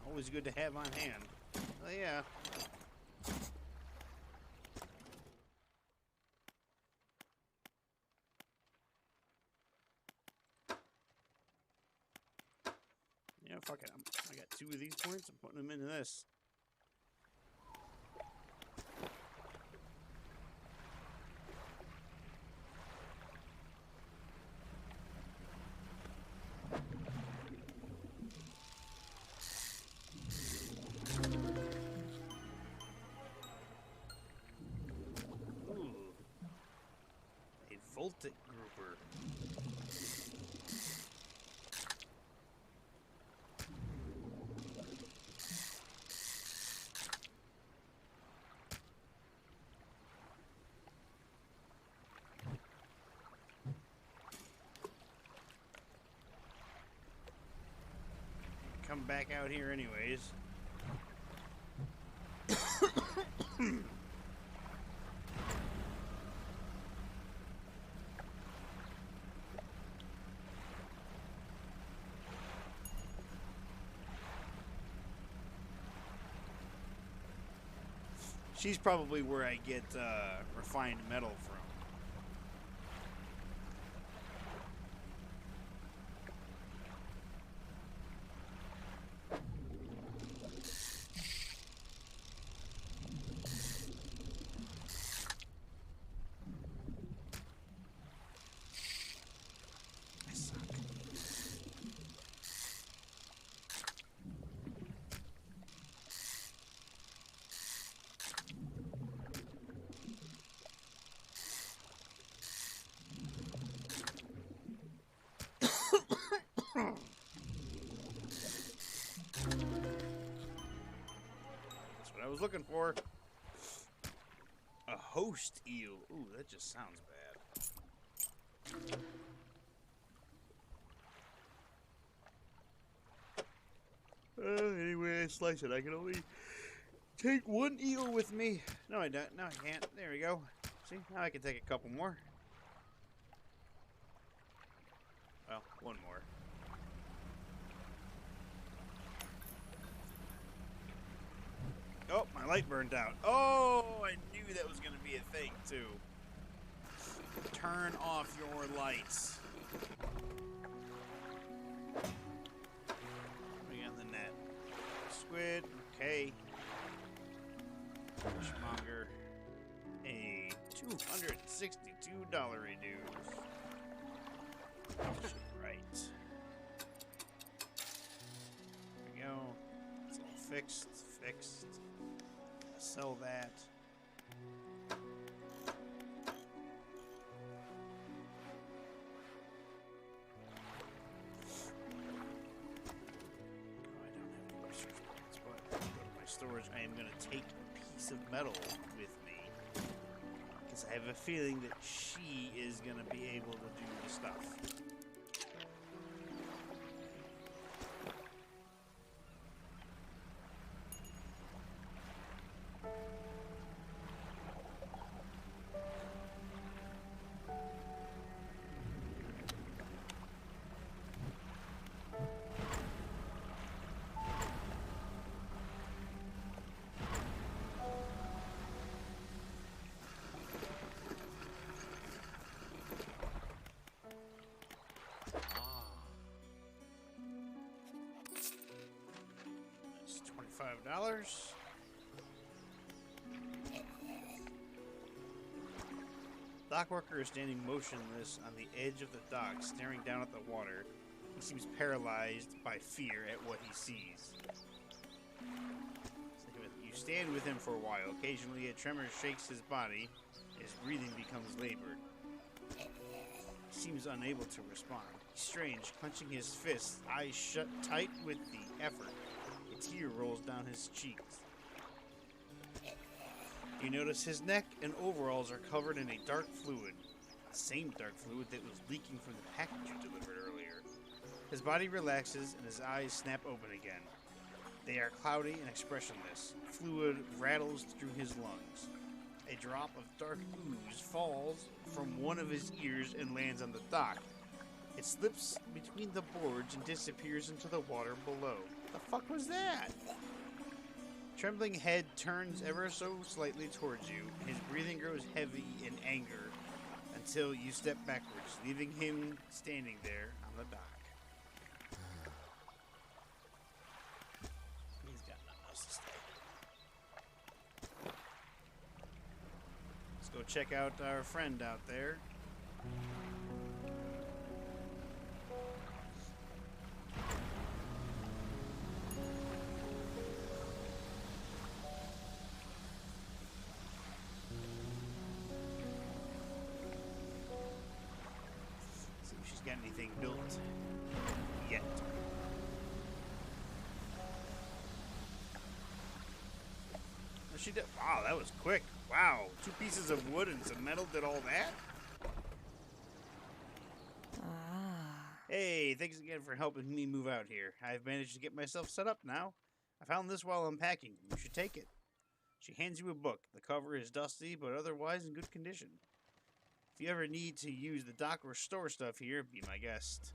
Always good to have on hand. Oh, yeah. fuck it. I got 2 of these points. I'm putting them into this. Ooh. A Voltic grouper. Come back out here anyways. She's probably where I get refined metal from. I suck. That's what I was looking for. A host eel. Ooh, that just sounds bad. Anyway, I slice it. I can only take 1 eel with me. No, I don't. No, I can't. There we go. See, now I can take a couple more. Well, 1 more. Oh, my light burned out. Oh, I knew that was going to be a thing, too. Turn off your lights. We got the net. Squid, okay. Fishmonger. A $262 reduce. Right. There we go. It's all fixed. Sell that. Oh, I don't have any research points, but go to my storage. I am going to take a piece of metal with me because I have a feeling that she is going to be able to do the stuff. $25. Dock worker is standing motionless on the edge of the dock, staring down at the water. He seems paralyzed by fear at what he sees. You stand with him for a while. Occasionally, a tremor shakes his body. His breathing becomes labored. He seems unable to respond. He's strange, clenching his fists, eyes shut tight with the effort. A tear rolls down his cheeks. You notice his neck and overalls are covered in a dark fluid. The same dark fluid that was leaking from the package you delivered earlier. His body relaxes and his eyes snap open again. They are cloudy and expressionless. Fluid rattles through his lungs. A drop of dark ooze falls from one of his ears and lands on the dock. It slips between the boards and disappears into the water below. The fuck was that? Trembling head turns ever so slightly towards you. His breathing grows heavy in anger until you step backwards, leaving him standing there on the dock. check out our friend out there. See if she's got anything built yet. She did. Wow, that was quick. Wow, 2 pieces of wood and some metal did all that? Hey, thanks again for helping me move out here. I've managed to get myself set up now. I found this while unpacking. You should take it. She hands you a book. The cover is dusty, but otherwise in good condition. If you ever need to use the dock or store stuff here, be my guest.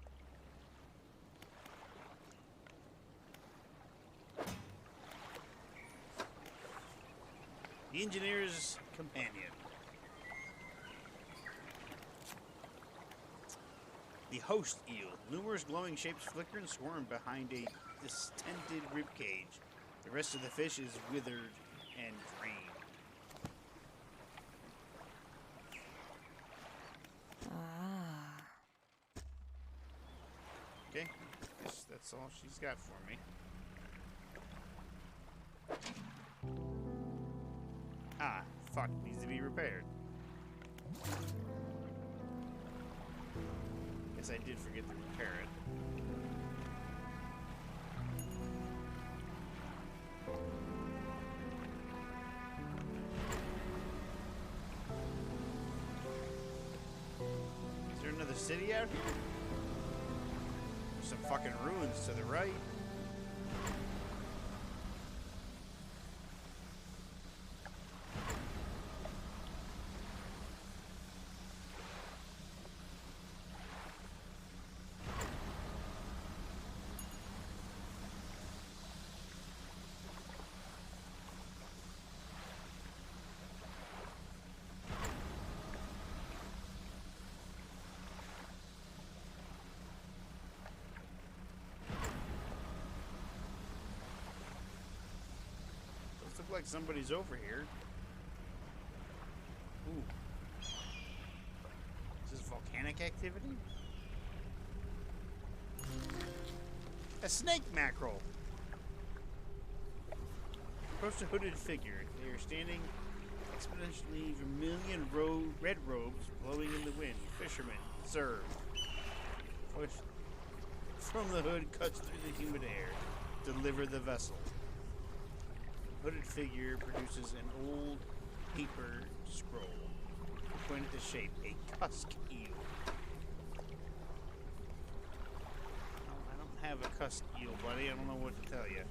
The Engineer's Companion. The host eel. Numerous glowing shapes flicker and squirm behind a distended ribcage. The rest of the fish is withered and drained. Okay, guess that's all she's got for me. Ah, fuck, needs to be repaired. Guess I did forget to repair it. Is there another city out here? There's some fucking ruins to the right. Looks like somebody's over here. Ooh. Is this volcanic activity? A snake mackerel. Approach a hooded figure. They are standing exponentially vermilion red robes blowing in the wind. Fishermen, serve. Push from the hood cuts through the humid air. Deliver the vessel. Hooded figure produces an old paper scroll. Pointed to shape, a cusk eel. I don't have a cusk eel, buddy. I don't know what to tell you.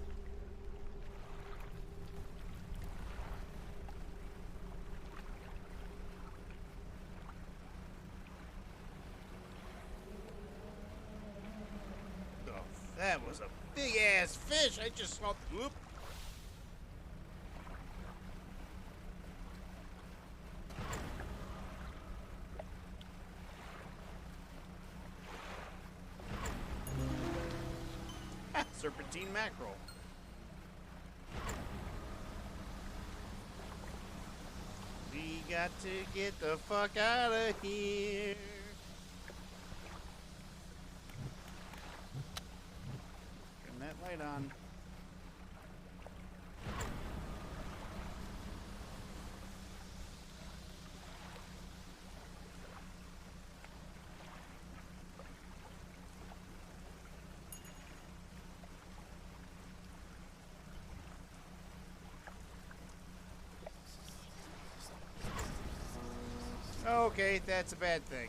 Oh, that was a big ass fish. I just saw. Whoop. Serpentine mackerel. We got to get the fuck out of here. Turn that light on. Okay, that's a bad thing.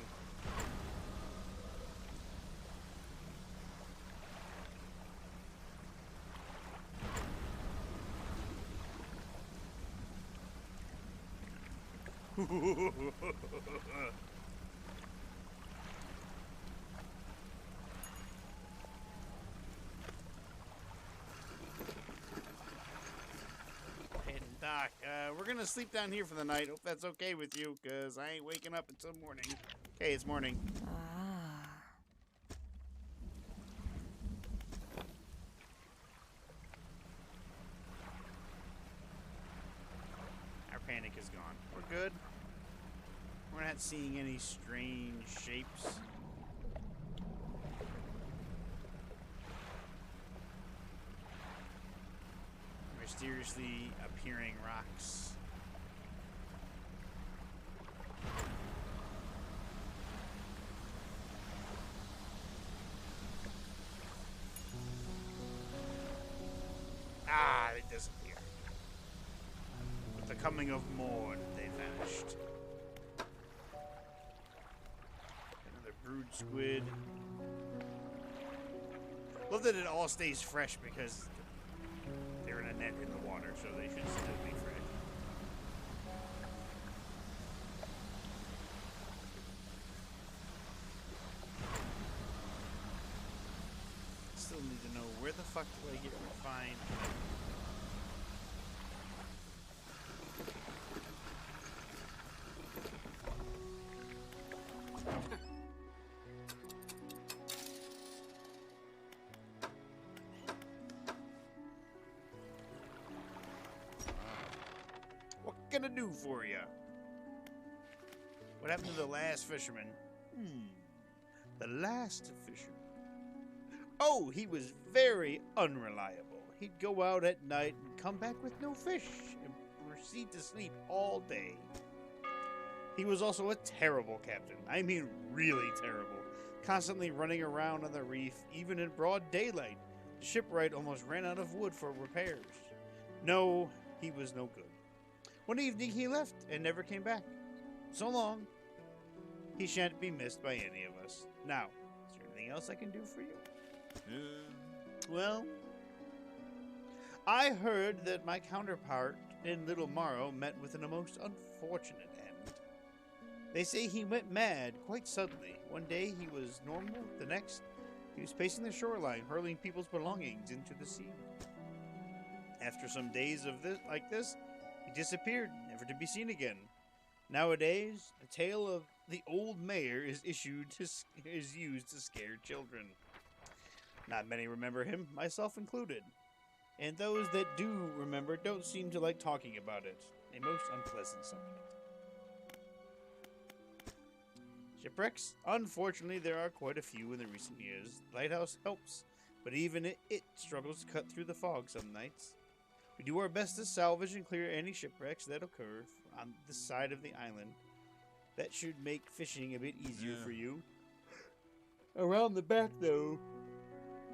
Doc, we're gonna sleep down here for the night. Hope that's okay with you, because I ain't waking up until morning. Okay, it's morning. Our panic is gone. We're good. We're not seeing any strange shapes. Mysteriously appearing rocks. Ah, they disappeared. With the coming of Mord, they vanished. Another brood squid. Love that it all stays fresh because they're in a net in the water, so they should still be fresh. Still need to know where the fuck do I get refined? What can I do for you? What happened to the last fisherman? The last fisherman. Oh, he was very unreliable. He'd go out at night and come back with no fish and proceed to sleep all day. He was also a terrible captain. I mean, really terrible. Constantly running around on the reef, even in broad daylight. The shipwright almost ran out of wood for repairs. No, he was no good. One evening he left and never came back. So long. He shan't be missed by any of us. Now, is there anything else I can do for you? Well, I heard that my counterpart in Little Morrow met with a most unfortunate end. They say he went mad quite suddenly. One day he was normal, the next he was pacing the shoreline, hurling people's belongings into the sea. After some days of this, he disappeared, never to be seen again. Nowadays, the tale of the old mayor is used to scare children. Not many remember him, myself included. And those that do remember don't seem to like talking about it. A most unpleasant subject. Shipwrecks? Unfortunately, there are quite a few in the recent years. The lighthouse helps, but even it struggles to cut through the fog some nights. We do our best to salvage and clear any shipwrecks that occur on the side of the island. That should make fishing a bit easier for you. Around the back, though,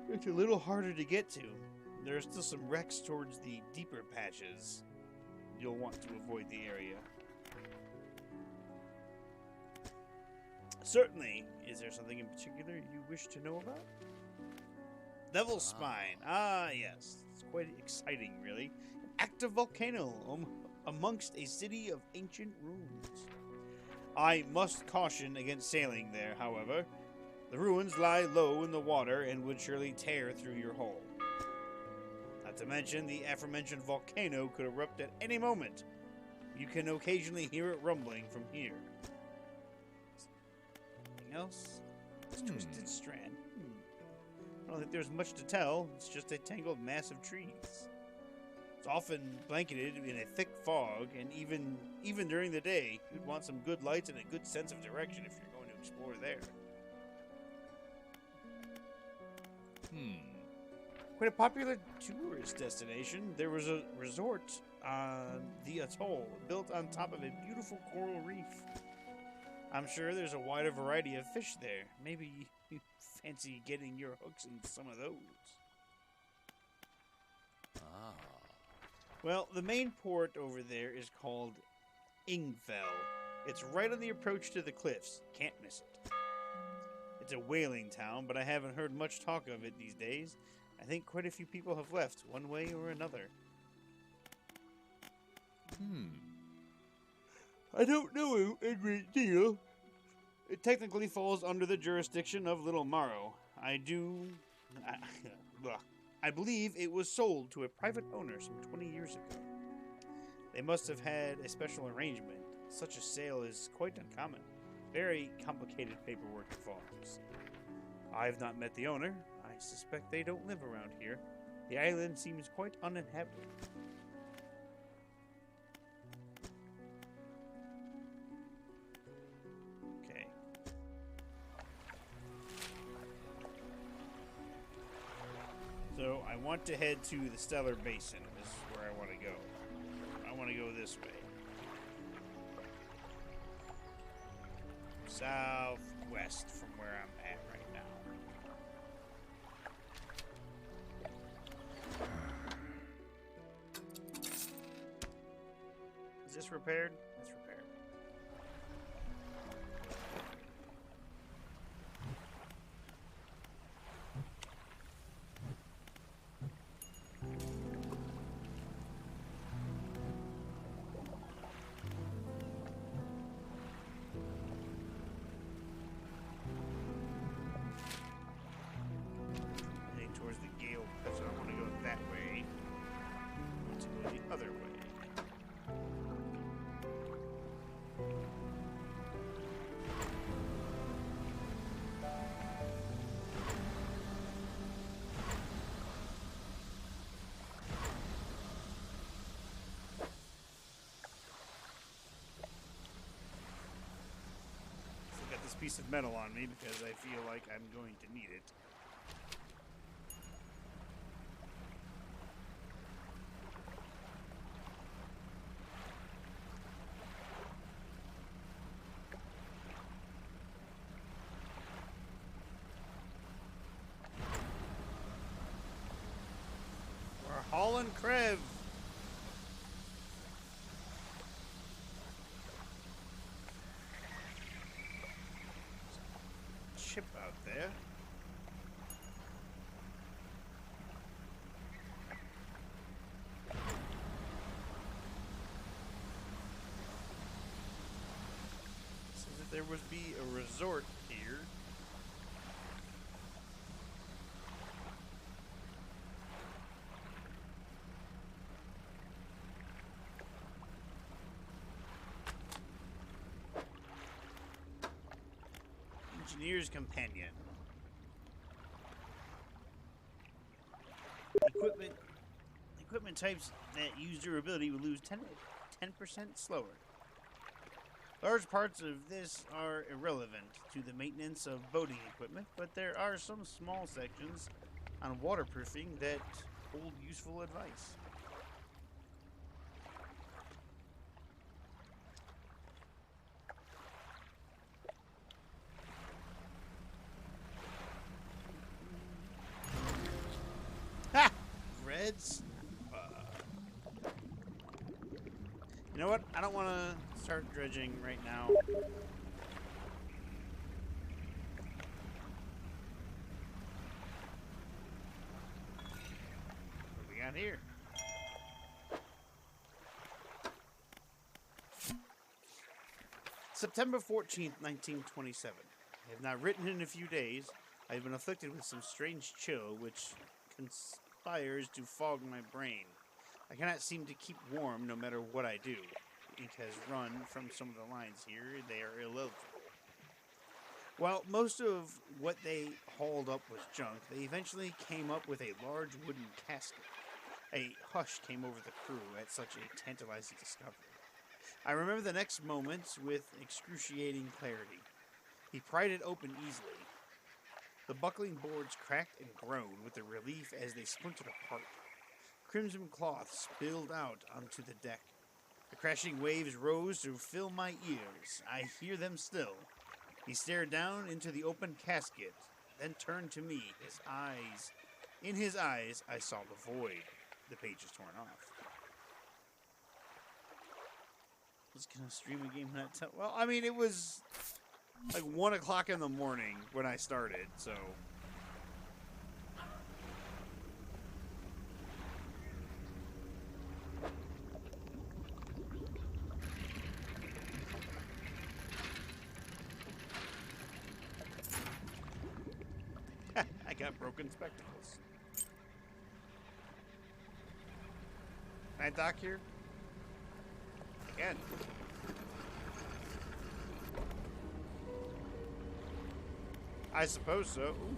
it's a little harder to get to. There are still some wrecks towards the deeper patches. You'll want to avoid the area. Certainly. Is there something in particular you wish to know about? Devil's Spine. Ah, yes. It's quite exciting, really. An active volcano amongst a city of ancient ruins. I must caution against sailing there, however. The ruins lie low in the water and would surely tear through your hull. Not to mention, the aforementioned volcano could erupt at any moment. You can occasionally hear it rumbling from here. Anything else? This twisted strand. I don't think there's much to tell. It's just a tangled mass of trees. It's often blanketed in a thick fog, and even during the day, you'd want some good lights and a good sense of direction if you're going to explore there. Quite a popular tourist destination. There was a resort on the atoll, built on top of a beautiful coral reef. I'm sure there's a wider variety of fish there. Maybe you fancy getting your hooks in some of those. Well, the main port over there is called Ingfell. It's right on the approach to the cliffs. Can't miss it. It's a whaling town, but I haven't heard much talk of it these days. I think quite a few people have left, one way or another. I don't know a great deal. It technically falls under the jurisdiction of Little Morrow. I believe it was sold to a private owner some 20 years ago. They must have had a special arrangement. Such a sale is quite uncommon. Very complicated paperwork involves. I've not met the owner. I suspect they don't live around here. The island seems quite uninhabited. So I want to head to the Stellar Basin. This is where I want to go. I want to go this way. Southwest from where I'm at right now. Is this repaired? It's repaired. Heading towards the Gale, so I want to go that way. I want to go the other way. Got this piece of metal on me because I feel like I'm going to need it. We're hauling Krev. Ship out there. Says that there would be a resort here. Engineer's Companion. Equipment types that use durability will lose 10% slower. Large parts of this are irrelevant to the maintenance of boating equipment, but there are some small sections on waterproofing that hold useful advice. Reds. You know what? I don't want to start dredging right now. What do we got here? September 14th, 1927. I have not written in a few days. I have been afflicted with some strange chill, which conspires to fog my brain. I cannot seem to keep warm no matter what I do. Ink has run from some of the lines here. They are illegible. While most of what they hauled up was junk, they eventually came up with a large wooden casket. A hush came over the crew at such a tantalizing discovery. I remember the next moments with excruciating clarity. He pried it open easily. The buckling boards cracked and groaned with the relief as they splintered apart. Crimson cloth spilled out onto the deck. The crashing waves rose to fill my ears. I hear them still. He stared down into the open casket, then turned to me. In his eyes, I saw the void. The page is torn off. I was gonna stream a game that time. Well, I mean, it was like 1 o'clock in the morning when I started, so. I got broken spectacles. Can I dock here? I can. I suppose so. Ooh.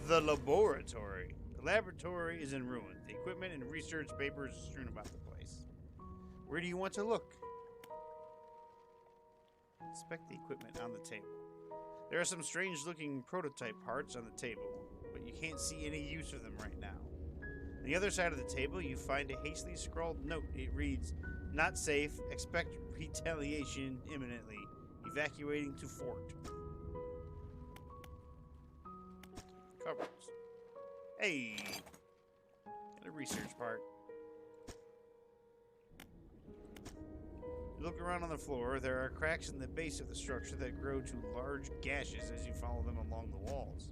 The laboratory. The laboratory is in ruins. The equipment and research papers are strewn about the place. Where do you want to look? Inspect the equipment on the table. There are some strange-looking prototype parts on the table, but you can't see any use for them right now. On the other side of the table, you find a hastily scrawled note. It reads, "Not safe. Expect retaliation imminently. Evacuating to fort." Cupboards. Hey! Got a research part. You look around on the floor. There are cracks in the base of the structure that grow to large gashes as you follow them along the walls.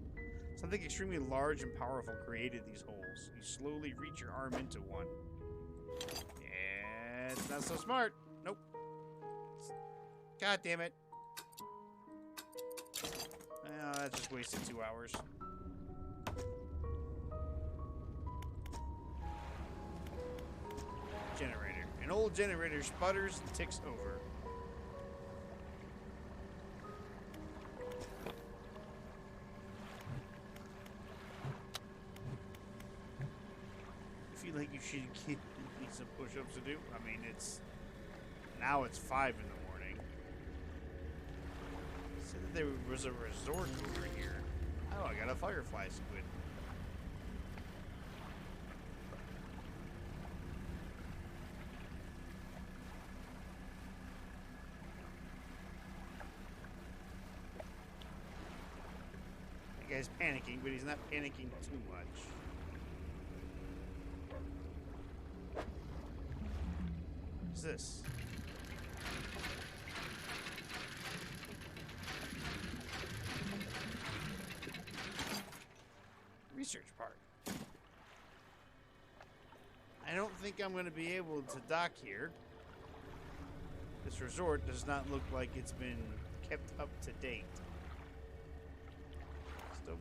Something extremely large and powerful created these holes. You slowly reach your arm into one. Yeah, it's not so smart. Nope. God damn it. Well, that just wasted 2 hours. Generator. An old generator sputters and ticks over. I feel like you should give me some push-ups to do. I mean, now it's 5 in the morning. It said that there was a resort over here. Oh, I got a firefly squid. The guy's panicking, but he's not panicking too much. What's this? Research part. I don't think I'm going to be able to dock here. This resort does not look like it's been kept up to date. Still.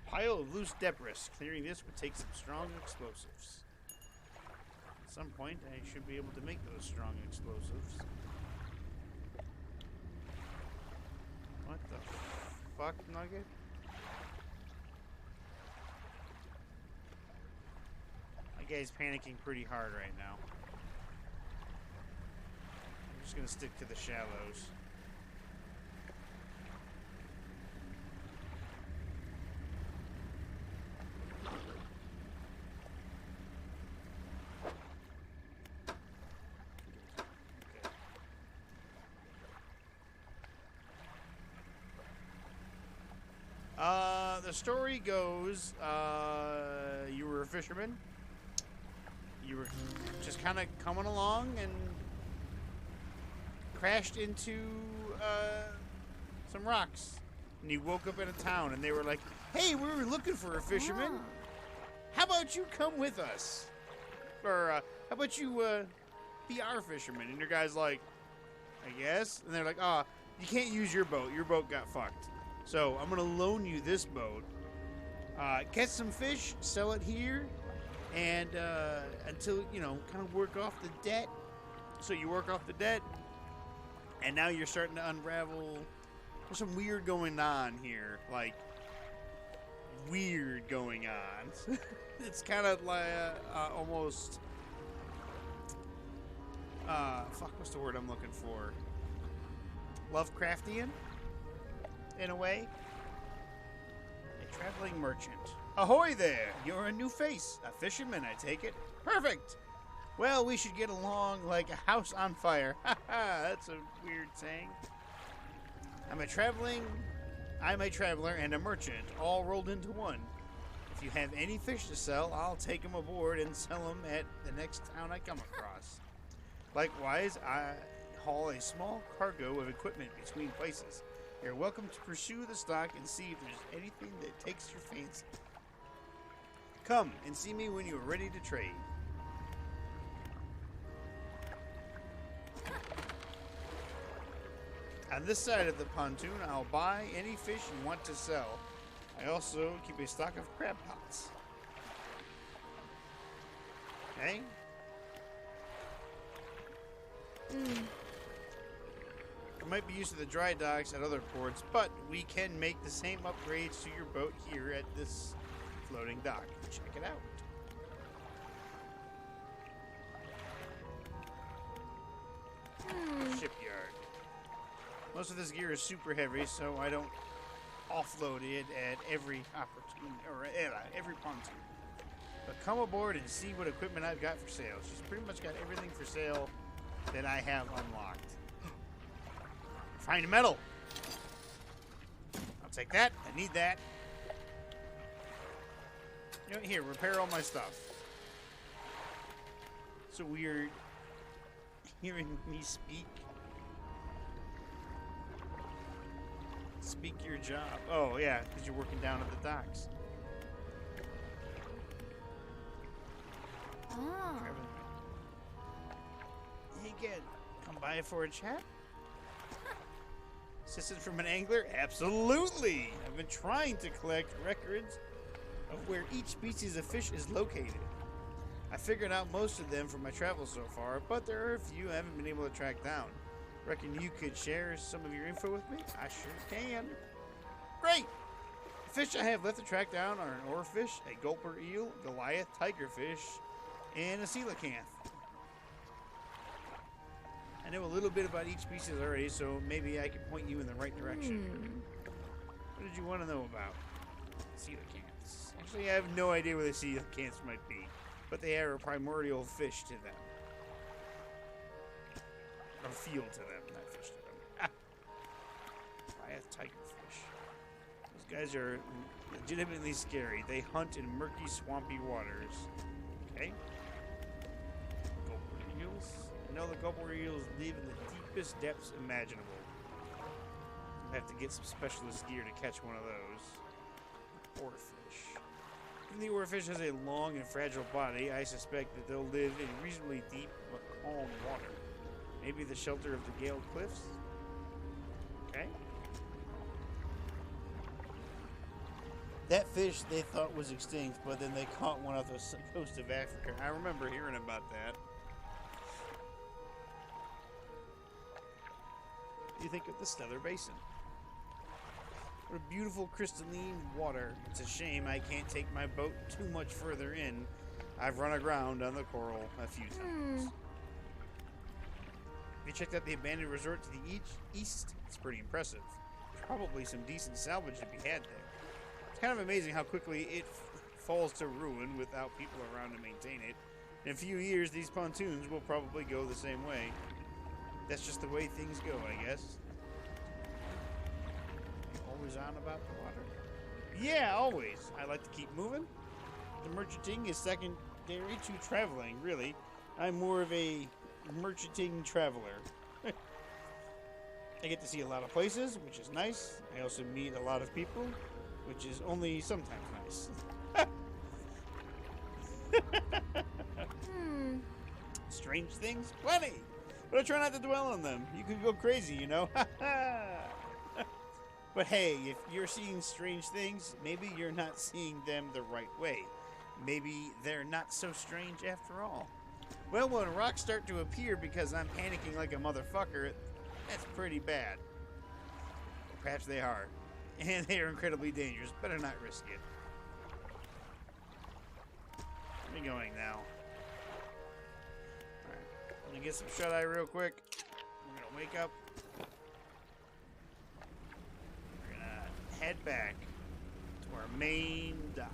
Pile of loose debris. Clearing this would take some strong explosives. At some point, I should be able to make those strong explosives. What the fuck, Nugget? That guy's panicking pretty hard right now. I'm just gonna stick to the shallows. The story goes, you were a fisherman. You were just kind of coming along and crashed into some rocks. And you woke up in a town and they were like, "Hey, we were looking for a fisherman. How about you come with us? Or how about you be our fisherman?" And your guy's like, "I guess." And they're like, "Oh, you can't use your boat. Your boat got fucked. So I'm going to loan you this boat. Catch some fish, sell it here, and until, you know, kind of work off the debt." So you work off the debt, and now you're starting to unravel. There's some weird going on here. Like, weird going on. It's kind of like almost... fuck, what's the word I'm looking for? Lovecraftian? In a way. A traveling merchant. Ahoy there! You're a new face. A fisherman, I take it. Perfect! Well, we should get along like a house on fire. Ha ha, that's a weird saying. I'm a traveler and a merchant, all rolled into one. If you have any fish to sell, I'll take them aboard and sell them at the next town I come across. Likewise, I haul a small cargo of equipment between places. You're welcome to pursue the stock and see if there's anything that takes your fancy. Come and see me when you are ready to trade. On this side of the pontoon, I'll buy any fish you want to sell. I also keep a stock of crab pots. Okay? It might be used to the dry docks at other ports, but we can make the same upgrades to your boat here at this floating dock. Check it out. Most of this gear is super heavy, so I don't offload it at every opportunity or every pontoon. But come aboard and see what equipment I've got for sale. She's pretty much got everything for sale that I have unlocked. Find metal. I'll take that. I need that. You know, here, repair all my stuff. It's so weird hearing me speak. Speak your job. Oh, yeah, because you're working down at the docks. Oh. Hey, kid, come by for a chat? Assistance from an angler? Absolutely! I've been trying to collect records of where each species of fish is located. I figured out most of them from my travels so far, but there are a few I haven't been able to track down. Reckon you could share some of your info with me? I sure can. Great! The fish I have left to track down are an oarfish, a gulper eel, Goliath, tigerfish, and a coelacanth. I know a little bit about each species already, so maybe I can point you in the right direction. What did you want to know about? Coelacanths. Actually, I have no idea where the coelacanths might be, but they are a primordial fish to them. Or field to them, not fish to them. Goliath tigerfish. Those guys are legitimately scary. They hunt in murky, swampy waters. Okay. Gulper eels. I know the gulper eels live in the deepest depths imaginable. You have to get some specialist gear to catch one of those. Oarfish. Even the oarfish has a long and fragile body, I suspect that they'll live in reasonably deep but calm water. Maybe the shelter of the Gale Cliffs? Okay. That fish they thought was extinct, but then they caught one off the coast of Africa. I remember hearing about that. What do you think of the Stellar Basin? What a beautiful crystalline water. It's a shame I can't take my boat too much further in. I've run aground on the coral a few times. We checked out the abandoned resort to the east. It's pretty impressive. There's probably some decent salvage to be had there. It's kind of amazing how quickly it falls to ruin without people around to maintain it. In a few years, these pontoons will probably go the same way. That's just the way things go, I guess. Always on about the water? Yeah, always. I like to keep moving. The merchanting is secondary to traveling, really. I'm more of a merchanting traveler. I get to see a lot of places, which is nice. I also meet a lot of people, which is only sometimes nice. Strange things? Plenty! But I try not to dwell on them. You could go crazy, you know? But hey, if you're seeing strange things, maybe you're not seeing them the right way. Maybe they're not so strange after all. Well, when rocks start to appear because I'm panicking like a motherfucker, that's pretty bad. Or perhaps they are. And they are incredibly dangerous. Better not risk it. Where are we going now? Alright. Let me get some shut-eye real quick. We're gonna wake up. We're gonna head back to our main dock.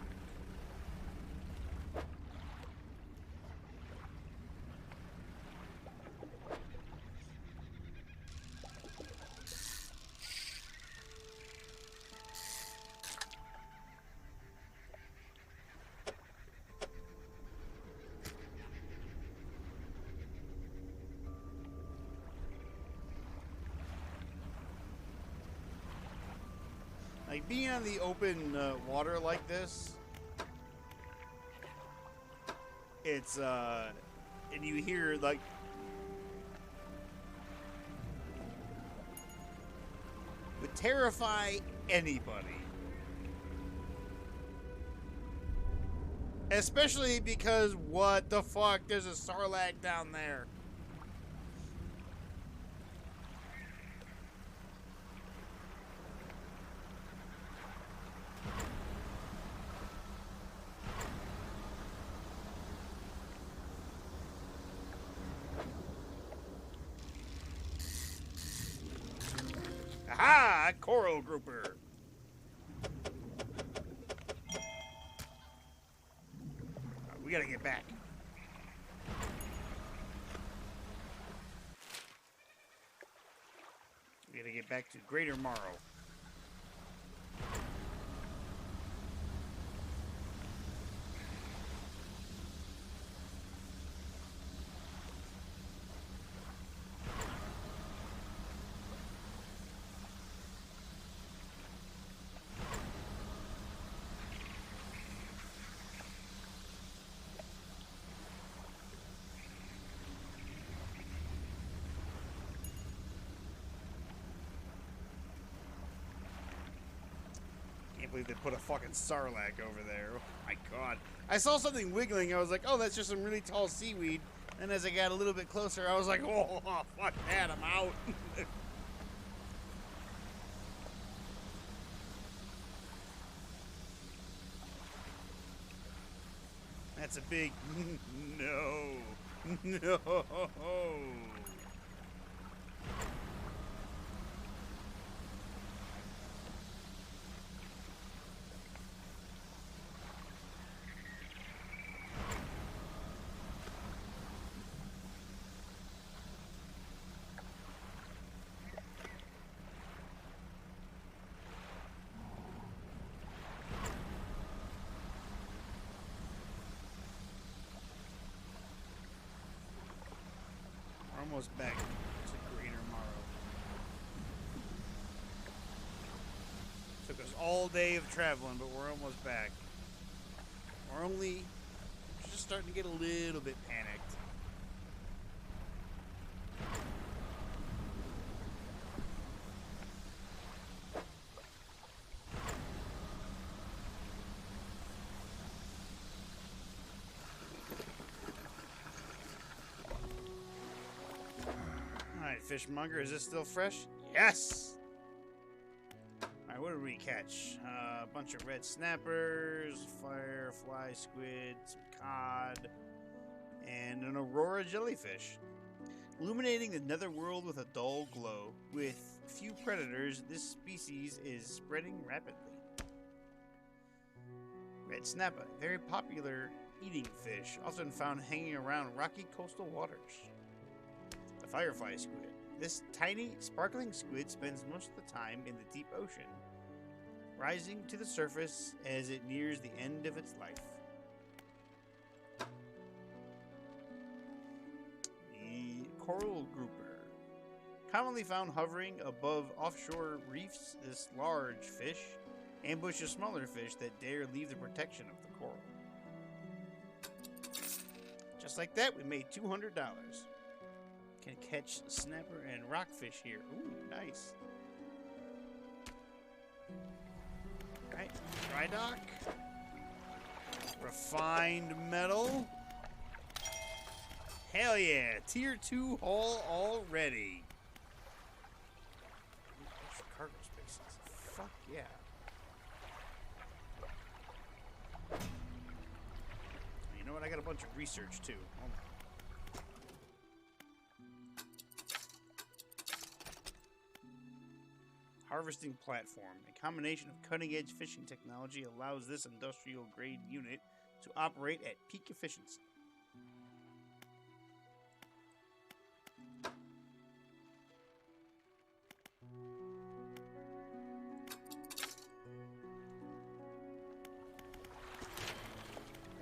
Like, being on the open water like this, it's, and you hear, like, would terrify anybody. Especially because, what the fuck, there's a sarlacc down there. Coral grouper. We gotta get back. We gotta get back to Greater Morrow. Can't believe they put a fucking sarlacc over there. Oh my god. I saw something wiggling. I was like, oh, that's just some really tall seaweed. And as I got a little bit closer, I was like, oh, fuck that, I'm out. That's a big no. No. Almost back to Greater Morrow. Took us all day of traveling, but we're almost back. We're just starting to get a little bit panicked. Fishmonger, is this still fresh? Yes! Alright, what did we catch? A bunch of red snappers, firefly squid, some cod, and an aurora jellyfish. Illuminating the netherworld with a dull glow. With few predators, this species is spreading rapidly. Red snapper, very popular eating fish, often found hanging around rocky coastal waters. The firefly squid. This tiny, sparkling squid spends most of the time in the deep ocean, rising to the surface as it nears the end of its life. The coral grouper. Commonly found hovering above offshore reefs, this large fish ambushes smaller fish that dare leave the protection of the coral. Just like that, we made $200. Can catch snapper and rockfish here. Ooh, nice. Alright, dry dock. Refined metal. Hell yeah, tier 2 haul already. Extra cargo spaces. Fuck yeah. You know what? I got a bunch of research too. Hold on. Harvesting platform. A combination of cutting-edge fishing technology allows this industrial-grade unit to operate at peak efficiency.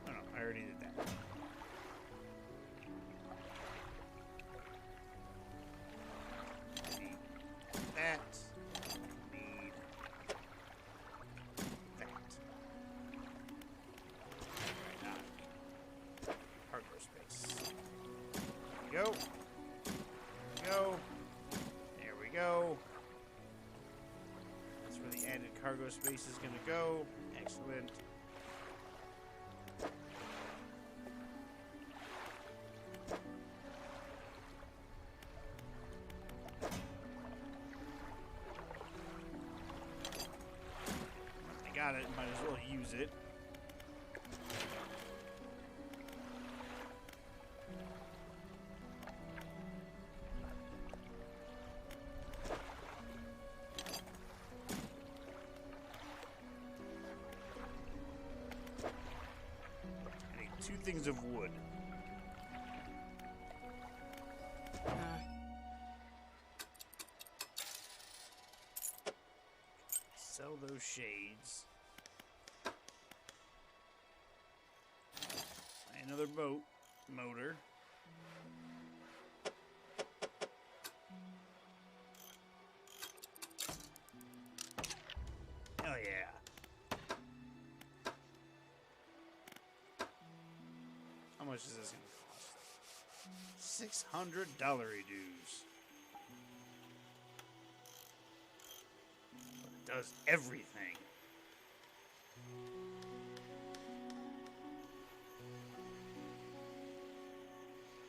Oh no, I already did that. I need that. Go. Go. There we go. That's where the added cargo space is going to go. Excellent. I got it. Might as well use it. things of wood. Sell those shades. Buy another boat motor. Hell yeah. How much is this going to cost? $600 dues. But it does everything.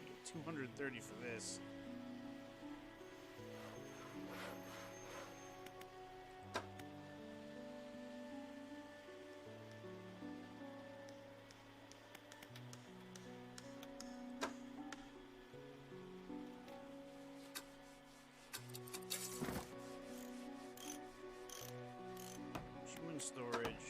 You get 230 for this. Storage.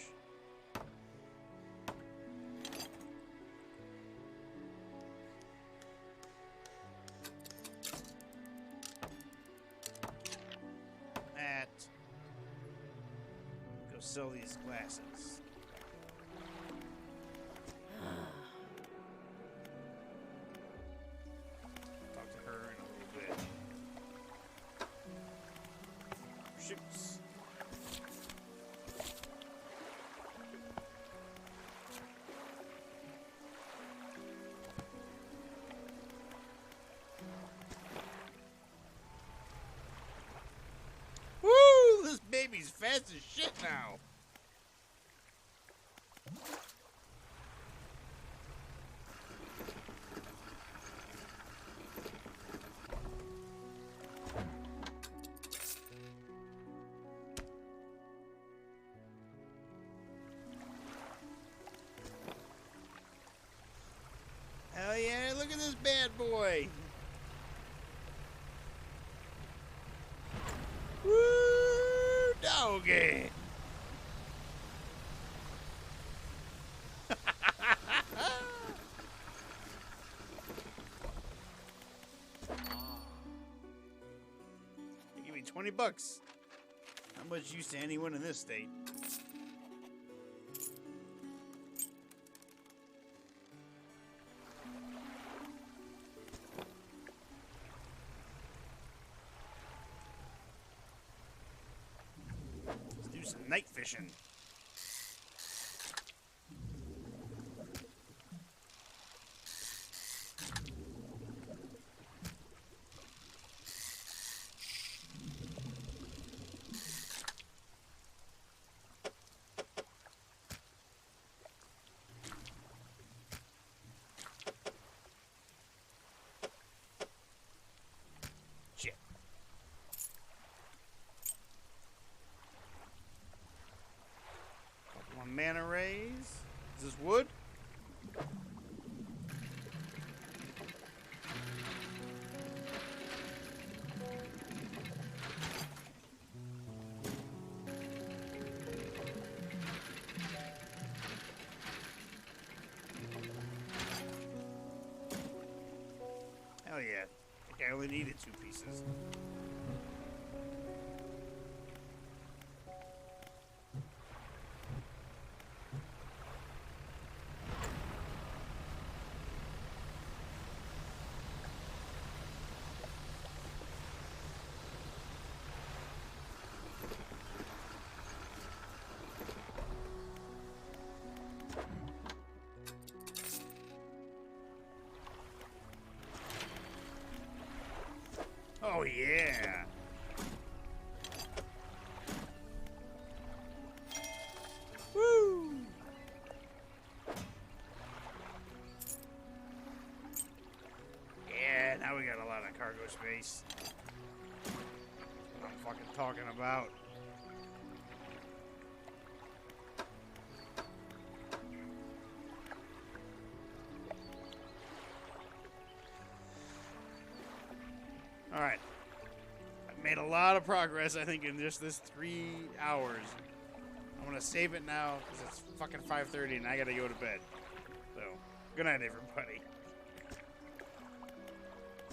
That. Go sell these glasses. Talk to her in a little bit. Ships. This baby's fast as shit now. Hell yeah, look at this bad boy. Woo, doggy. They give me $20. How much use to anyone in this state? Some night fishing. Shit. One mana raise. Is this wood? Hell yeah. I think I only needed 2 pieces. Oh yeah. Woo. Yeah, now we got a lot of cargo space. That's what I'm fucking talking about. All right. I've made a lot of progress, I think, in just this 3 hours. I'm going to save it now because it's fucking 5:30 and I got to go to bed. So, Good night, everybody.